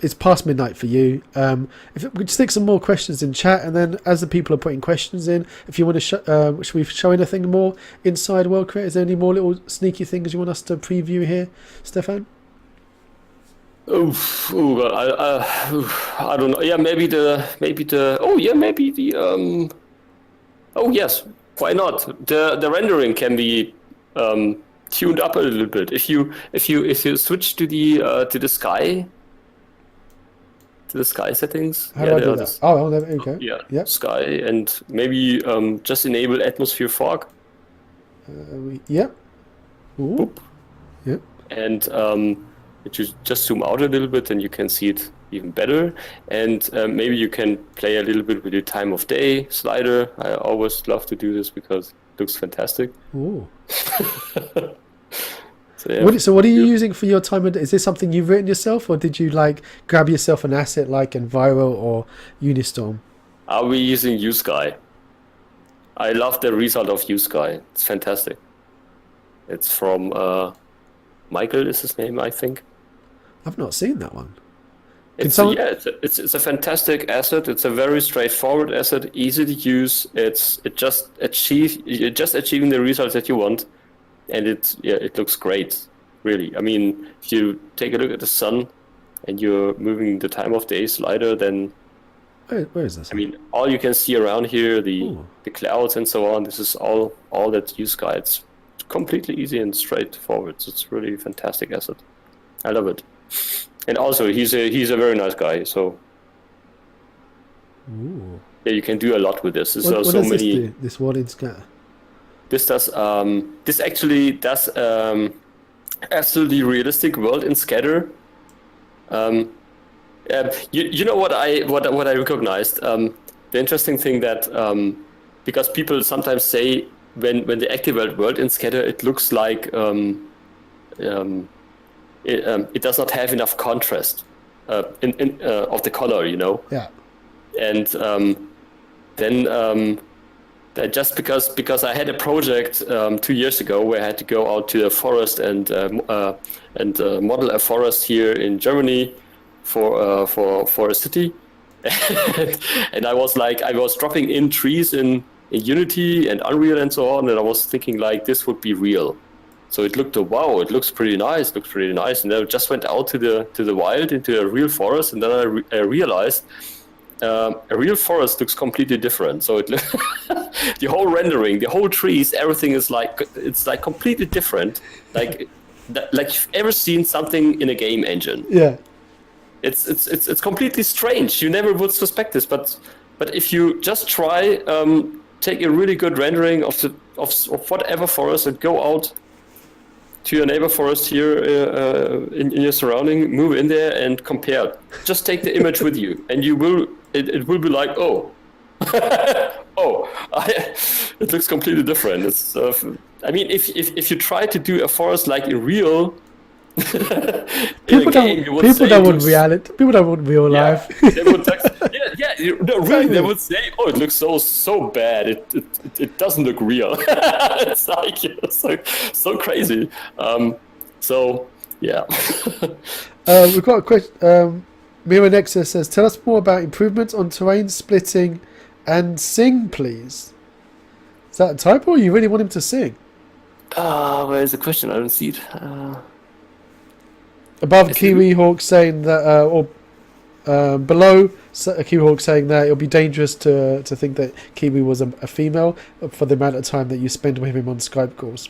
it's past midnight for you. If we could stick some more questions in chat, and then as the people are putting questions in, if you want to should we show anything more inside World Creator? Is there any more little sneaky things you want us to preview here, Stefan? I don't know. Yeah, maybe oh yes, why not? The rendering can be tuned up a little bit. If you switch to the sky. To the sky settings. How do I do that? Oh, there we go. Yeah. Yep. Sky, and maybe just enable atmosphere fog. Yep. Ooh. Boop. Yep. And if you just zoom out a little bit, then you can see it even better. And maybe you can play a little bit with the time of day slider. I always love to do this because it looks fantastic. Ooh. So, yeah. So what are you using for your time? Is this something you've written yourself, or did you grab yourself an asset like Enviro or Unistorm? Are we using USky? I love the result of USky. It's fantastic. It's from Michael is his name, I think. I've not seen that one. It's a fantastic asset. It's a very straightforward asset, easy to use. It's just achieving the results that you want. And it looks great, really. I mean, if you take a look at the sun and you're moving the time of day slider, then where is this? I mean, all you can see around here, the clouds and so on. This is all that USky. It's completely easy and straightforward. So it's really a fantastic asset. I love it. And also, he's a very nice guy. So yeah, you can do a lot with this. What does this do? This wall in scatter. This does. This actually does absolutely realistic world in scatter. You know what I recognized. the interesting thing that because people sometimes say when they activate world in scatter, it looks like it does not have enough contrast of the color, Yeah. And then that just because I had a project 2 years ago where I had to go out to a forest and model a forest here in Germany for a city, and I was dropping in trees in Unity and Unreal and so on, and I was thinking like this would be real. So it looked, wow, it looks pretty nice. And then I just went out to the wild into a real forest, and then I realized a real forest looks completely different. So the whole rendering, the whole trees, everything is it's completely different. Like you've ever seen something in a game engine. Yeah. It's completely strange. You never would suspect this, but if you just try, take a really good rendering of whatever forest and go out to your neighbor forest here in your surrounding, move in there and compare. Just take the image with you, and you will. It will be like, oh, it looks completely different. It's. I mean, if you try to do a forest like in real. People don't want reality. People don't want real life. They would they would say, "Oh, it looks so bad. It doesn't look real." It's so crazy. So yeah. We've got a question. Mira Nexus says, "Tell us more about improvements on terrain splitting and sing, please." Is that a typo, or you really want him to sing? Where's the question? I don't see it. Above Kiwi Hawk saying that, or below Kiwi Hawk saying that it'll be dangerous to think that Kiwi was a female for the amount of time that you spend with him on Skype calls.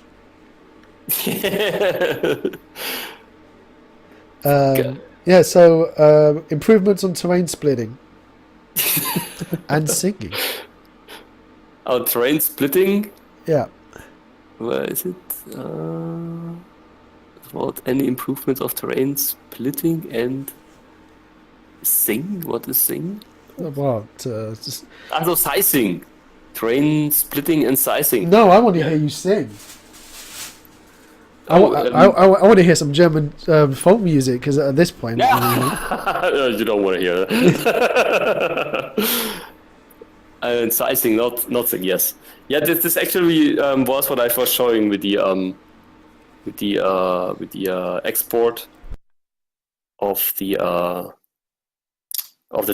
Yeah, so improvements on terrain splitting and singing. Oh, terrain splitting? Yeah. Where is it? About any improvements of terrain splitting and sing? What is sing? What? Also sizing. Terrain splitting and sizing. No, I want to hear you sing. I want to hear some German folk music, because at this point... You don't want to hear that. And sizing, not sing, yes. Yeah, this actually was what I was showing with the export of the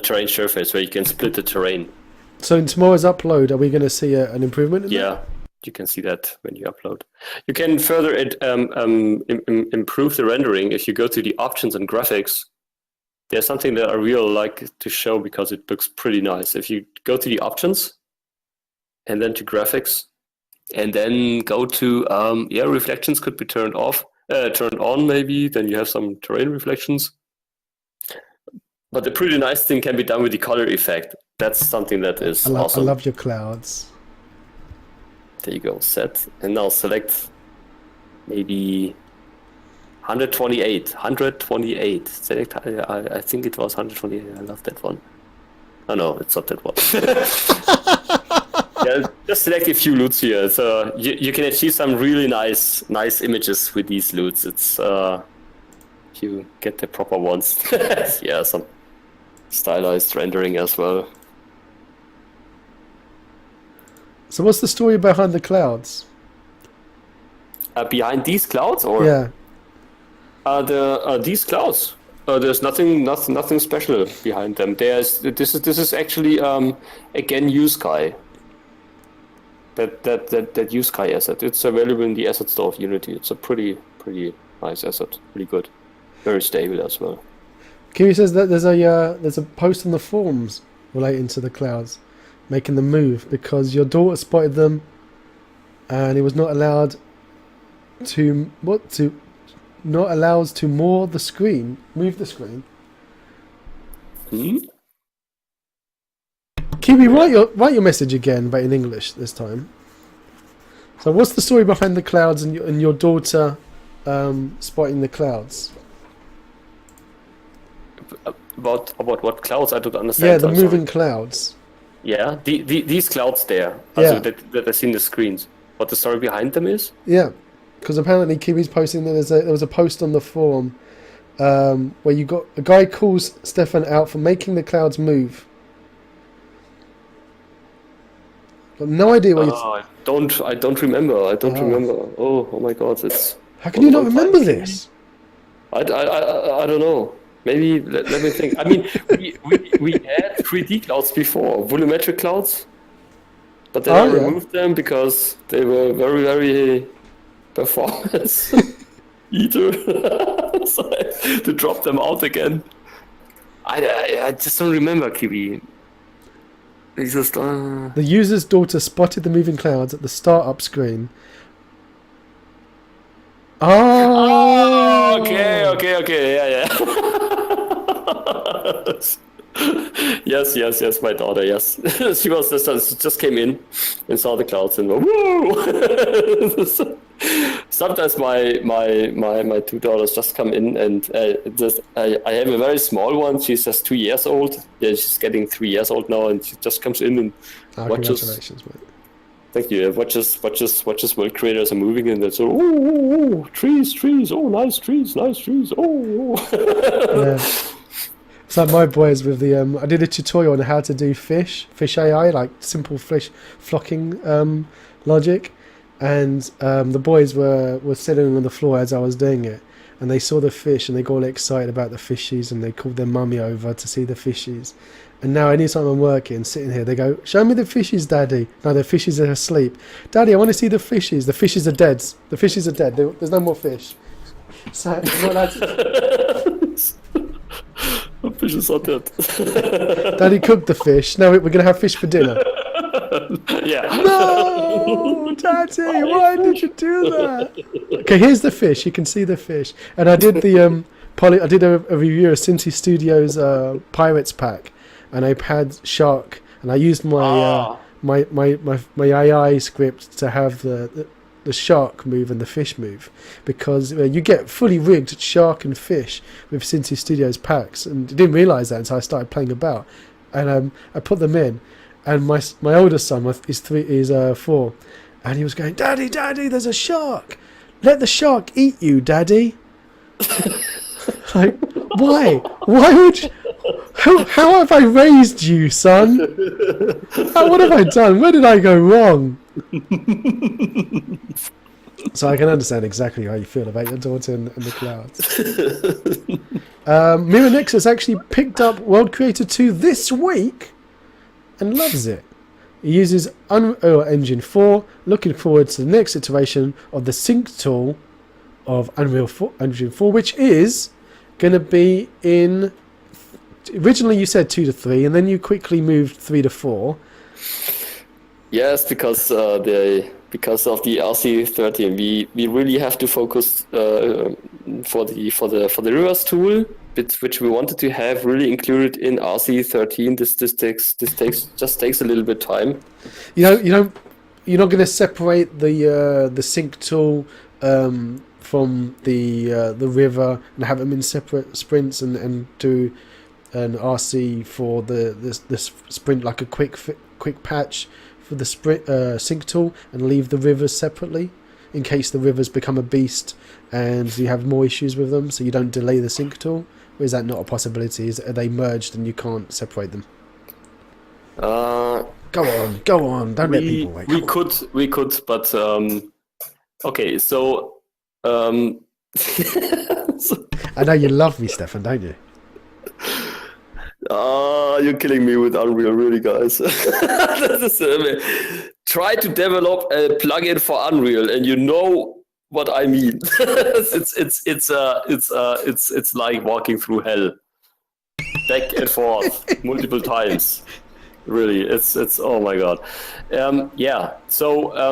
terrain surface, where you can split the terrain. So in tomorrow's upload, are we going to see an improvement in that? You can see that when you upload. You can further improve the rendering if you go to the options and graphics. There's something that I really like to show because it looks pretty nice. If you go to the options and then to graphics, and then go to reflections could be turned on maybe. Then you have some terrain reflections. But the pretty nice thing can be done with the color effect. That's something that is awesome. I love your clouds. There you go, set, and now select maybe 128. Select. I think it was 128. I love that one. Oh no, it's not that one. Yeah, just select a few loots here. So you can achieve some really nice images with these loots. It's you get the proper ones. Yeah, some stylized rendering as well. So what's the story behind the clouds? Behind these clouds, or yeah, these clouds. There's nothing special behind them. This is actually again USky. That USky asset. It's available in the asset store of Unity. It's a pretty nice asset. Pretty good, very stable as well. Kiwi says that there's a post on the forums relating to the clouds, making them move because your daughter spotted them, and it was not allowed to move the screen. Kiwi, write your message again, but in English this time. So, what's the story behind the clouds and your daughter spotting the clouds? About what clouds? I don't understand. Yeah, the moving clouds. Yeah, these clouds there, Yeah. also that I see in the screens. What the story behind them is? Yeah, because apparently Kiwi's posting that there was a post on the forum where you got a guy calls Stefan out for making the clouds move. Got no idea what I don't remember. I don't remember. Oh my God! It's. How can you not remember this? I don't know. Maybe let me think. I mean, we had 3D clouds before, volumetric clouds, but then I removed them because they were very, very performance eater. So I had to drop them out again. I just don't remember, Kiwi. It's just, The user's daughter spotted the moving clouds at the startup screen. Oh, okay, yeah. Yes, my daughter, yes. She just came in and saw the clouds and went, woo! Sometimes my two daughters just come in and I have a very small one. She's just 2 years old. Yeah, she's getting 3 years old now, and she just comes in and watches. Congratulations, mate. Thank you. Watches world creators are moving, and that's oh, trees, oh, nice trees, oh. Yeah. It's like my boys with the I did a tutorial on how to do fish AI, like simple fish flocking logic, and the boys were sitting on the floor as I was doing it, and they saw the fish and they got all excited about the fishies, and they called their mummy over to see the fishies. And now anytime I'm working, sitting here, they go, "Show me the fishies, Daddy." No, the fishies are asleep. "Daddy, I want to see the fishies." The fishies are dead. The fishies are dead. There's no more fish. So I'm not allowed to... The fishes are dead. Daddy cooked the fish. No, we're going to have fish for dinner. Yeah. No, Daddy, why did you do that? Okay, here's the fish. You can see the fish. And I did the I did a review of Cincy Studios Pirates pack, and I had shark, and I used my my AI script to have the shark move and the fish move, because you get fully rigged shark and fish with Cincy Studios packs, and I didn't realise that until I started playing about, and I put them in, and my oldest son is 4, and he was going, "Daddy, there's a shark! Let the shark eat you, Daddy!" Like, why? Why would you... How have I raised you, son? What have I done? Where did I go wrong? So I can understand exactly how you feel about your daughter and the clouds. Mirror Nexus actually picked up World Creator 2 this week and loves it. He uses Unreal Engine 4, looking forward to the next iteration of the sync tool of Unreal Engine 4, which is going to be in... Originally you said 2 to 3, and then you quickly moved 3 to 4. Yes, because of the RC13, we really have to focus for the reverse tool, which we wanted to have really included in RC13. This takes a little bit time. You're not going to separate the sync tool from the river and have them in separate sprints and do an RC for the sprint, like a quick patch for the sprint sync tool, and leave the rivers separately in case the rivers become a beast and you have more issues with them, so you don't delay the sync tool? Or is that not a possibility? Are they merged and you can't separate them? Go on, don't let people wait. We could, but okay, so I know you love me, Stefan, don't you? You're killing me with Unreal, really, guys. Try to develop a plugin for Unreal, and you know what I mean. It's like walking through hell, back and forth, multiple times. Really, it's oh my god. Yeah. So I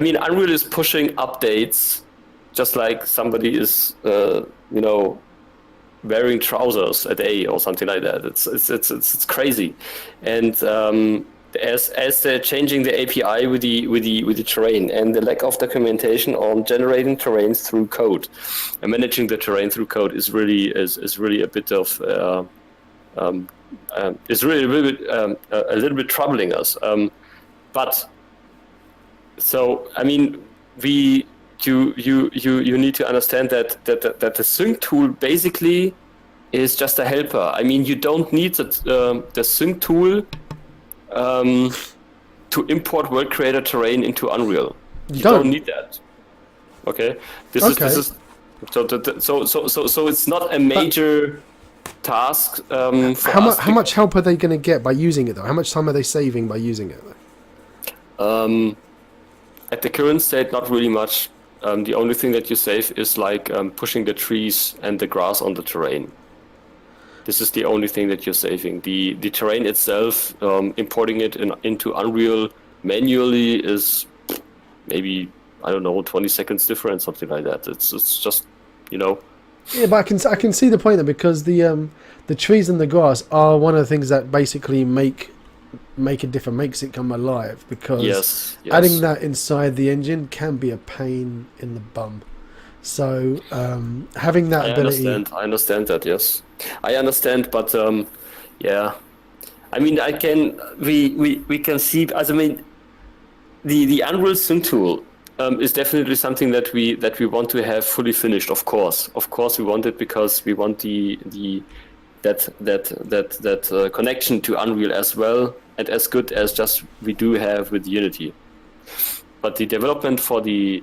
mean, Unreal is pushing updates, just like somebody is, wearing trousers at A or something like that. It's crazy, and as they're changing the API with the terrain, and the lack of documentation on generating terrains through code and managing the terrain through code is really a bit of is really a little bit troubling us. But so I mean, you need to understand that the sync tool basically is just a helper. I mean, you don't need the sync tool to import world creator terrain into Unreal. You don't need that. Okay. This is so it's not a major task. How much help are they going to get by using it though? How much time are they saving by using it? At the current state, not really much. The only thing that you save is like pushing the trees and the grass on the terrain. This is the only thing that you're saving. The terrain itself, importing it into Unreal manually is maybe, I don't know, 20 seconds difference, something like that. It's just, you know. Yeah, but I can see the point there, because the trees and the grass are one of the things that basically make it different, makes it come alive, because yes. adding that inside the engine can be a pain in the bum. So having that ability... I understand that, yes. I understand, but yeah. I mean, we can see, I mean, the Unreal Sync tool is definitely something that we want to have fully finished, of course. Of course we want it, because we want that connection to Unreal as well, and as good as just we do have with Unity. But the development for the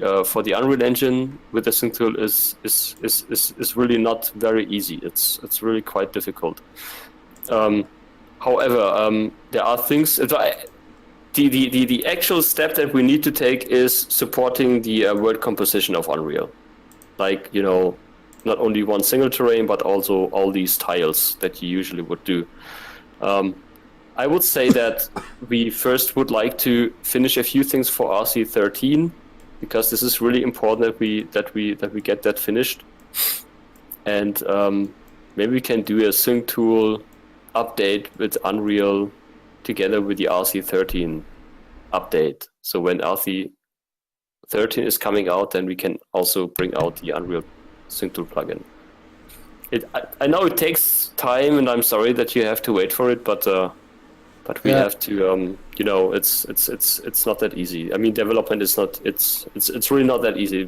Unreal Engine with the sync tool is really not very easy. It's really quite difficult. However, there are things. The actual step that we need to take is supporting the world composition of Unreal, like, you know, not only one single terrain but also all these tiles that you usually would do. I would say that we first would like to finish a few things for RC13, because this is really important that we get that finished, and maybe we can do a sync tool update with Unreal together with the RC13 update. So when RC13 is coming out, then we can also bring out the Unreal Sync tool plugin. I know it takes time, and I'm sorry that you have to wait for it, but we have to, you know, it's not that easy. I mean, development is not, it's really not that easy.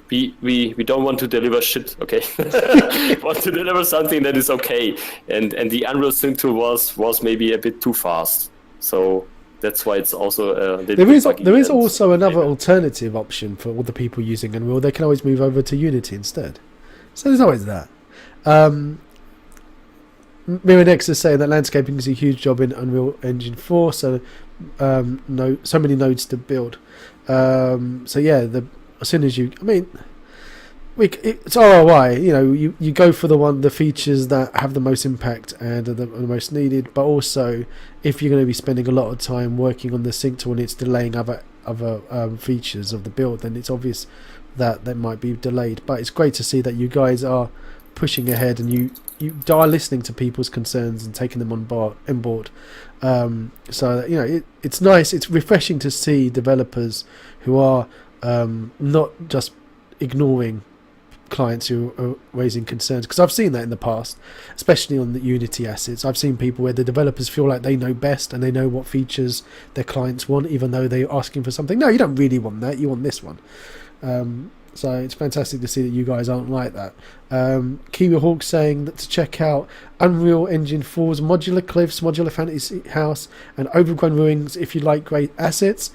We don't want to deliver shit, okay? We want to deliver something that is okay. And the Unreal Sync tool was maybe a bit too fast. So that's why it's also there is also another alternative option for all the people using Unreal. They can always move over to Unity instead. So there's always that. Mirenex is saying that landscaping is a huge job in Unreal Engine 4, so so many nodes to build. So yeah, as soon as you, I mean, it's ROI. You know, you go for the features that have the most impact and are the most needed. But also, if you're going to be spending a lot of time working on the sync tool and it's delaying other features of the build, then it's obvious that might be delayed. But it's great to see that you guys are pushing ahead, and you are listening to people's concerns and taking them on board. So you know, it's nice, it's refreshing to see developers who are not just ignoring clients who are raising concerns, because I've seen that in the past, especially on the Unity assets. I've seen people where the developers feel like they know best and they know what features their clients want, even though they're asking for something. No, you don't really want that, you want this one. So it's fantastic to see that you guys aren't like that. Kiwi Hawk saying that to check out Unreal Engine 4's Modular Cliffs, Modular Fantasy House and Overgrown Ruins if you like great assets.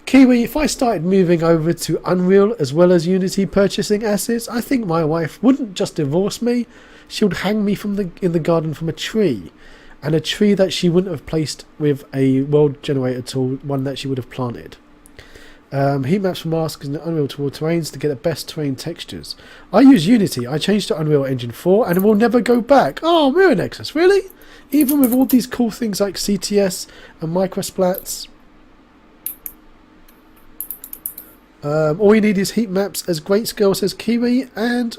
Kiwi, if I started moving over to Unreal as well as Unity purchasing assets, I think my wife wouldn't just divorce me, she would hang me in the garden from a tree. And a tree that she wouldn't have placed with a world generator tool, one that she would have planted. Heat maps for masks and Unreal toward terrains to get the best terrain textures. I use Unity. I changed to Unreal Engine 4 and will never go back. Oh, Mirror Nexus, really? Even with all these cool things like CTS and microsplats. All you need is heat maps as Greatscale, says Kiwi, and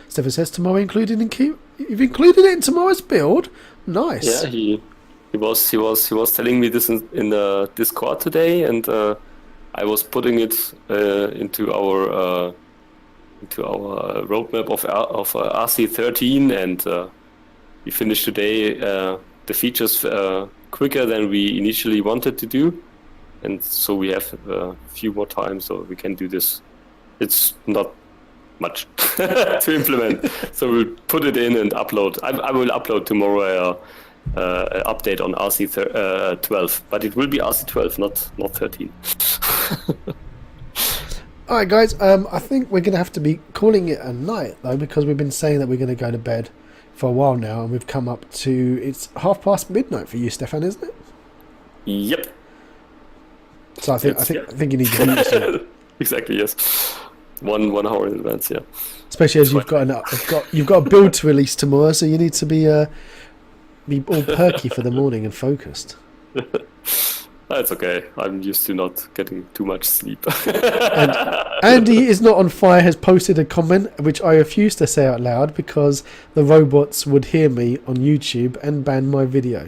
Stefan says tomorrow included in Kiwi. You've included it in tomorrow's build? Nice. Yeah, he was telling me this in the Discord today, and I was putting it into our roadmap of RC13, and we finished today the features quicker than we initially wanted to do, and so we have a few more time, so we can do this. It's not much to implement, so we'll put it in and upload. I will upload tomorrow an update on RC12, but it will be RC12, not 13. Alright guys, I think we're going to have to be calling it a night though, because we've been saying that we're going to go to bed for a while now, and we've come up to, it's midnight for you, Stefan, isn't it? Yep. So I think you need to do this. Exactly, yes. 1 hour in advance, yeah. Especially as you've got a build to release tomorrow, so you need to be all perky for the morning and focused. That's okay. I'm used to not getting too much sleep. And Andy is not on fire has posted a comment which I refuse to say out loud because the robots would hear me on YouTube and ban my video.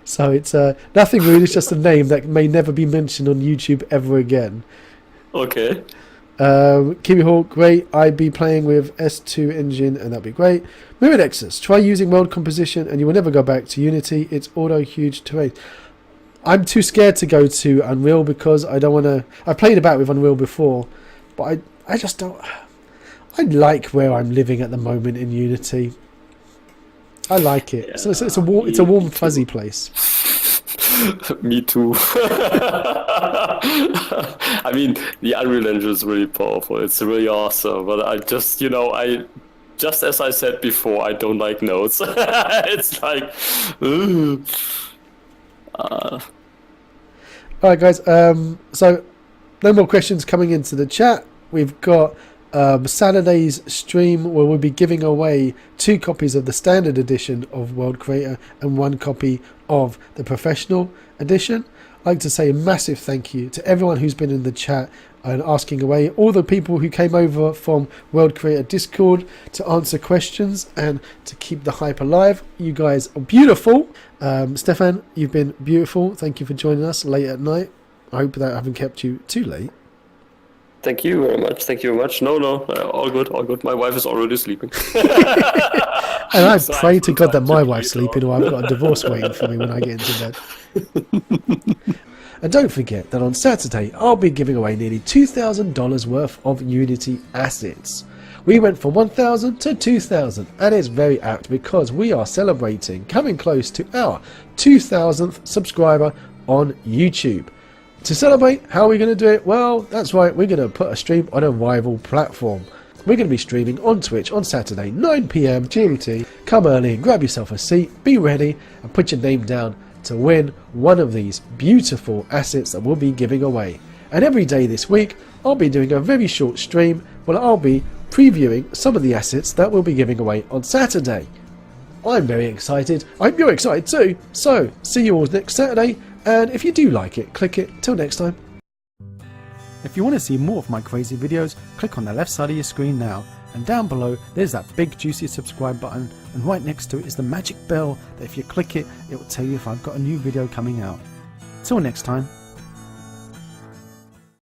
So it's nothing rude, it's just a name that may never be mentioned on YouTube ever again. Okay. Kiwi Hawk, great. I'd be playing with S2 engine and that'd be great. Miradexus, try using world composition and you will never go back to Unity. It's auto huge terrain. I'm too scared to go to Unreal because I don't want to. I played about with Unreal before, but I just don't. I like where I'm living at the moment in Unity. I like it. Yeah, so it's a warm fuzzy place. Me too. I mean, the Unreal Engine is really powerful. It's really awesome. But I just, just as I said before, I don't like nodes. It's like, Alright guys, so no more questions coming into the chat. We've got Saturday's stream where we'll be giving away 2 copies of the standard edition of World Creator and 1 copy of the professional edition. I'd like to say a massive thank you to everyone who's been in the chat and asking away, all the people who came over from World Creator Discord to answer questions and to keep the hype alive. You guys are beautiful. Stefan, you've been beautiful. Thank you for joining us late at night. I hope that I haven't kept you too late. Thank you very much. Thank you very much. No, all good, all good. My wife is already sleeping. And I pray to God that my wife's sleeping or I've got a divorce waiting for me when I get into bed. And don't forget that on Saturday, I'll be giving away nearly $2,000 worth of Unity assets. We went from 1,000 to 2,000, and it's very apt because we are celebrating coming close to our 2,000th subscriber on YouTube. To celebrate, how are we going to do it? Well, that's right, we're going to put a stream on a rival platform. We're going to be streaming on Twitch on Saturday, 9 PM GMT. Come early, grab yourself a seat, be ready, and put your name down to win one of these beautiful assets that we'll be giving away. And every day this week, I'll be doing a very short stream where I'll be previewing some of the assets that we'll be giving away on Saturday. I'm very excited. I hope you're excited too. So, see you all next Saturday. And if you do like it, click it. Till next time. If you want to see more of my crazy videos, click on the left side of your screen now. And down below, there's that big juicy subscribe button. And right next to it is the magic bell that if you click it, it will tell you if I've got a new video coming out. Till next time.